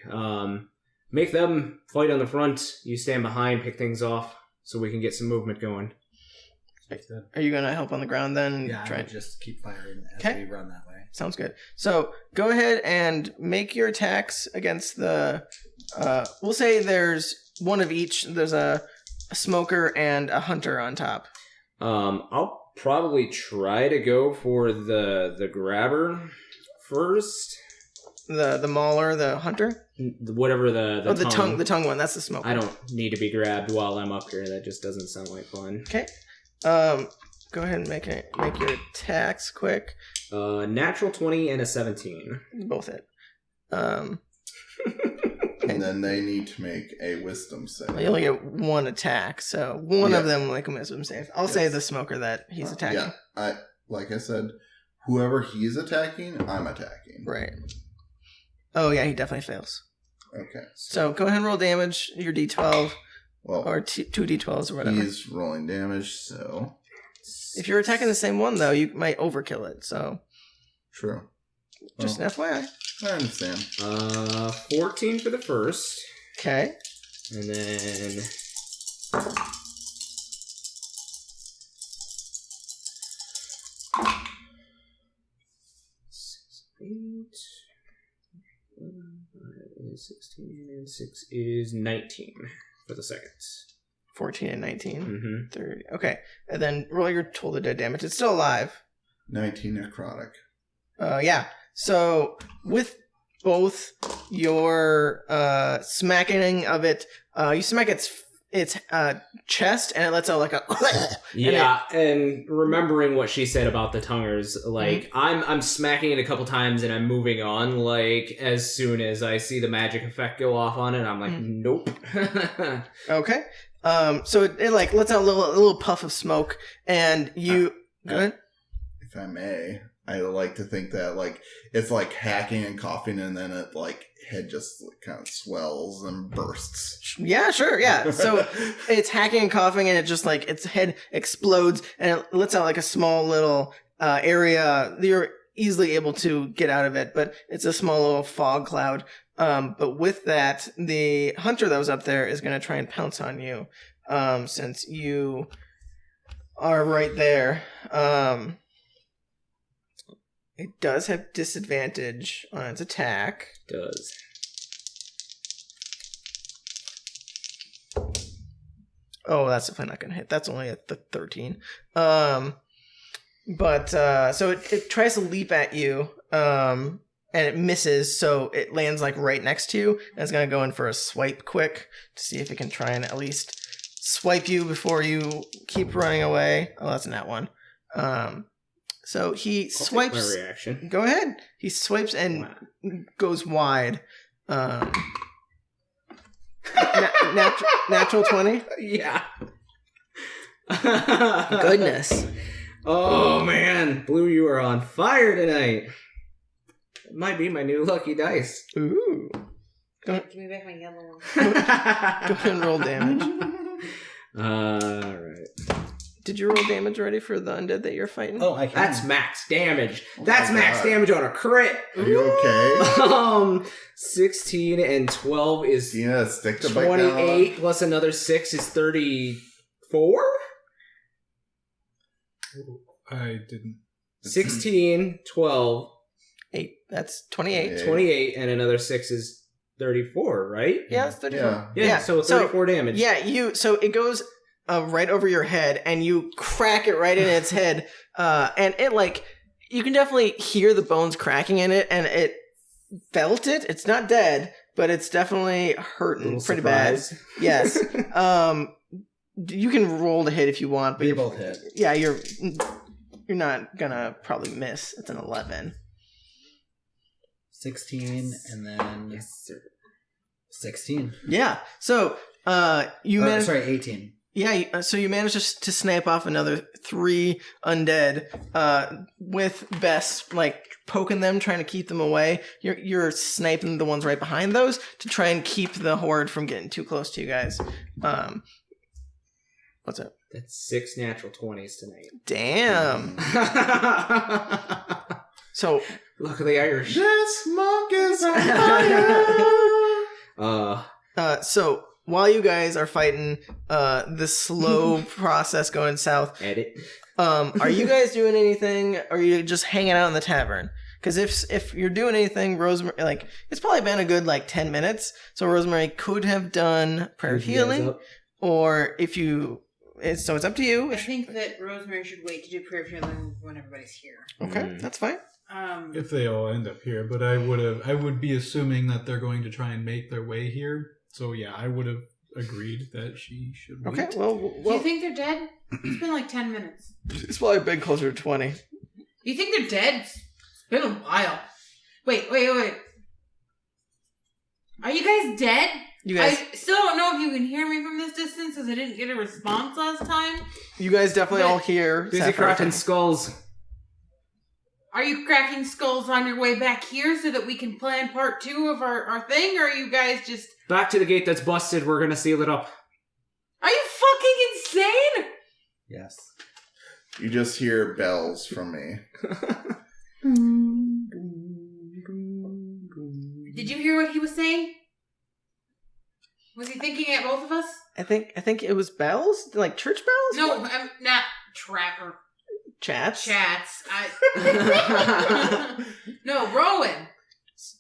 Make them fight on the front. You stand behind, pick things off, so we can get some movement going. Are you going to help on the ground then? Yeah, I would just keep firing as we run that way. Sounds good. So go ahead and make your attacks against the... we'll say there's one of each. There's a smoker and a hunter on top. I'll probably try to go for the grabber first. The mauler, the hunter? Whatever the tongue. The tongue one. That's the smoker. I don't need to be grabbed while I'm up here. That just doesn't sound like fun. Okay. Go ahead and make your attacks quick. Natural 20 and a 17. Both hit. And then they need to make a wisdom save. You only get one attack, so one of them will make a wisdom save. I'll say the smoker that he's attacking. Yeah, like I said, whoever he's attacking, I'm attacking. Right. Oh, yeah, he definitely fails. Okay. So go ahead and roll damage, your d12, Well, or 2 d12s or whatever. he's rolling damage, so... If you're attacking the same one, though, you might overkill it, so... True. Just an FYI. I understand. 14 for the first. Okay. And then... Is 16 and 6 is 19 for the second. 14 and 19. Mm-hmm. 30. Okay. And then roll your Toll the Dead damage. It's still alive. 19 necrotic. Yeah. So with both your smacking of it, you smack its chest and it lets out like a Yeah, and remembering what she said about the tonguers, like I'm smacking it a couple times and I'm moving on. Like as soon as I see the magic effect go off on it, I'm like, nope. Okay. So it like lets out a little puff of smoke, and you go ahead. If I may, I like to think that like it's like hacking and coughing, and then it like head just kind of swells and bursts. Yeah, sure, yeah. So it's hacking and coughing, and it just like its head explodes, and it lets out like a small little area. You're easily able to get out of it, but it's a small little fog cloud. But with that, the hunter that was up there is going to try and pounce on you, since you are right there. It does have disadvantage on its attack. Does. Oh, that's definitely not going to hit. That's only at the 13. So it tries to leap at you, and it misses, so it lands like right next to you, and it's going to go in for a swipe quick to see if it can try and at least swipe you before you keep running away. Oh, that's a nat one. So he swipes. My reaction. Go ahead. He swipes and goes wide. Natural 20? Yeah. Goodness. Oh man, Blue, you are on fire tonight. It might be my new lucky dice. Ooh. Give me back my yellow one. Go ahead and roll damage. Alright. Did you roll damage already for the undead that you're fighting? Oh, I can. That's max damage. That's my max God. damage on a crit. Are you okay? 16 and 12 is Yeah, stick to bite down. 28 plus another 6 is 34? I didn't. 16, 12, 8. That's 28. 28, and another 6 is 34, right? Yeah, it's 34. Yeah. So 34 damage. Yeah, so it goes right over your head, and you crack it right in its head, and it like, you can definitely hear the bones cracking in it, and it felt it. It's not dead, but it's definitely hurting pretty surprise. bad. Yes. You can roll to hit if you want, but We both hit. yeah, you're not gonna probably miss. It's an 11. 16 and then Yes, sir. 16. Yeah. So you managed. Sorry, 18. Yeah, so you managed to snipe off another 3 undead with Bess like poking them, trying to keep them away. You're sniping the ones right behind those to try and keep the horde from getting too close to you guys. What's up? That's 6 natural 20s tonight. Damn. So Look at the Irish. This monk is on fire. so while you guys are fighting this slow process going south, Edit. are you guys doing anything, or are you just hanging out in the tavern? Because if you're doing anything, Rosemary, like, it's probably been a good like 10 minutes, so Rosemary could have done prayer of healing, or if you, so it's up to you. I think that Rosemary should wait to do prayer of healing when everybody's here. Okay, that's fine. If they all end up here, but I would be assuming that they're going to try and make their way here. So yeah, I would have agreed that she should wait. Okay, well, Do you think they're dead? It's been like 10 minutes. it's probably been closer to 20. You think they're dead? It's been a while. Wait. Are you guys dead? You guys, I still don't know if you can hear me from this distance because I didn't get a response last time. you guys definitely all hear Busy Sapphire. cracking skulls. Are you cracking skulls on your way back here so that we can plan part 2 of our thing, or are you guys just... Back to the gate that's busted. We're gonna seal it up. Are you fucking insane? Yes. You just hear bells from me. Did you hear what he was saying? Was he thinking at both of us? I think it was bells, like church bells. No, I'm not Trapper. Chatz. No, Rowan.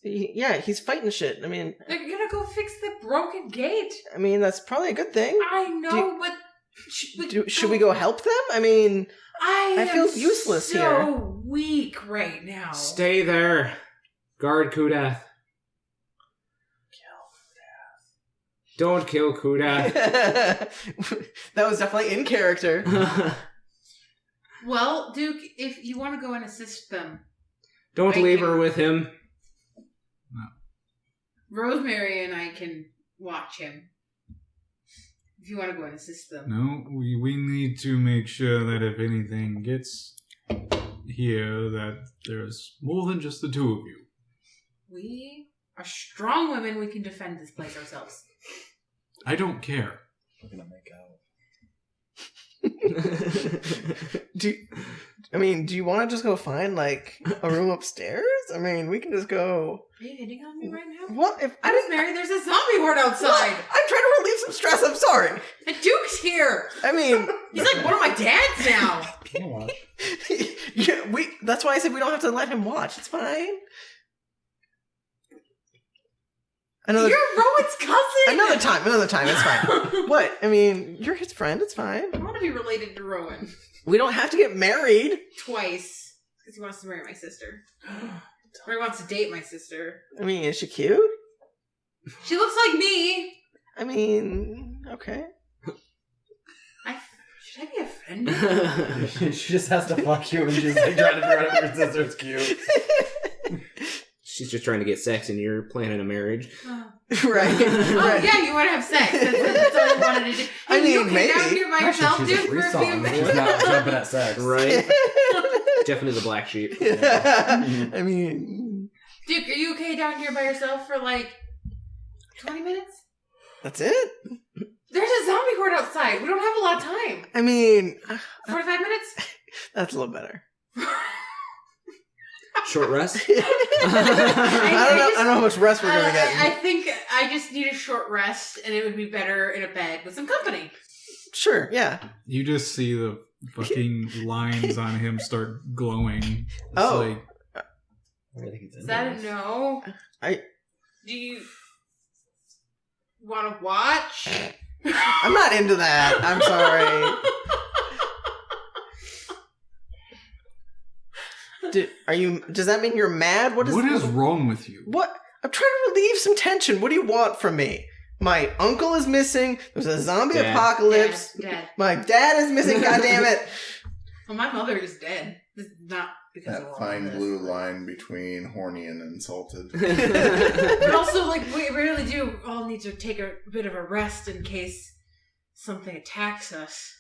Yeah, he's fighting shit. I mean, They're gonna go fix the broken gate. I mean that's probably a good thing. I know, but should we go help them? I mean, I feel am useless so here. weak right now. Stay there. Guard Kudath. Don't kill Kudath. That was definitely in character. Well, Duke, if you want to go and assist them, Don't I leave can- her with him. Rosemary and I can watch him. If you want to go and assist them. No, we need to make sure that if anything gets here, that there's more than just the two of you. We are strong women. We can defend this place ourselves. I don't care. We're gonna make out. Do you want to just go find like a room upstairs? I mean, we can just go. Are you hitting on me right now? What if I didn't? Rosemary, there's a zombie horde outside. What? I'm trying to relieve some stress. I'm sorry. And Duke's here. I mean, He's like one of my dads now. Come on. yeah, that's why I said we don't have to let him watch. It's fine. Another You're Rowan's cousin. another time. It's fine. What? I mean, you're his friend. It's fine. I want to be related to Rowan We don't have to get married. twice because he wants to marry my sister, or he wants to date my sister. I mean, is she cute? She looks like me. I mean, okay. Should I be offended? She just has to fuck you and she's like trying to figure out if her sister's cute. She's just trying to get sex and you're planning a marriage. Oh. Right. Oh yeah, you want to have sex. That's all you wanted to do. I Hey, you mean, okay down maybe. here by yourself, She's dude, a for a few BreezeSong. minutes? She's not jumping at sex. Right? Definitely the black sheep. I mean, Duke, are you okay down here by yourself for like 20 minutes? that's it. There's a zombie horde outside. We don't have a lot of time. I mean, 45 minutes? that's a little better. Short rest? I don't know how much rest we're gonna get. I think I just need a short rest, and it would be better in a bed with some company. Sure, yeah. You just see the fucking lines on him start glowing. It's Oh. like, I think it's Is that a no? Do you want to watch? I'm not into that. I'm sorry. Does that mean you're mad? what is wrong with you? What? I'm trying to relieve some tension. What do you want from me? My uncle is missing. There's a zombie Dad. apocalypse. Dad. My dad is missing. God damn it! Well, my mother is dead. This is not because of That all fine this. blue line between horny and insulted. But also, like, we really do all need to take a bit of a rest in case something attacks us.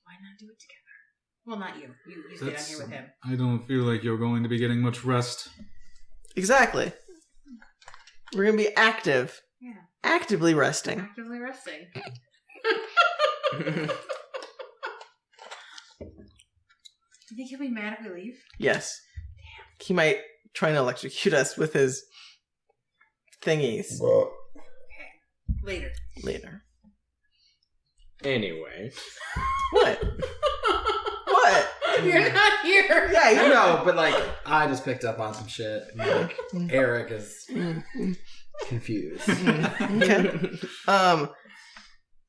Why not do it together? Well, not you. You stay down here with him. I don't feel like you're going to be getting much rest. Exactly. We're gonna be active. Yeah. Actively resting. Actively resting. You think he'll be mad if we leave? Yes. He might try and electrocute us with his thingies Well, Later. later. Anyway. What? What? You're not here. Yeah, I you know, but like, I just picked up on some shit. And, like, Eric is confused. Okay.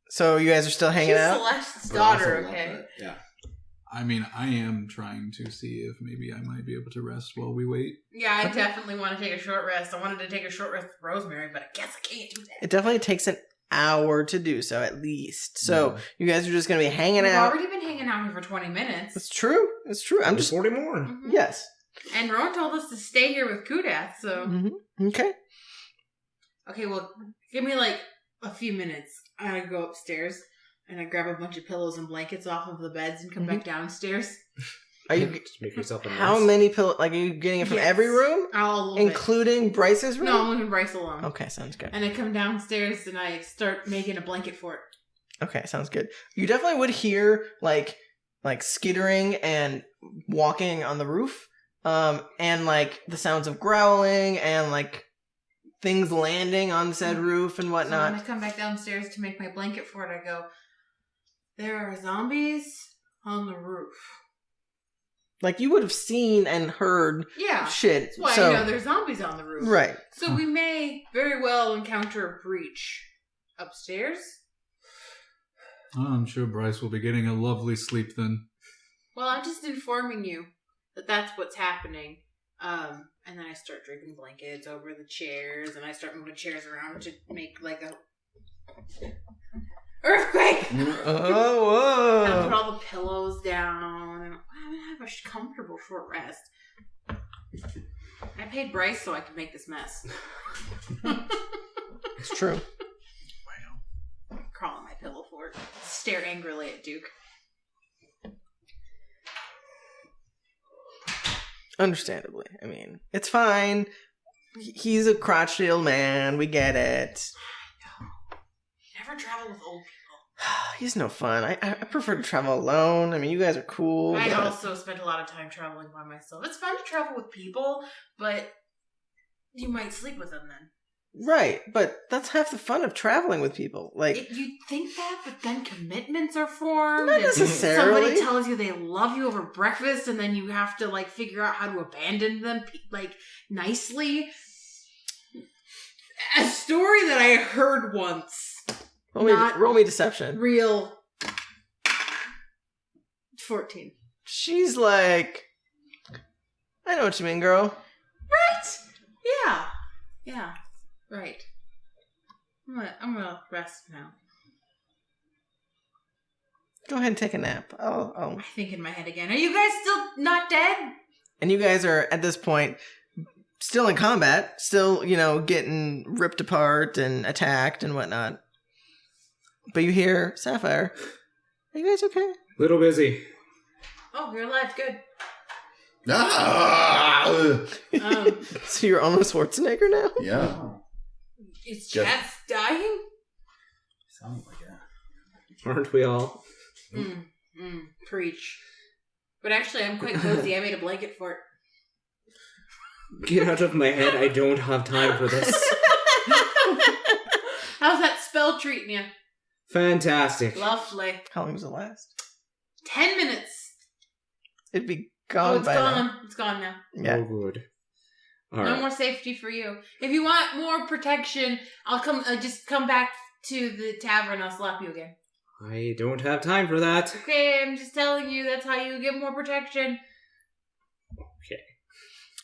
So you guys are still hanging She's out? Celeste's But I also daughter, love okay? it. Yeah. I mean, I am trying to see if maybe I might be able to rest while we wait. Yeah, I definitely want to take a short rest. I wanted to take a short rest with Rosemary, but I guess I can't do that. It definitely takes an hour to do so, at least. So you guys are just going to be hanging We've out. already been hanging out here for 20 minutes. It's true. It's true. I'm just... 40 more. Mhm. Yes. And Rowan told us to stay here with Kudath, so... Mm-hmm. Okay. Okay, well, give me like a few minutes. I go upstairs and I grab a bunch of pillows and blankets off of the beds and come back downstairs. Are you? Just make yourself a mess. How many pillows? Like, are you getting it from Yes. every room, All of it. including Bryce's room? No, I'm leaving Bryce alone. Okay, sounds good. And I come downstairs and I start making a blanket for it. Okay, sounds good. You definitely would hear like skittering and walking on the roof, and like the sounds of growling and like things landing on said roof and So whatnot. when I come back downstairs to make my blanket for it, I go, there are zombies on the roof. Like you would have seen and heard Yeah. shit. That's why so I know there's zombies on the roof. right. So we may very well encounter a breach upstairs. Oh, I'm sure Bryce will be getting a lovely sleep then. Well, I'm just informing you that that's what's happening. And then I start draping blankets over the chairs, and I start moving chairs around to make like a earthquake. Oh, I put whoa. all the pillows down, and I'm gonna have a comfortable short rest. I paid Bryce so I could make this mess. It's true. Crawl on my pillow fort, stare angrily at Duke. Understandably. I mean, it's fine. He's a crotchety old man. We get it. Never travel with old people. He's no fun. I prefer to travel alone. I mean, you guys are cool. I but- also spend a lot of time traveling by myself. It's fun to travel with people, but you might sleep with them then. Right, but that's half the fun of traveling with people. Like, You'd think that, but then commitments are formed. not and necessarily. Somebody tells you they love you over breakfast, and then you have to like figure out how to abandon them, like nicely. A story that I heard once. roll me deception. Real. 14. She's like, I know what you mean, girl. Right? Yeah. Yeah. Right. I'm gonna rest now. Go ahead and take a nap. I'll... I think in my head again. Are you guys still not dead? And you guys are, at this point, still in combat. Still, getting ripped apart and attacked and whatnot. But you hear, Sapphire, are you guys okay? Little busy. Oh, you're alive. Good. Ah! So you're almost Schwarzenegger now? Yeah. Is Just- Chatz dying? Sounds like it. Aren't we all? Preach. But actually, I'm quite cozy. I made a blanket for it. Get out of my head. I don't have time for this. How's that spell treating you? Fantastic. Lovely. How long does it last? 10 minutes. It'd be Oh, gone it's by gone. now. It's gone now. Yeah. Oh, good. All No right. more safety for you. If you want more protection, I'll come. Just come back to the tavern. I'll slap you again. I don't have time for that. Okay, I'm just telling you. That's how you get more protection.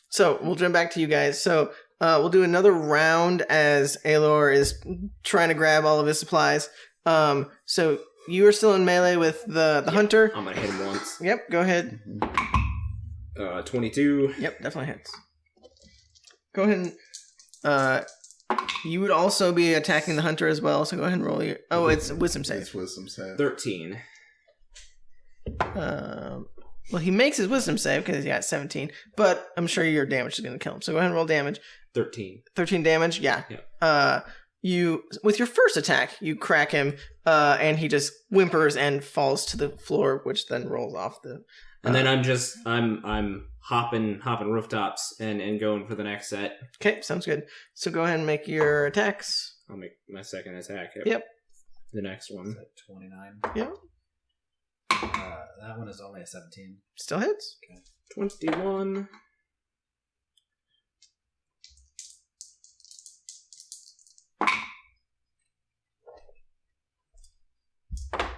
So we'll jump back to you guys. So we'll do another round as Aelor is trying to grab all of his supplies. So you are still in melee with the hunter. I'm gonna hit him once. Yep, go ahead. 22. Yep, definitely hits. Go ahead and you would also be attacking the hunter as well, so go ahead and roll your... Oh, it's wisdom save. It's wisdom save. 13. Well, he makes his wisdom save because he got 17, but I'm sure your damage is going to kill him. So go ahead and roll damage. 13. 13 damage, yeah. Yeah. You, with your first attack, you crack him, and he just whimpers and falls to the floor, which then rolls off the... And then I'm hopping rooftops and going for the next set. Okay, sounds good. So go ahead and make your attacks. I'll make my second attack. Yep. The next one. Is that 29? Yep. That one is only a 17. Still hits. 21.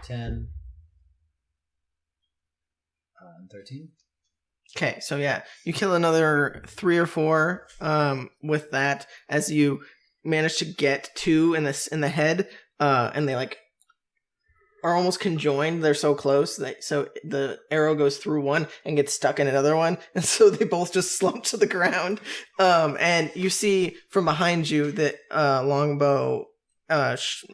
$10. And 13. Okay, so yeah, you kill another 3 or 4 with that as you manage to get 2 in the head, and they like are almost conjoined. They're so close that so the arrow goes through one and gets stuck in another one, and so they both just slump to the ground. And you see from behind you that longbow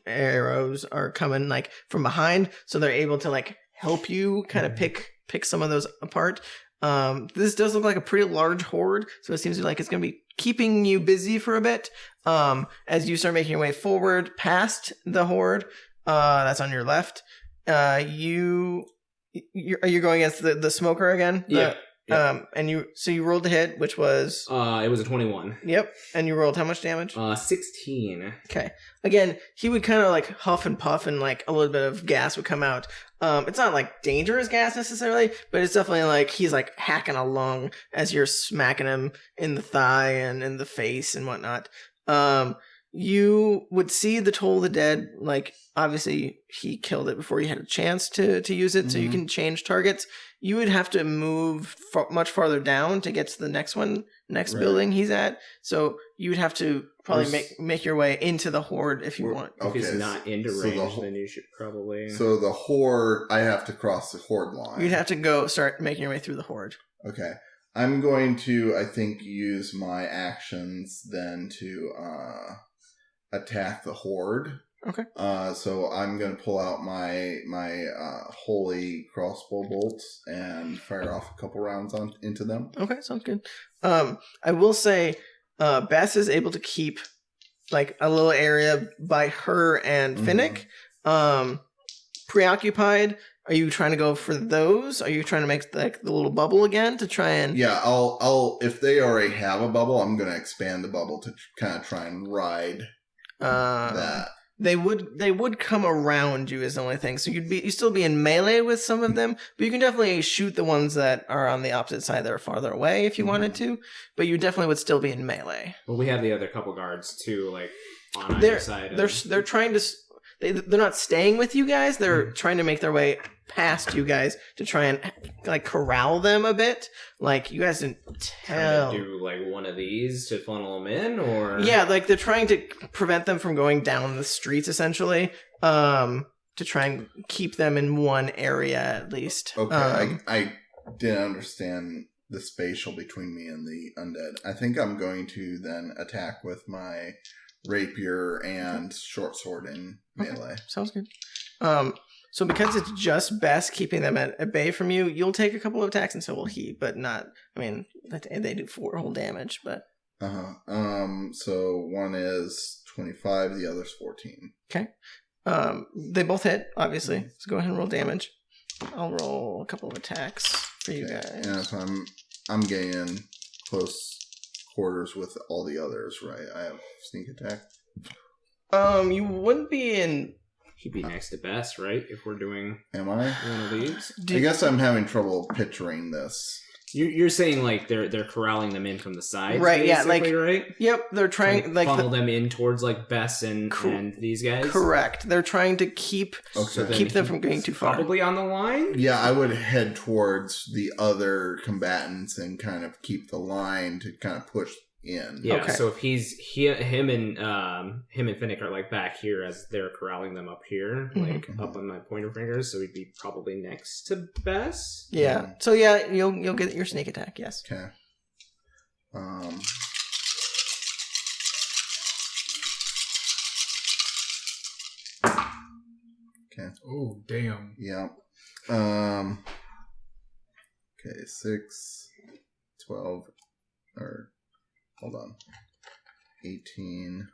arrows are coming like from behind, so they're able to like help you kind of pick some of those apart. This does look like a pretty large horde, so it seems like it's going to be keeping you busy for a bit. As you start making your way forward past the horde, that's on your left. Are you going against the smoker again? Yeah. And you rolled to hit, which was It was a 21. Yep. And you rolled how much damage? 16. Okay. Again, he would kind of like huff and puff, and like a little bit of gas would come out. It's not like dangerous gas necessarily, but it's definitely like he's like hacking a lung as you're smacking him in the thigh and in the face and whatnot. You would see the Toll of the Dead, like, obviously he killed it before you had a chance to use it, so you can change targets. You would have to move much farther down to get to the next building he's at, so you would have to probably make your way into the Horde if you want. If he's not into range, then you should probably... So the Horde, I have to cross the Horde line. You'd have to go start making your way through the Horde. Okay. I'm going to, I think, use my actions then to... attack the horde. Okay. So I'm going to pull out my holy crossbow bolts and fire off a couple rounds into them. Okay, sounds good. I will say, Bess is able to keep like a little area by her and Finnick preoccupied. Are you trying to go for those? Are you trying to make like the little bubble again to try and? Yeah, I'll if they already have a bubble, I'm going to expand the bubble to kind of try and ride that. They would come around you is the only thing. So you'd still be in melee with some of them, but you can definitely shoot the ones that are on the opposite side that are farther away if you wanted to. But you definitely would still be in melee. Well, we have the other couple guards too, like on either side. They're trying to. They're not staying with you guys. They're trying to make their way past you guys to try and like corral them a bit. Like you guys didn't tell. Do like one of these to funnel them in, or like they're trying to prevent them from going down the streets essentially. To try and keep them in one area at least. Okay, I didn't understand the spatial between me and the undead. I think I'm going to then attack with my rapier and short sword in melee. Okay, sounds good. So because it's just Bess keeping them at bay from you, you'll take a couple of attacks and so will he, but not, I mean, they do 4 whole damage, but... So one is 25, the other's 14. Okay. They both hit, obviously, so go ahead and roll damage. I'll roll a couple of attacks for you guys. And if I'm getting in close quarters with all the others, right? I have sneak attack. You wouldn't be in... He'd be next to Bess, right? If we're doing Am I? one of these. I guess I'm having trouble picturing this. You're saying like they're corralling them in from the side, right? Yeah, like right. Yep, they're trying like funnel them in towards like Bess and these guys. Correct. They're trying to keep them from getting too far. Probably on the line. Yeah, I would head towards the other combatants and kind of keep the line to kind of push in. Yeah. Okay. So if him and Finnick are like back here as they're corralling them up here, like up on my pointer fingers, so he'd be probably next to Bess. Yeah. So yeah, you'll get your sneak attack. Yes. Okay. Okay. Oh, damn. Yeah. Okay, 6, 12, or hold on. 18,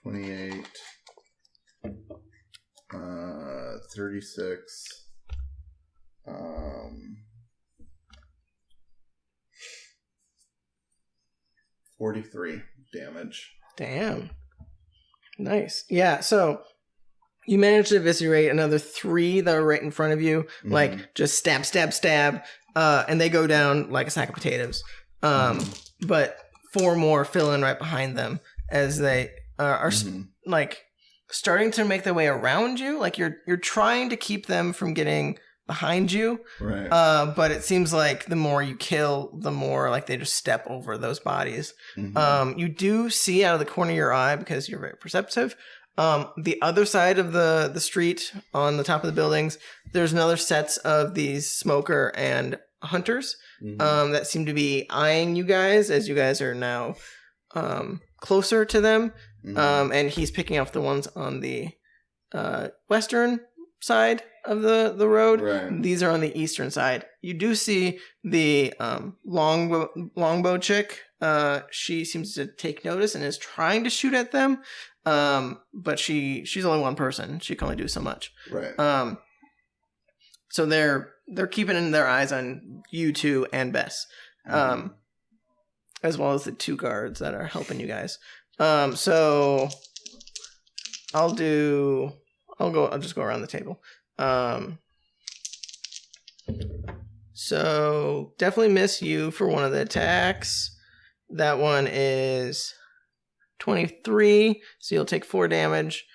28, 36, 43 damage. Damn. Nice. Yeah, so you managed to eviscerate another 3 that are right in front of you. Like, just stab, stab, stab. And they go down like a sack of potatoes. But 4 more fill in right behind them as they are like starting to make their way around you. Like, you're trying to keep them from getting behind you. Right. But it seems like the more you kill, the more like they just step over those bodies. You do see out of the corner of your eye, because you're very perceptive, the other side of the street on the top of the buildings, there's another sets of these smoker and hunters that seem to be eyeing you guys as you guys are now closer to them. And he's picking off the ones on the western side of the road. Right. These are on the eastern side. You do see the longbow chick. She seems to take notice and is trying to shoot at them. But she's only one person. She can only do so much. Right. So they're keeping their eyes on you two and Bess, as well as the 2 guards that are helping you guys. So I'll just go around the table. So definitely miss you for one of the attacks. That one is 23, so you'll take 4 damage.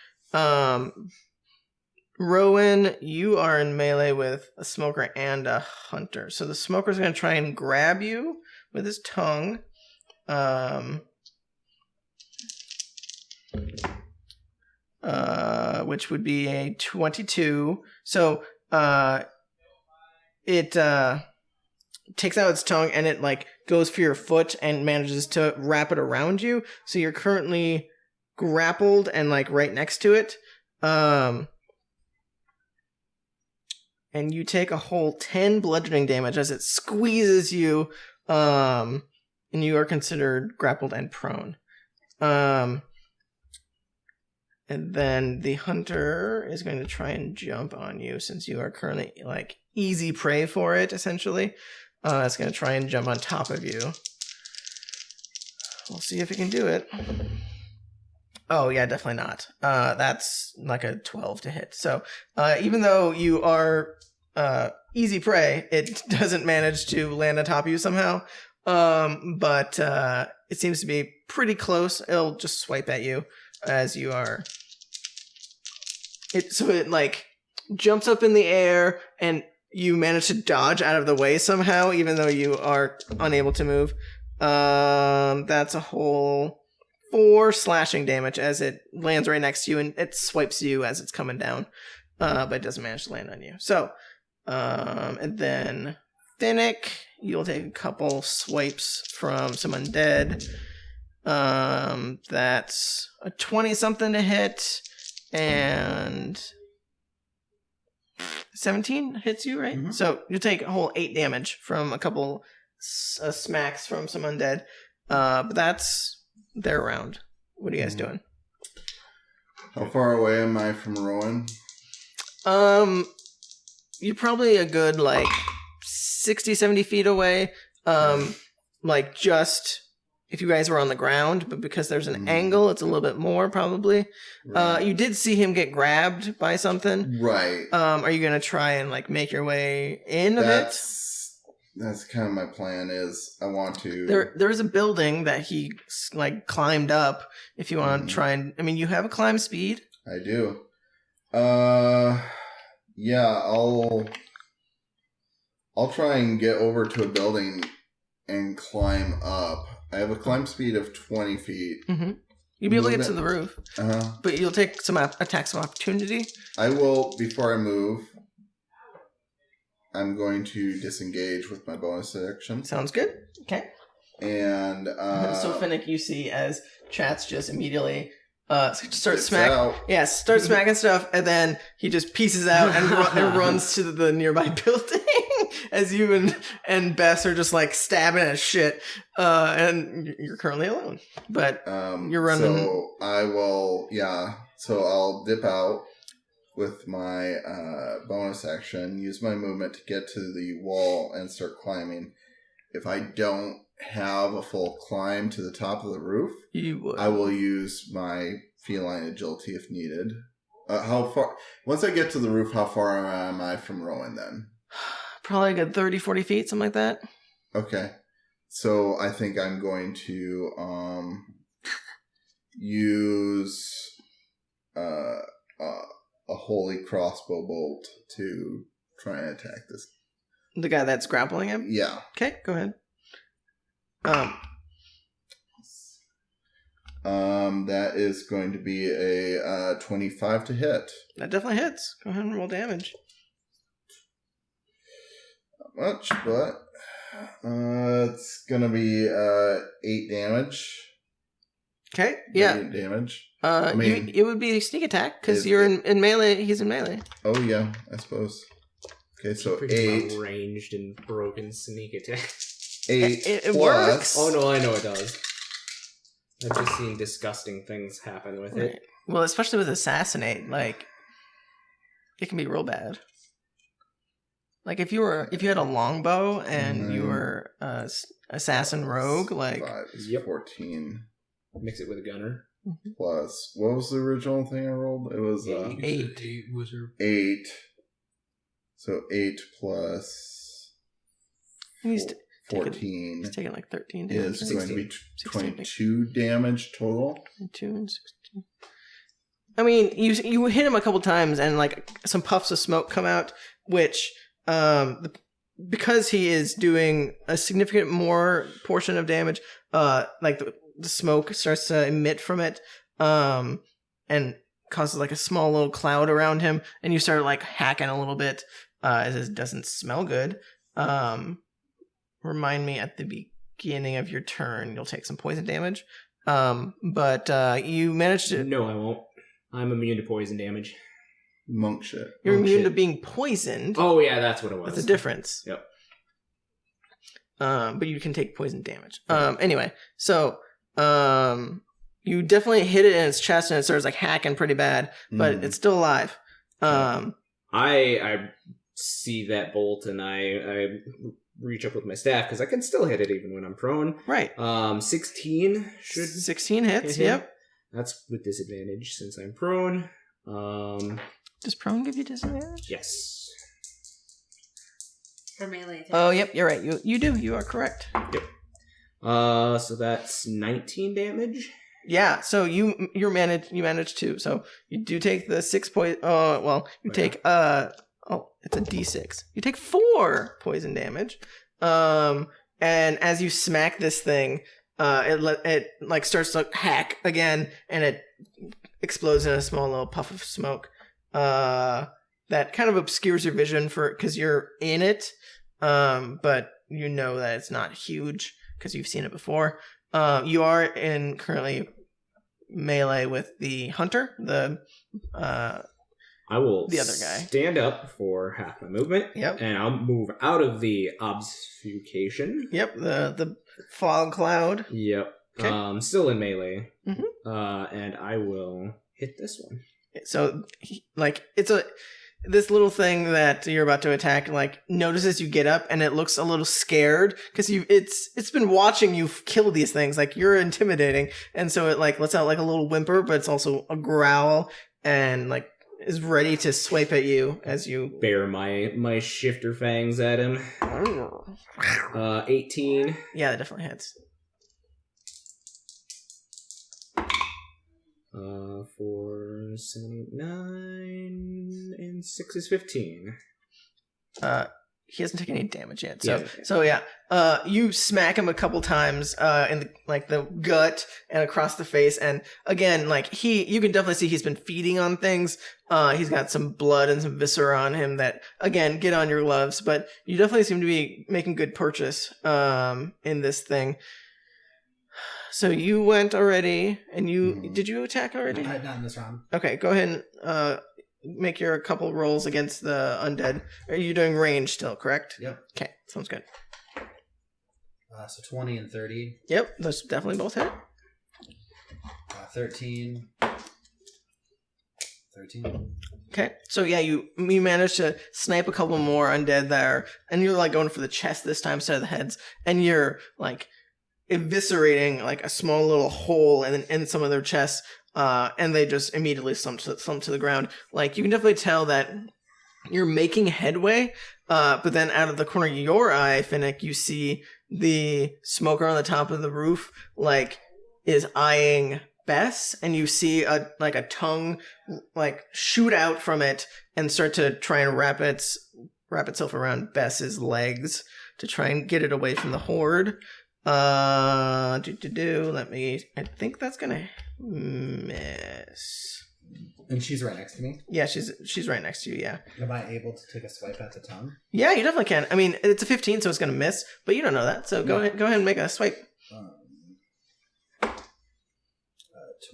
Rowan, you are in melee with a smoker and a hunter. So the smoker's going to try and grab you with his tongue. Which would be a 22. So it takes out its tongue and it like goes for your foot and manages to wrap it around you. So you're currently grappled and like right next to it. And you take a whole 10 bludgeoning damage as it squeezes you, and you are considered grappled and prone. And then the hunter is going to try and jump on you since you are currently like easy prey for it, essentially. It's going to try and jump on top of you. We'll see if it can do it. Oh, yeah, definitely not. That's like a 12 to hit. So even though you are easy prey, it doesn't manage to land on top of you somehow. But it seems to be pretty close. It'll just swipe at you as you are. So it like jumps up in the air and you manage to dodge out of the way somehow, even though you are unable to move. That's a whole 4 slashing damage as it lands right next to you and it swipes you as it's coming down, but it doesn't manage to land on you. So, and then Finnick, you'll take a couple swipes from some undead. That's a 20-something to hit, and 17 hits you, right? Mm-hmm. So you take a whole 8 damage from a couple smacks from some undead. But that's their round. What are you guys doing? How far away am I from Rowan? You're probably a good, like, 60, 70 feet away. Like, just if you guys were on the ground, but because there's an angle, it's a little bit more, probably. Right. You did see him get grabbed by something. Right. Are you going to try and, like, make your way in a bit? That's kind of my plan. Is I want to. There's a building that he like climbed up. If you want to try and, I mean, you have a climb speed. I do. Yeah. I'll try and get over to a building and climb up. I have a climb speed of 20 feet. Mm-hmm. You'll be able to get to the roof, but you'll take some attacks of opportunity. I will before I move. I'm going to disengage with my bonus action. Sounds good. Okay. And so Finnick, you see as Chatz just immediately starts smacking. Yeah, starts smacking stuff, and then he just pieces out and runs to the nearby building. As you and Bess are just like stabbing at shit, and you're currently alone. But you're running. So I will. Yeah. So I'll dip out with my bonus action, use my movement to get to the wall and start climbing. If I don't have a full climb to the top of the roof, I will use my feline agility if needed. How far? Once I get to the roof, how far am I from Rowan then? Probably a good 30, 40 feet, something like that. Okay. So I think I'm going to use a holy crossbow bolt to try and attack this. The guy that's grappling him? Yeah. Okay, go ahead. That is going to be a 25 to hit. That definitely hits. Go ahead and roll damage. Not much, but it's going to be 8 damage. Okay. Yeah. radiant damage. I mean, it would be a sneak attack because you're in melee. He's in melee. Oh yeah, I suppose. Okay, so Pretty 8. ranged and broken sneak attack. 8 It plus. works. Oh no, I know it does. I've just seen disgusting things happen with it. Well, especially with assassinate, like it can be real bad. Like if you had a longbow and you were assassin rogue, like 5 is Yep. 14 Mix it with a gunner. plus. What was the original thing I rolled? It was 8. 8 wizard. 8. So 8 plus He's 14 he's taking like 13 damage. is going to be 16. 22 damage total. 2 and 16. I mean, you hit him a couple times, and like some puffs of smoke come out, which because he is doing a significant more portion of damage, like the smoke starts to emit from it, and causes like a small little cloud around him, and you start like hacking a little bit, as it doesn't smell good. Remind me at the beginning of your turn, you'll take some poison damage. But you managed to. No, I won't. I'm immune to poison damage. Monk shit. You're Monk immune shit. to being poisoned. Oh yeah, that's what it was. That's a difference. Yep. But you can take poison damage. Anyway, so you definitely hit it in its chest, and it starts like hacking pretty bad, but it's still alive. I see that bolt, and I reach up with my staff because I can still hit it even when I'm prone. Right. 16 should 16 hits. hit him. Yep. That's with disadvantage since I'm prone. Does prone give you disadvantage? Yes. For melee attack. Oh, yep. You're right. You do. You are correct. Yep. So that's 19 damage. Yeah. So you managed to. So you do take the 6 poison. You take it's a D6. You take 4 poison damage. And as you smack this thing, it like starts to hack again, and it explodes in a small little puff of smoke. That kind of obscures your vision because you're in it. But you know that it's not huge because you've seen it before. You are in currently melee with the hunter, I will the other guy. Stand up for half my movement. Yep. And I'll move out of the obfuscation. Yep, the fog cloud. Yep. Okay. Still in melee. Mhm. And I will hit this one. So, like, this little thing that you're about to attack, like, notices you get up, and it looks a little scared because it's been watching you kill these things. Like, you're intimidating, and so it like lets out like a little whimper, but it's also a growl, and like is ready to swipe at you as you Bare my shifter fangs at him. 18. Yeah, that definitely hits. For 79 and 6 is 15. He hasn't taken any damage yet. You smack him a couple times in the gut and across the face, and again, like you can definitely see he's been feeding on things. He's got some blood and some viscera on him that, again, get on your gloves, but you definitely seem to be making good purchase in this thing. So you went already, and did you attack already? Not in this round. Okay, go ahead and make your couple rolls against the undead. Are you doing range still, correct? Yep. Okay, sounds good. So 20 and 30. Yep, those definitely both hit. 13. 13. Okay, so yeah, you managed to snipe a couple more undead there, and you're like going for the chest this time instead of the heads, and you're like eviscerating like a small little hole in some of their chests, and they just immediately slump to the ground. Like, you can definitely tell that you're making headway, but then out of the corner of your eye, Finnick, you see the smoker on the top of the roof, like, is eyeing Bess, and you see a tongue like shoot out from it and start to try and wrap itself around Bess's legs to try and get it away from the horde. I think that's gonna miss. And she's right next to me. Yeah, she's right next to you. Yeah. Am I able to take a swipe at the tongue? Yeah, you definitely can. I mean, it's a 15, so it's gonna miss, but you don't know that. So go ahead and make a swipe.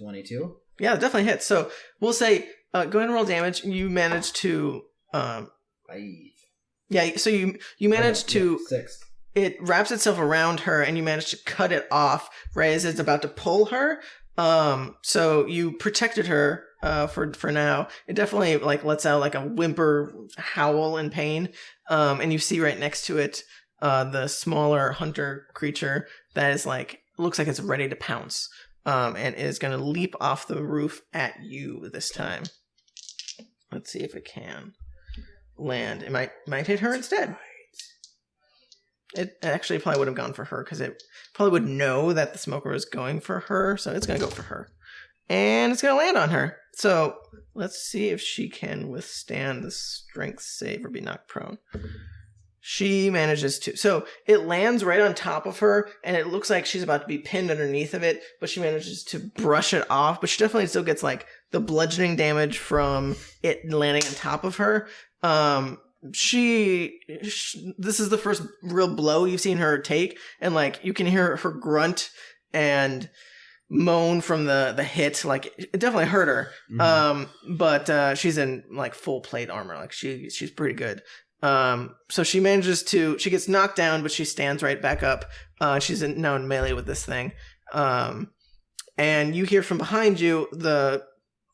22. Yeah, it definitely hits. So we'll say, go ahead and roll damage. You manage to, yeah. So you manage to 6. It wraps itself around her, and you manage to cut it off right as it's about to pull her. So you protected her for now. It definitely like lets out like a whimper, howl in pain. And you see right next to it the smaller hunter creature that is like looks like it's ready to pounce. And is going to leap off the roof at you this time. Let's see if it can land. It might hit her instead. It actually probably would have gone for her because it probably would know that the smoker is going for her, so it's going to go for her. And it's going to land on her. So let's see if she can withstand the strength save or be knocked prone. She manages to. So it lands right on top of her, and it looks like she's about to be pinned underneath of it, but she manages to brush it off. But she definitely still gets like the bludgeoning damage from it landing on top of her. This is the first real blow you've seen her take, and like you can hear her grunt and moan from the hit. Like it definitely hurt her. Mm-hmm. But she's in like full plate armor. Like she's pretty good. So she gets knocked down, but she stands right back up. She's now in melee with this thing. And you hear from behind you the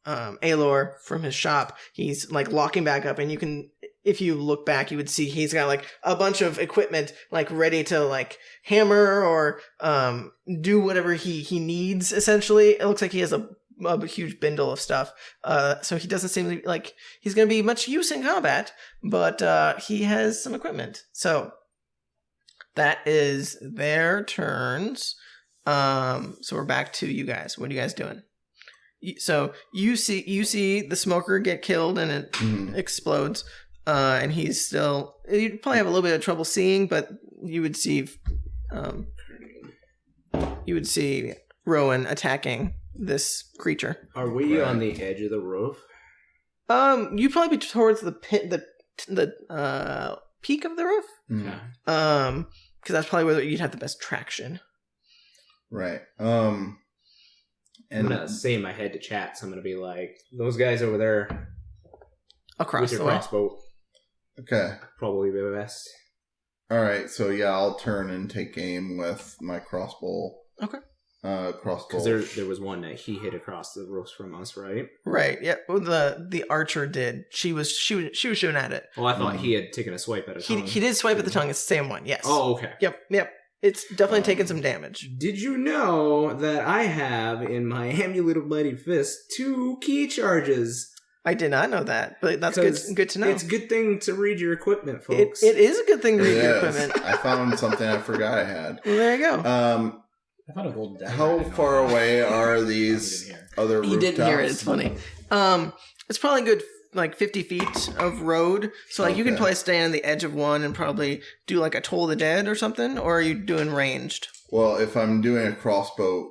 Aelor from his shop. He's like locking back up, and you can, if you look back, you would see he's got like a bunch of equipment like ready to like hammer or do whatever he needs. Essentially, it looks like he has a huge bindle of stuff. So he doesn't seem like he's going to be much use in combat, but he has some equipment. So that is their turns. So we're back to you guys. What are you guys doing? So you see the smoker get killed and it explodes. And he's still, you'd probably have a little bit of trouble seeing, but you would see Rowan attacking this creature. Are we on the edge of the roof? You'd probably be towards the peak of the roof. Yeah. Because that's probably where you'd have the best traction. Right. I'm gonna say in my head to Chatz, I'm gonna be like, those guys over there across with your the way. crossbow. Okay. Probably be the best. All right. So yeah, I'll turn and take aim with my crossbow. Okay. Crossbow. Because there was one that he hit across the roofs from us, right? Right. Yeah. Well, the archer did. She was shooting at it. Oh, I thought he had taken a swipe at a tongue. He did swipe at the tongue. It's the same one. Yes. Oh, okay. Yep. It's definitely taken some damage. Did you know that I have in my Amulet of Mighty Fist 2 key charges? I did not know that, but that's good to know. It's a good thing to read your equipment, folks. It is a good thing to read your equipment. I found something I forgot I had. Well, there you go. I found a golden dagger. How far away are these other rooftops? You didn't hear it. It's funny. It's probably good like 50 feet of road. So like you can probably stand on the edge of one and probably do like a Toll the Dead or something, or are you doing ranged? Well, if I'm doing a crossbow,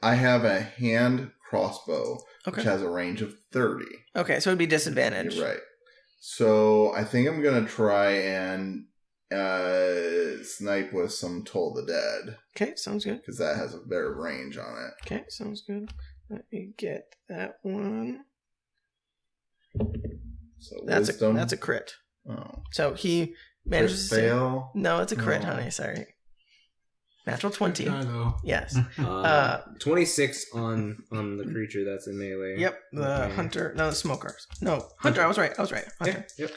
I have a hand crossbow, which has a range of 30. Okay, so it'd be disadvantage. Right. So I think I'm going to try and snipe with some Toll the Dead. Okay, sounds good. Because that has a better range on it. Okay, sounds good. Let me get that one. So that's wisdom. That's a crit. Oh. So he manages to fail. No, it's a crit, honey. Sorry. Natural 20. Yes. 26 on the creature that's in melee. Yep. The hunter. No, the smoker. No, hunter. I was right. Hunter. Yep.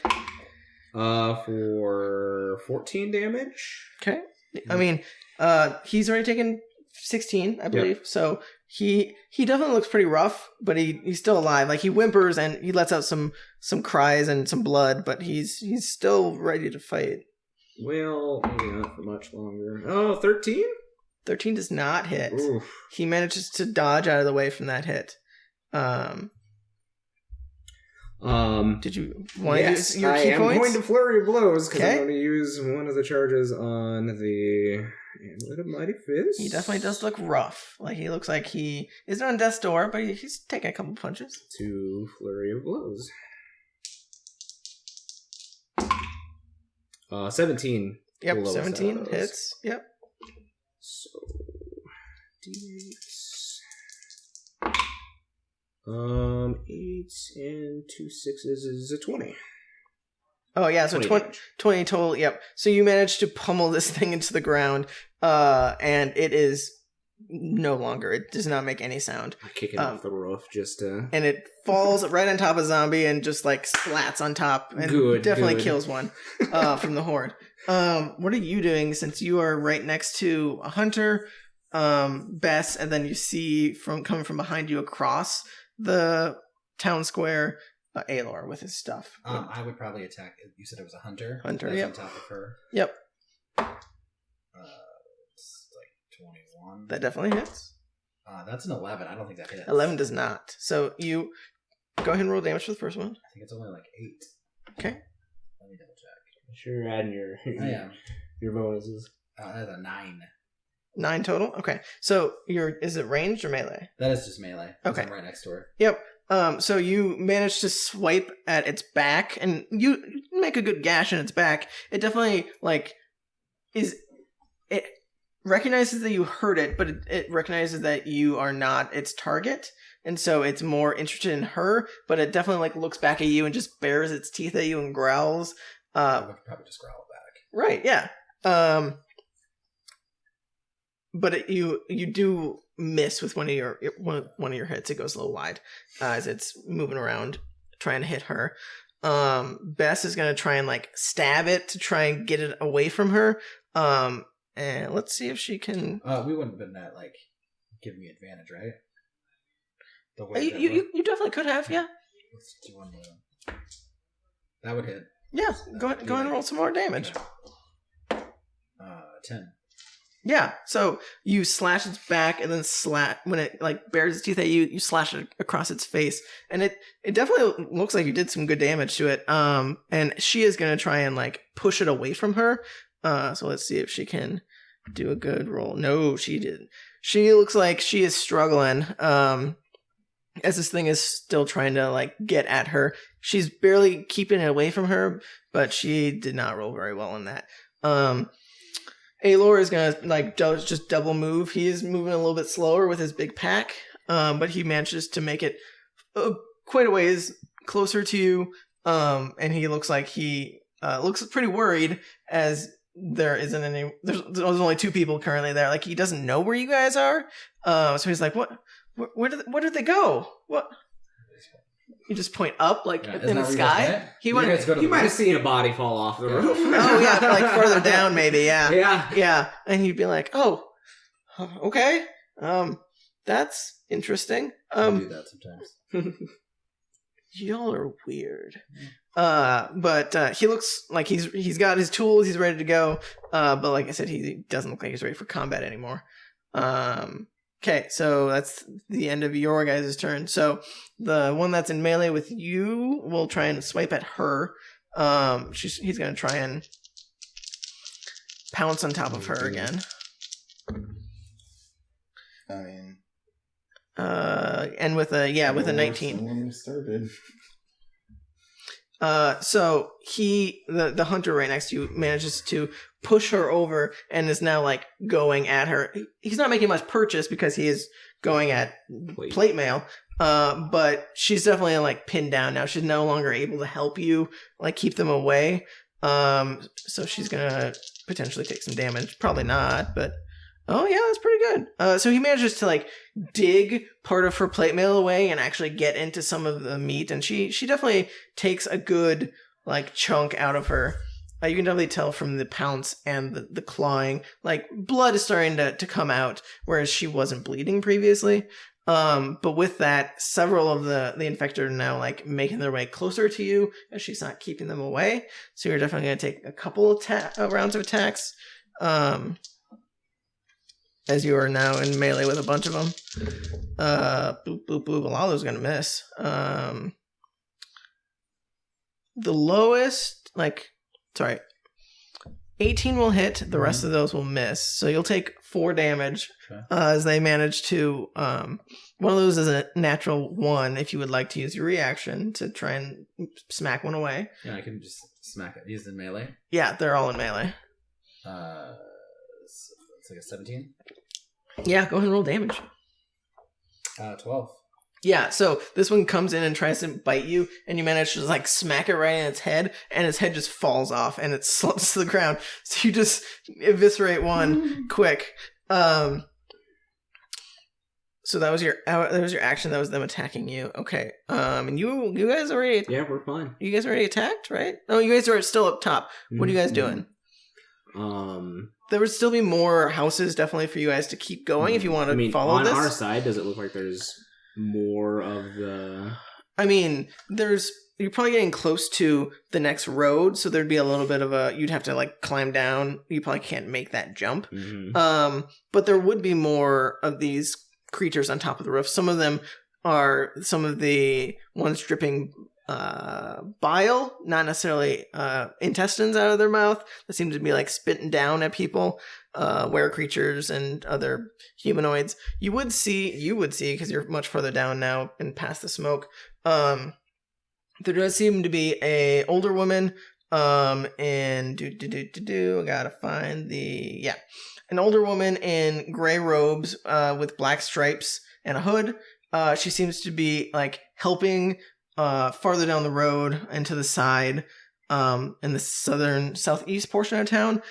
For 14 damage. Okay. I mean, he's already taken 16, I believe. Yep. So he definitely looks pretty rough, but he's still alive. Like he whimpers and he lets out some cries and some blood, but he's still ready to fight. Well, maybe not for much longer. Oh, 13? 13 does not hit. Oof. He manages to dodge out of the way from that hit. Did you want to use your key points? I am going to flurry of blows because I'm going to use one of the charges on the Amulet of Mighty Fist. He definitely does look rough. Like he looks like he isn't on death's door, but he's taking a couple punches. 2 flurry of blows. 17. Yep, 17 hits. Yep. So, D8. 8 and 2 6s is a 20. Oh, yeah, so 20 total, yep. So you managed to pummel this thing into the ground, and it is no longer. It does not make any sound. I kick it off the roof just to... And it falls right on top of Zombie and just, like, splats on top. And definitely kills one from the horde. What are you doing since you are right next to a hunter, Bess, and then you see coming from behind you across the town square, Aelor with his stuff. I would probably attack. You said it was a hunter. Yep. On top of her. Yep. It's like 21. That definitely hits. That's an 11. I don't think that hits. 11 does not. So you go ahead and roll damage for the first one. I think it's only like 8. Okay. Let me double check. Sure, you're adding your bonuses. That's a 9. 9 total. Okay. So is it ranged or melee? That is just melee. Okay. I'm right next to her. Yep. So you manage to swipe at its back, and you make a good gash in its back. It definitely it recognizes that you hurt it, but it recognizes that you are not its target, and so it's more interested in her. But it definitely looks back at you and just bares its teeth at you and growls. I would probably just growl back. Right. Yeah. But you do miss with one of your hits. It goes a little wide as it's moving around trying to hit her. Bess is gonna try and stab it to try and get it away from her. And let's see if she can. We wouldn't have been that giving me advantage, right? The way you definitely could have, yeah. Let's do one more. That would hit. Yeah, go ahead and roll some more damage. 10. Yeah, so you slash its back, and then when it bares its teeth at you, you slash it across its face, and it definitely looks like you did some good damage to it. And she is gonna try and push it away from her. So let's see if she can do a good roll. No, she didn't. She looks like she is struggling. As this thing is still trying to get at her, she's barely keeping it away from her, but she did not roll very well in that. Aelor is gonna just double move. He is moving a little bit slower with his big pack, but he manages to make it quite a ways closer to you. And he looks like he looks pretty worried as there isn't any. There's only 2 people currently there. He doesn't know where you guys are. So he's like, "What? Where did they go? What?" You just point up, in the sky. He might have seen a body fall off the roof. Oh yeah, further down maybe. Yeah. Yeah. And he'd be like, "Oh, okay. That's interesting. I do that sometimes. Y'all are weird." But he looks like he's got his tools. He's ready to go. But like I said, he doesn't look like he's ready for combat anymore. Okay, so that's the end of your guys' turn. So the one that's in melee with you will try and swipe at her. He's going to try and pounce on top of her again. I mean... and with a 19. When we started. So the hunter right next to you manages to push her over and is now going at her. He's not making much purchase because he is going at plate mail. But she's definitely pinned down now. She's no longer able to help you keep them away. So she's gonna potentially take some damage. Probably not, but oh yeah, that's pretty good. So he manages to dig part of her plate mail away and actually get into some of the meat, and she definitely takes a good chunk out of her. You can definitely tell from the pounce and the clawing, blood is starting to come out, whereas she wasn't bleeding previously. But with that, several of the infected are now making their way closer to you as she's not keeping them away. So you're definitely going to take a couple of rounds of attacks. As you are now in melee with a bunch of them. Boop, boop, boop. A lot of those are going to miss. The lowest, 18 will hit. The rest of those will miss. So you'll take 4 damage as they manage to... one of those is a natural 1 if you would like to use your reaction to try and smack one away. Yeah, I can just smack it. Use the melee. Yeah, they're all in melee. It's a 17. Yeah, go ahead and roll damage. 12. Yeah, so this one comes in and tries to bite you, and you manage to like smack it right in its head, and its head just falls off and it slumps to the ground. So you just eviscerate one quick. So that was your action. That was them attacking you. Okay. And you guys already we're fine. You guys already attacked, right? Oh, you guys are still up top. What are you guys doing? There would still be more houses definitely for you guys to keep going if you want to follow this. On our side, does it look like there's more of the... I mean, you're probably getting close to the next road, so there'd be a little bit of you'd have to like climb down. You probably can't make that jump. But there would be more of these creatures on top of the roof. Some of them are some of the ones dripping bile, not necessarily intestines out of their mouth, that seem to be like spitting down at people, were creatures and other humanoids. You would see because you're much further down now and past the smoke. There does seem to be a older woman, and I gotta find an older woman in gray robes with black stripes and a hood. She seems to be like helping farther down the road and to the side, in the southeast portion of town.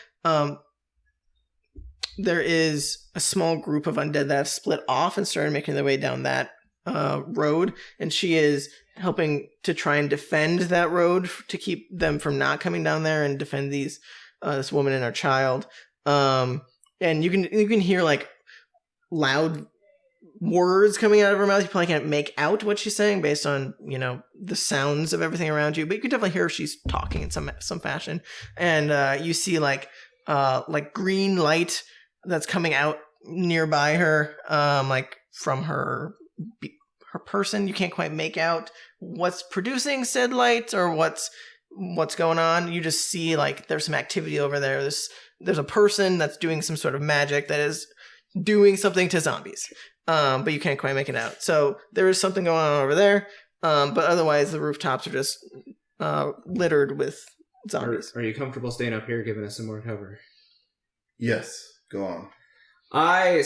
There is a small group of undead that have split off and started making their way down that road, and she is helping to try and defend that road to keep them from not coming down there and defend this woman and her child. And you can hear like loud words coming out of her mouth. You probably can't make out what she's saying based on the sounds of everything around you, but you can definitely hear if she's talking in some fashion. And you see like green light that's coming out nearby her, like from her person. You can't quite make out what's producing said light or what's going on. You just see like there's some activity over there. There's a person that's doing some sort of magic that is doing something to zombies, but you can't quite make it out. So there is something going on over there, but otherwise the rooftops are just littered with zombies. Are you comfortable staying up here giving us some more cover? Yes, go on. I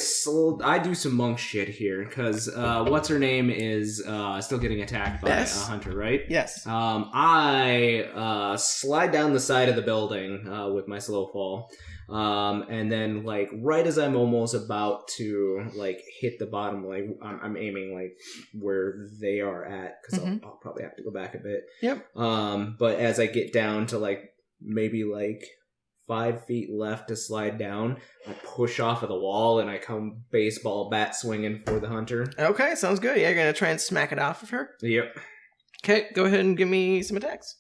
do some monk shit here because what's her name is still getting attacked by a hunter, right? Yes. I slide down the side of the building with my slow fall, and then like right as I'm almost about to like hit the bottom, like I'm aiming like where they are at because I'll probably have to go back a bit. Yep. But as I get down to like maybe like 5 feet left to slide down, I push off of the wall and I come baseball bat swinging for the hunter. Okay, sounds good. Yeah, you're gonna try and smack it off of her? Yep. Okay, go ahead and give me some attacks.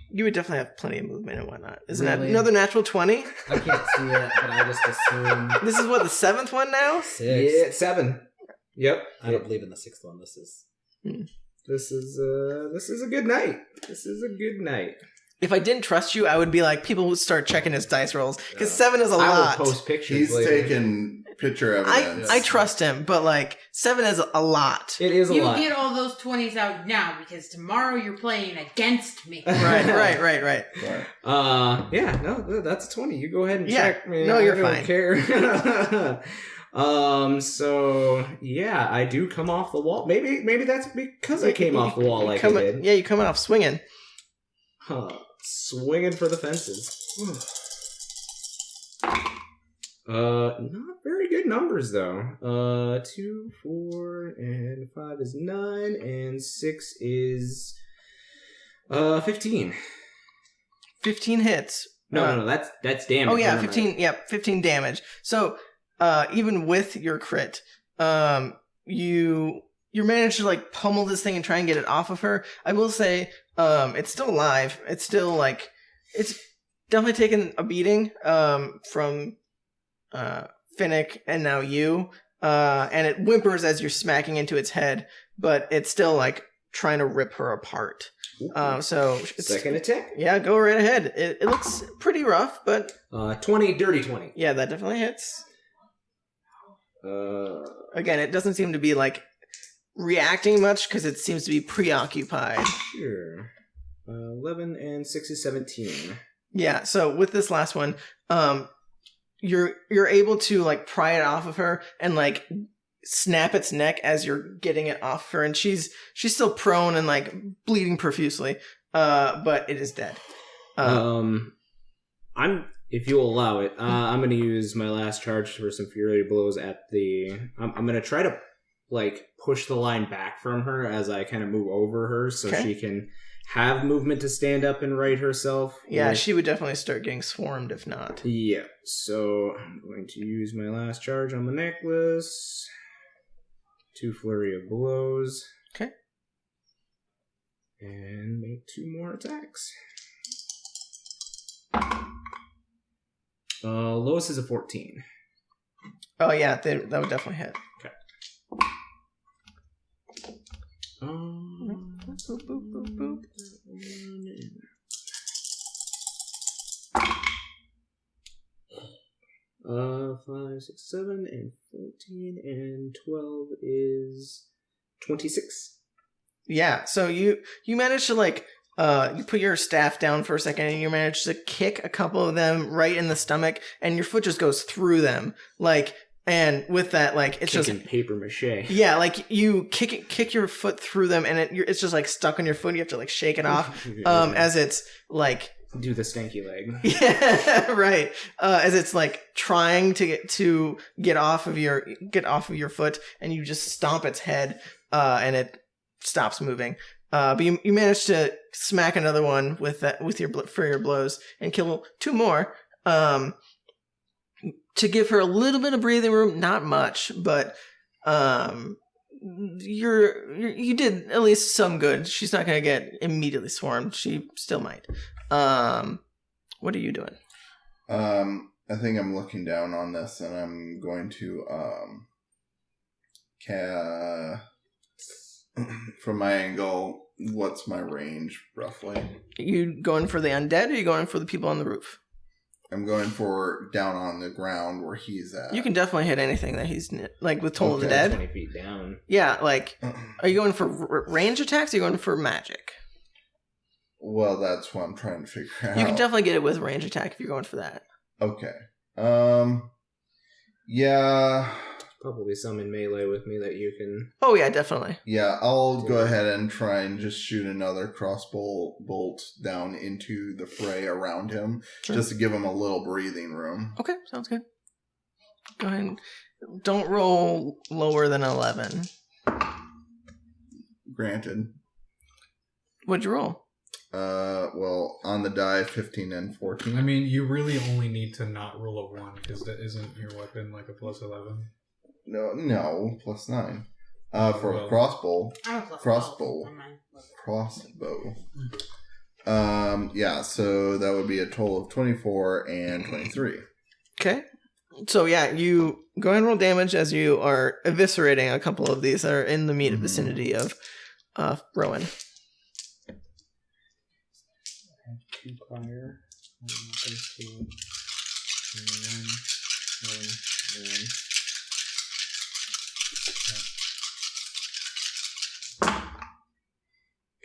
You would definitely have plenty of movement and whatnot. Isn't that another natural 20? I can't see it, but I just assume... This is what, the 7th one now? 6. Yeah, 7. Yep. I don't believe in the 6th one. This is a good night. This is a good night. If I didn't trust you, I would be like, people would start checking his dice rolls. Because 7 is a lot. I will post pictures He's later. taking picture evidence. I trust him, but like, 7 is a lot. It is a lot. You get all those 20s out now, because tomorrow you're playing against me. Right. Yeah, no, that's a 20. You go ahead and check, man. No, you're I don't fine. care. So yeah, I do come off the wall. Maybe that's because I came off the wall like I did. Yeah, you're coming off swinging. Swinging for the fences. Not very good numbers though. 2, 4, and 5 is 9, and 6 is 15. 15 hits. No, that's damage. Oh yeah, 15. Yeah, 15 damage. So even with your crit, you managed to like pummel this thing and try and get it off of her. I will say, it's still alive. It's still like, it's definitely taken a beating from Finnick and now you, and it whimpers as you're smacking into its head, but it's still like trying to rip her apart. So second attack. Yeah, go right ahead. It looks pretty rough, but 20, dirty 20. Yeah, that definitely hits. Again, it doesn't seem to be like reacting much because it seems to be preoccupied. Sure. 11 and 6 is 17. Yeah, so with this last one, you're able to like pry it off of her and like snap its neck as you're getting it off her, and she's still prone and like bleeding profusely, but it is dead. If you'll allow it, I'm going to use my last charge for some fury blows at the. I'm going to try to like push the line back from her as I kind of move over her, so she can have movement to stand up and right herself. Yeah, she would definitely start getting swarmed if not. Yeah, so I'm going to use my last charge on the necklace. 2 flurry of blows. Okay. And make 2 more attacks. Lowest is a 14. Oh yeah, that would definitely hit. Okay. Boop, boop, boop, boop. 5, 6, 7, and 14, and 12 is 26. Yeah, so you managed to like you put your staff down for a second and you manage to kick a couple of them right in the stomach, and your foot just goes through them. Like, and with that, like, it's Kicking just paper mache. Yeah, like you kick your foot through them, and it's just like stuck on your foot. You have to like shake it off, as it's like do the stanky leg. Yeah, right. As it's like trying to get off of your foot, and you just stomp its head, and it stops moving. But you managed to smack another one with your blows and kill 2 more. To give her a little bit of breathing room, not much, but you did at least some good. She's not going to get immediately swarmed. She still might. What are you doing? I think I'm looking down on this, and I'm going to from my angle. What's my range roughly? Are you going for the undead, or are you going for the people on the roof? I'm going for down on the ground where he's at. You can definitely hit anything that he's like with Toll of the Dead. 20 feet down. Yeah, like, are you going for range attacks? Or are you going for magic? Well, that's what I'm trying to figure out. You can definitely get it with range attack if you're going for that. Okay. Yeah. Probably some in melee with me that you can. Oh yeah, definitely. Yeah, I'll go ahead and try and just shoot another crossbow bolt down into the fray around him, just to give him a little breathing room. Okay, sounds good. Go ahead and don't roll lower than 11. Granted. What'd you roll? Well, on the die, 15 and 14. I mean, you really only need to not roll a 1, because that isn't your weapon like a plus 11. No, plus 9. For a crossbow. I'm a plus Crossbow. 12. Yeah, so that would be a total of 24 and 23. Okay. So yeah, you go ahead and roll damage as you are eviscerating a couple of these that are in the immediate vicinity of Rowan. 2 prior. 13. 1.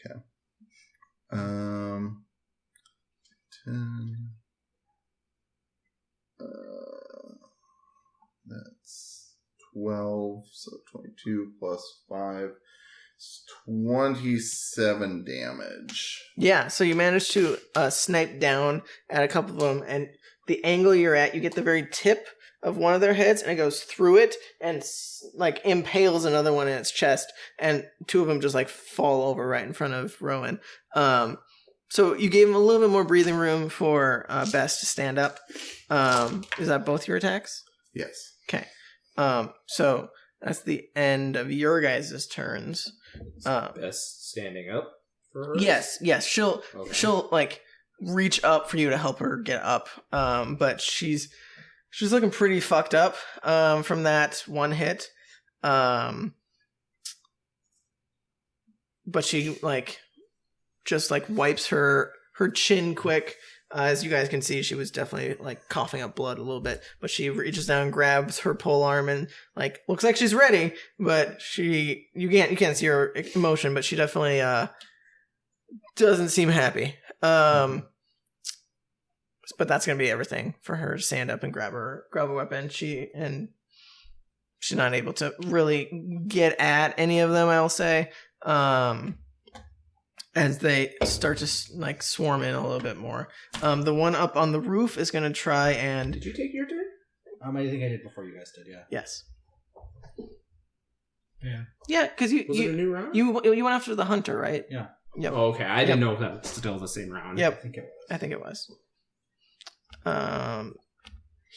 Okay. 10. That's 12, so 22 plus 5 is 27 damage. Yeah, so you manage to snipe down at a couple of them, and the angle you're at, you get the very tip of one of their heads, and it goes through it and like impales another one in its chest, and 2 of them just like fall over right in front of Rowan. So you gave him a little bit more breathing room for Bess to stand up. Is that both your attacks? Yes. Okay. So that's the end of your guys' turns. Bess standing up for her? Yes. She'll like reach up for you to help her get up. But she's looking pretty fucked up from that one hit. But she just wipes her chin quick. As you guys can see, she was definitely coughing up blood a little bit, but she reaches down and grabs her pole arm and looks like she's ready, but you can't see her emotion, but she definitely doesn't seem happy. But that's gonna be everything for her to stand up and grab a weapon. she's not able to really get at any of them, I'll say. As they start to like swarm in a little bit more. The one up on the roof is going to try and... Did you take your turn? I think I did before you guys did, yeah. Yes. Yeah. Yeah, because Was it a new round? you went after the hunter, right? Yeah. Yep. Oh, okay. I didn't know if that was still the same round. Yep. I think it was.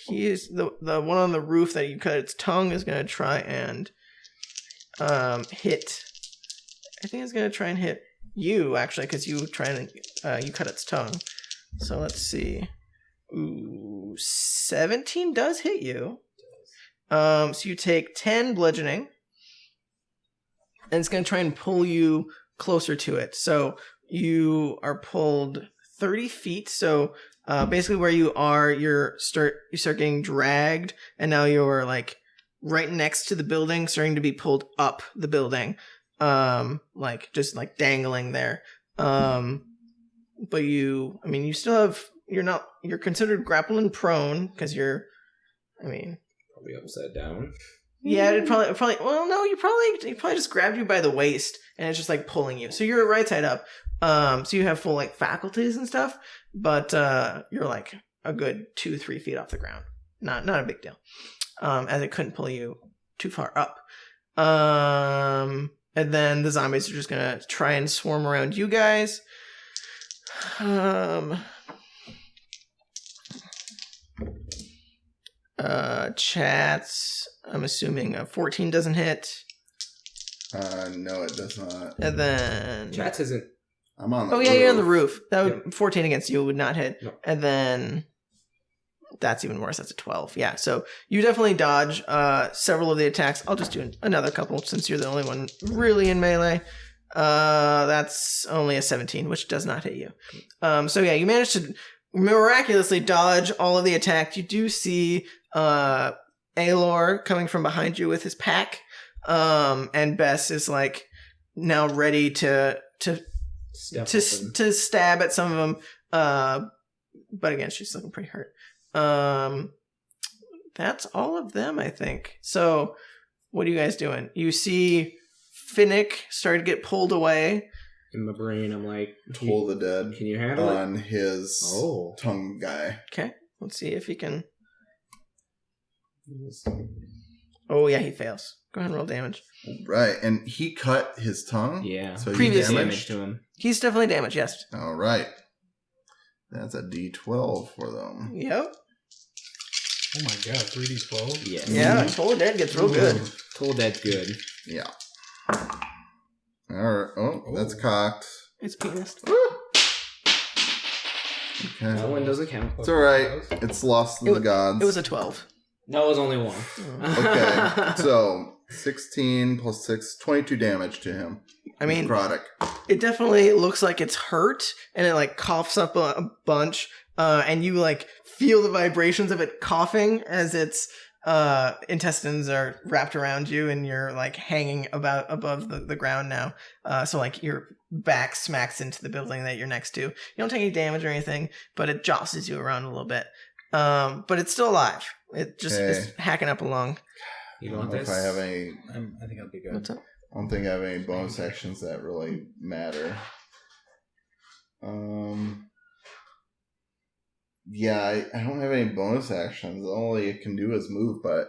He is the one on the roof that you cut its tongue is going to try and hit. I think it's going to try and hit you actually because you try and you cut its tongue. So let's see. Ooh, 17 does hit you. So you take 10 bludgeoning, and it's going to try and pull you closer to it. So you are pulled 30 feet. So basically where you are, you start getting dragged, and now you're like right next to the building, starting to be pulled up the building, like just like dangling there. But you still have, you're considered grappling prone because you're, Probably upside down. yeah, it probably. Well, no, he probably just grabbed you by the waist and it's just like pulling you. So you're right side up. So you have full like faculties and stuff, but you're like a good 2-3 feet off the ground. Not a big deal. As it couldn't pull you too far up. And then the zombies are just gonna try and swarm around you guys. Chatz, I'm assuming a 14 doesn't hit. No, it does not. And then Chatz isn't. I'm on the yeah, roof. you're on the roof. That would 14 against you would not hit. No. And then that's even worse. That's a 12. Yeah, so you definitely dodge several of the attacks. I'll just do another couple since you're the only one really in melee. That's only a 17, which does not hit you. So yeah, you managed to miraculously dodge all of the attacks. You do see Aelor coming from behind you with his pack, and Bess is like now ready to stab at some of them. But again, she's looking pretty hurt. That's all of them, I think. So what are you guys doing? You see Finnick start to get pulled away. In my brain, I'm like, Toll the Dead can you handle it? on his tongue guy. Okay, let's see if he can. Oh yeah, he fails. Go ahead and roll damage. Right, and he cut his tongue? Yeah. So Previous he's damage damaged? to him. He's definitely damaged, yes. All right. That's a D12 for them. Yep. Oh my god, 3d12? Yes. Yeah, Toll Dead gets real good. Toll Dead's good. Yeah. All right. Oh, that's cocked. It's penis. Okay. That one doesn't count. It's all right. It's lost to the gods. It was a 12. No, it was only one. Okay, so 16 plus 6, 22 damage to him. I mean, Necrotic. it definitely looks like it's hurt, and it like coughs up a bunch, and you like feel the vibrations of it coughing as its intestines are wrapped around you, and you're like hanging above the ground now. So like your back smacks into the building that you're next to. You don't take any damage or anything, but it jostles you around a little bit. But it's still alive. It just is hacking up along. You I don't want know if this? I have any. I think I'll be good. What's up? I don't think I have any bonus actions that really matter. Yeah, I don't have any bonus actions. All I can do is move, but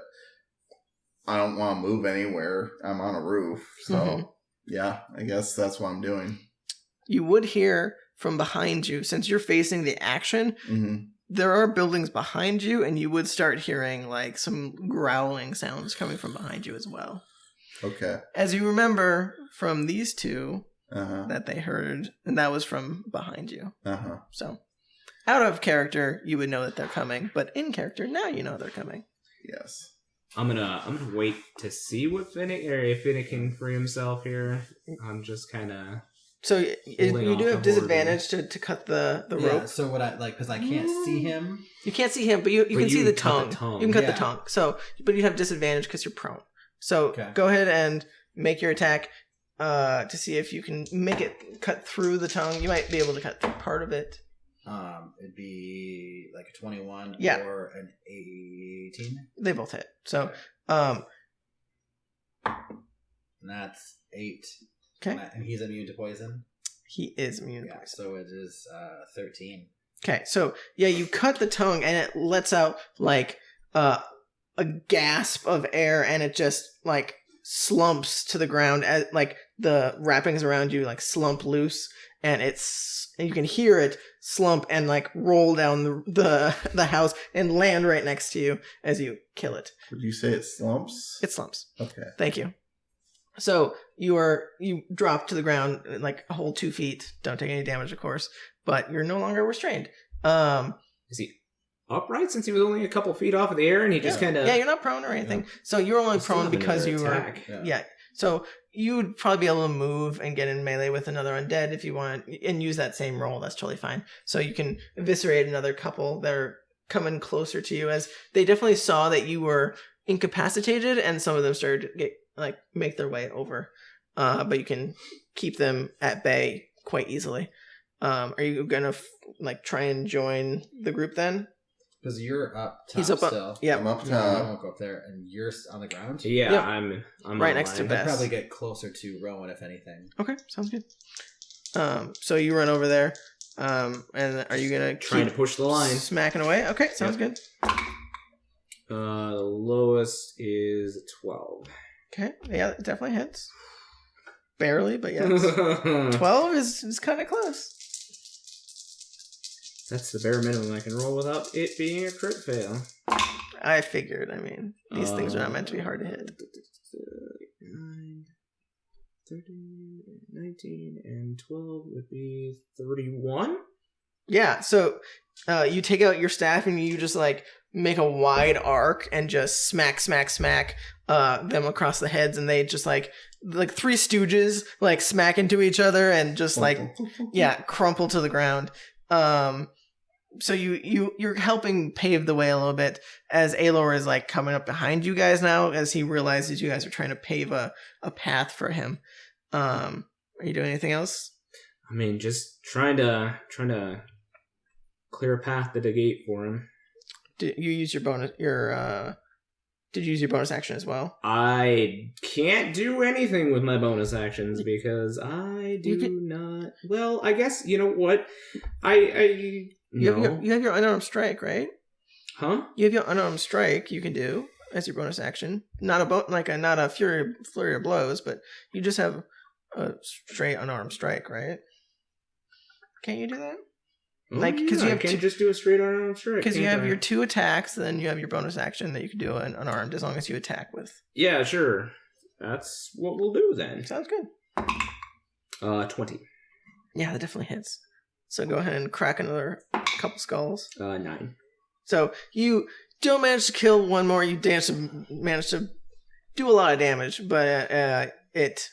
I don't want to move anywhere. I'm on a roof, so yeah, I guess that's what I'm doing. You would hear from behind you, since you're facing the action, there are buildings behind you, and you would start hearing like some growling sounds coming from behind you as well. Okay. As you remember from these two Uh-huh. that they heard, and that was from behind you. Uh-huh. So, out of character, you would know that they're coming, but in character, now you know they're coming. Yes. I'm gonna wait to see what Finnick, or if Finnick can free himself here. I'm just kind of. So Holding you off do have the disadvantage to cut the Yeah, rope. so what I like, because I can't see him. You can't see him, but you can see you the cut tongue. the tongue. You can cut the Yeah. tongue. So, but you have disadvantage because you're prone. So Okay. go ahead and make your attack to see if you can make it cut through the tongue. You might be able to cut through part of it. It'd be like a 21 Yeah. or an 18. They both hit. So And that's 8. Okay. And he's immune to poison. He is immune to Yeah, poison. so it is 13. Okay, so yeah, you cut the tongue and it lets out like a gasp of air, and it just like slumps to the ground as like the wrappings around you like slump loose, and you can hear it slump and like roll down the house and land right next to you as you kill it. Would you say it slumps? It slumps. Okay. Thank you. So you drop to the ground like a whole 2 feet. Don't take any damage, of course, but you're no longer restrained. Is he upright since he was only a couple feet off of the air and he just kind of... Yeah, you're not prone or anything. Yeah. So you're only prone because you were... Yeah. So you would probably be able to move and get in melee with another undead if you want and use that same roll. That's totally fine. So you can eviscerate another couple that are coming closer to you, as they definitely saw that you were incapacitated, and some of them started to make their way over. But you can keep them at bay quite easily. Are you gonna try and join the group then? Because you're up top. He's up still. Yeah, I'm up top. I won't go up there, and you're on the ground. Yeah, yep. I'm right next to I'd Bess. probably get closer to Rowan if anything. Okay, sounds good. So you run over there, and are you gonna trying to push the line, smacking away? Okay, sounds good. The lowest is 12. Okay, yeah, it definitely hits. Barely, but yes. 12 is kind of close. That's the bare minimum I can roll without it being a crit fail. I figured. I mean, these things are not meant to be hard to hit. 9, 13, 19, and 12 would be 31. Yeah, so you take out your staff and you just make a wide arc and just smack them across the heads, and they just like Three Stooges smack into each other and just crumple to the ground. So you're helping pave the way a little bit as Aelor is coming up behind you guys now, as he realizes you guys are trying to pave a path for him. Are you doing anything else? I mean, just trying to clear a path to the gate for him. Did you use your bonus? Did you use your bonus action as well? I can't do anything with my bonus actions because I do not. Well, I guess you know what You have your unarmed strike, right? Huh? You have your unarmed strike. You can do as your bonus action. Not a flurry of blows, but you just have a straight unarmed strike, right? Can't you do that? Because you can't just do a straight unarmed strike. Because you have your 2 attacks, then you have your bonus action that you can do an unarmed as long as you attack with. Yeah, sure. That's what we'll do then. Sounds good. 20. Yeah, that definitely hits. So go ahead and crack another couple skulls. 9. So you don't manage to kill one more. You manage to do a lot of damage, but it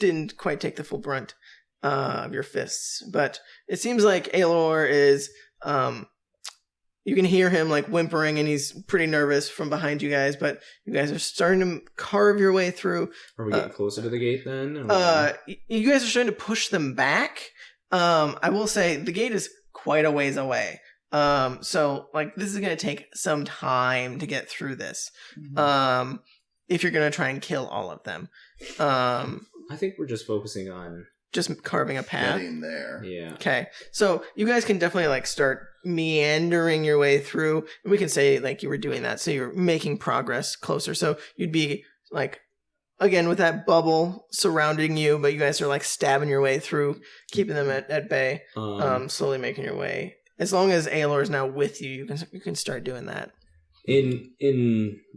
didn't quite take the full brunt of your fists. But it seems like Aelor is you can hear him whimpering, and he's pretty nervous from behind you guys, but you guys are starting to carve your way through. Are we getting closer to the gate then? You guys are starting to push them back. I will say the gate is quite a ways away. So this is going to take some time to get through this. Mm-hmm. If you're going to try and kill all of them. I think we're just focusing on just carving a path. Getting there. Yeah. Okay. So you guys can definitely start meandering your way through. We can say you were doing that. So you're making progress closer. So you'd be again with that bubble surrounding you, but you guys are stabbing your way through, keeping them at bay, slowly making your way. As long as Aelor is now with you, you can start doing that. In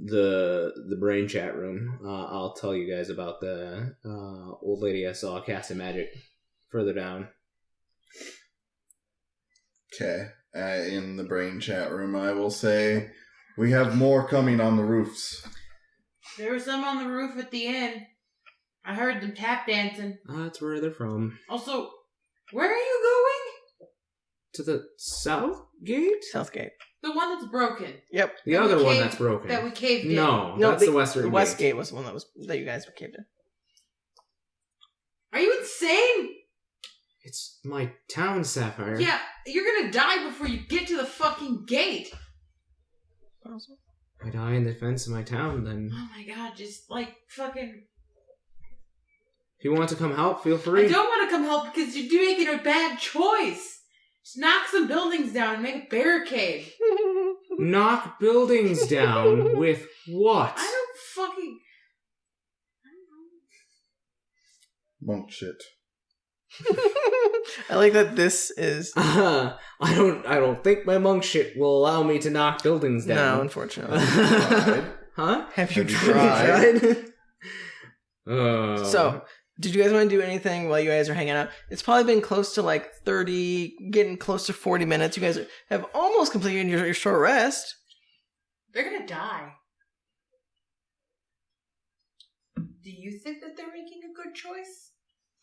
the brain chat room, I'll tell you guys about the old lady I saw casting magic further down. Okay. In the brain chat room, I will say we have more coming on the roofs. There was some on the roof at the inn. I heard them tap dancing. That's where they're from. Also, where are you going? To the south gate? South gate. The one that's broken. Yep. The other one that's broken. That we caved in. No, that's the western The west gate was the one that you guys caved in. Are you insane? It's my town, Sapphire. Yeah, you're gonna die before you get to the fucking gate. I die in defense of my town, then. Oh my god, just fucking... If you want to come help, feel I free. don't want to come help because you're making a bad choice. Just knock some buildings down and make a barricade. Knock buildings down with what? I don't fucking... Monk shit. I like that this is... I don't think my monk shit will allow me to knock buildings No, down. unfortunately. Huh? Have you Have you tried? tried? So, did you guys want to do anything while you guys are hanging out? It's probably been close to like 30, getting close to 40 minutes. You guys have almost completed your short rest. They're gonna die. Do you think that they're making a good choice?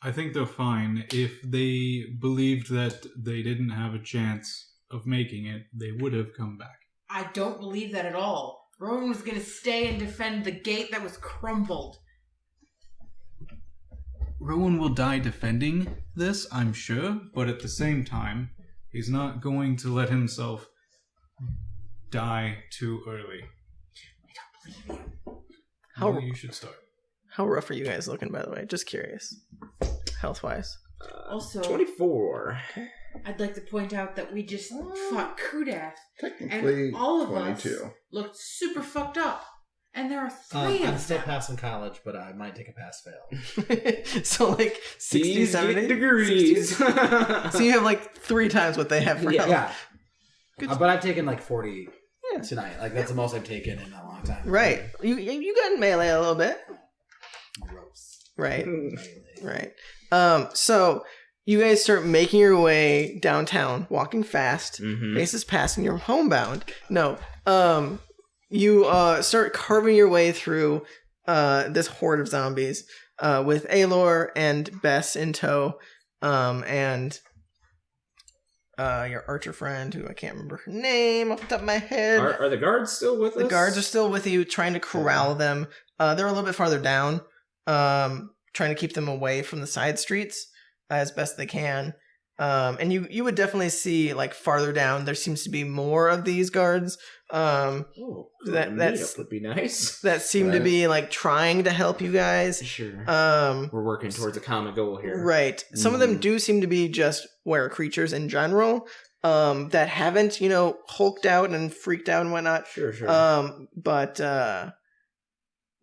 I think they're fine. If they believed that they didn't have a chance of making it, they would have come back. I don't believe that at all. Rowan was gonna stay and defend the gate that was crumbled. Rowan will die defending this, I'm sure, but at the same time, he's not going to let himself die too early. I don't believe you. How- Maybe you should start. How rough are you guys looking, by the way? Just curious. Health-wise. Also, 24. I'd like to point out that we just fought Kudath, Technically, and all of 22. us looked super fucked up. And there are 3 I'm of still them. passing college, but I might take a pass-fail. So like 60, These 70 degrees. 60s? So you have like 3 times what they have for health. Yeah. Good. But I've taken like 40 Yeah. tonight. Like, that's the most I've taken in a long time. Right. You got in melee a little bit. Gross. Right. Melee. Right. So you guys start making your way downtown, walking fast. Mhm. Faces passing, you're homebound. No. You start carving your way through this horde of zombies with Aelor and Bess in tow, and your archer friend, who I can't remember her name off the top of my head. Are the guards still with us? The guards are still with you, trying to corral them. They're a little bit farther down, trying to keep them away from the side streets as best they can. And you would definitely see, like, farther down, there seems to be more of these guards. Oh, That's- would be nice. That seem to Right. be, like, trying to help you guys. Sure. Um, We're working towards a common goal here. right. Some of them do seem to be just Ware creatures in general, that haven't, hulked out and freaked out and whatnot. Sure. But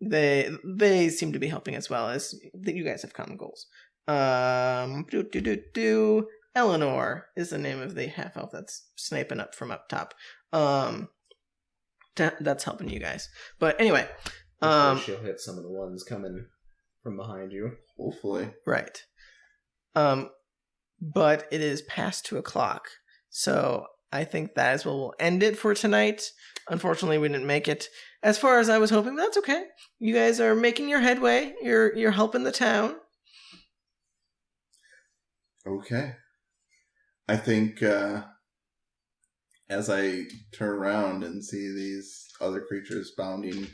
they seem to be helping as well, as that you guys have common goals. Eleanor is the name of the half elf that's sniping up from up top. That's helping you guys. But anyway, Hopefully she'll hit some of the ones coming from behind you. Hopefully. right. But it is past 2:00, so I think that is what we'll end it for tonight. Unfortunately, we didn't make it as far as I was hoping, but that's okay. You guys are making your headway. You're helping the town. Okay. I think as I turn around and see these other creatures bounding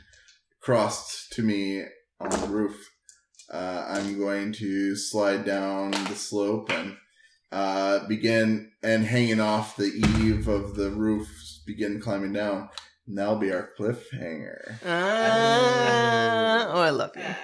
across to me on the roof, I'm going to slide down the slope and begin, and hanging off the eave of the roof, begin climbing down. And that'll be our cliffhanger. Oh, I love you.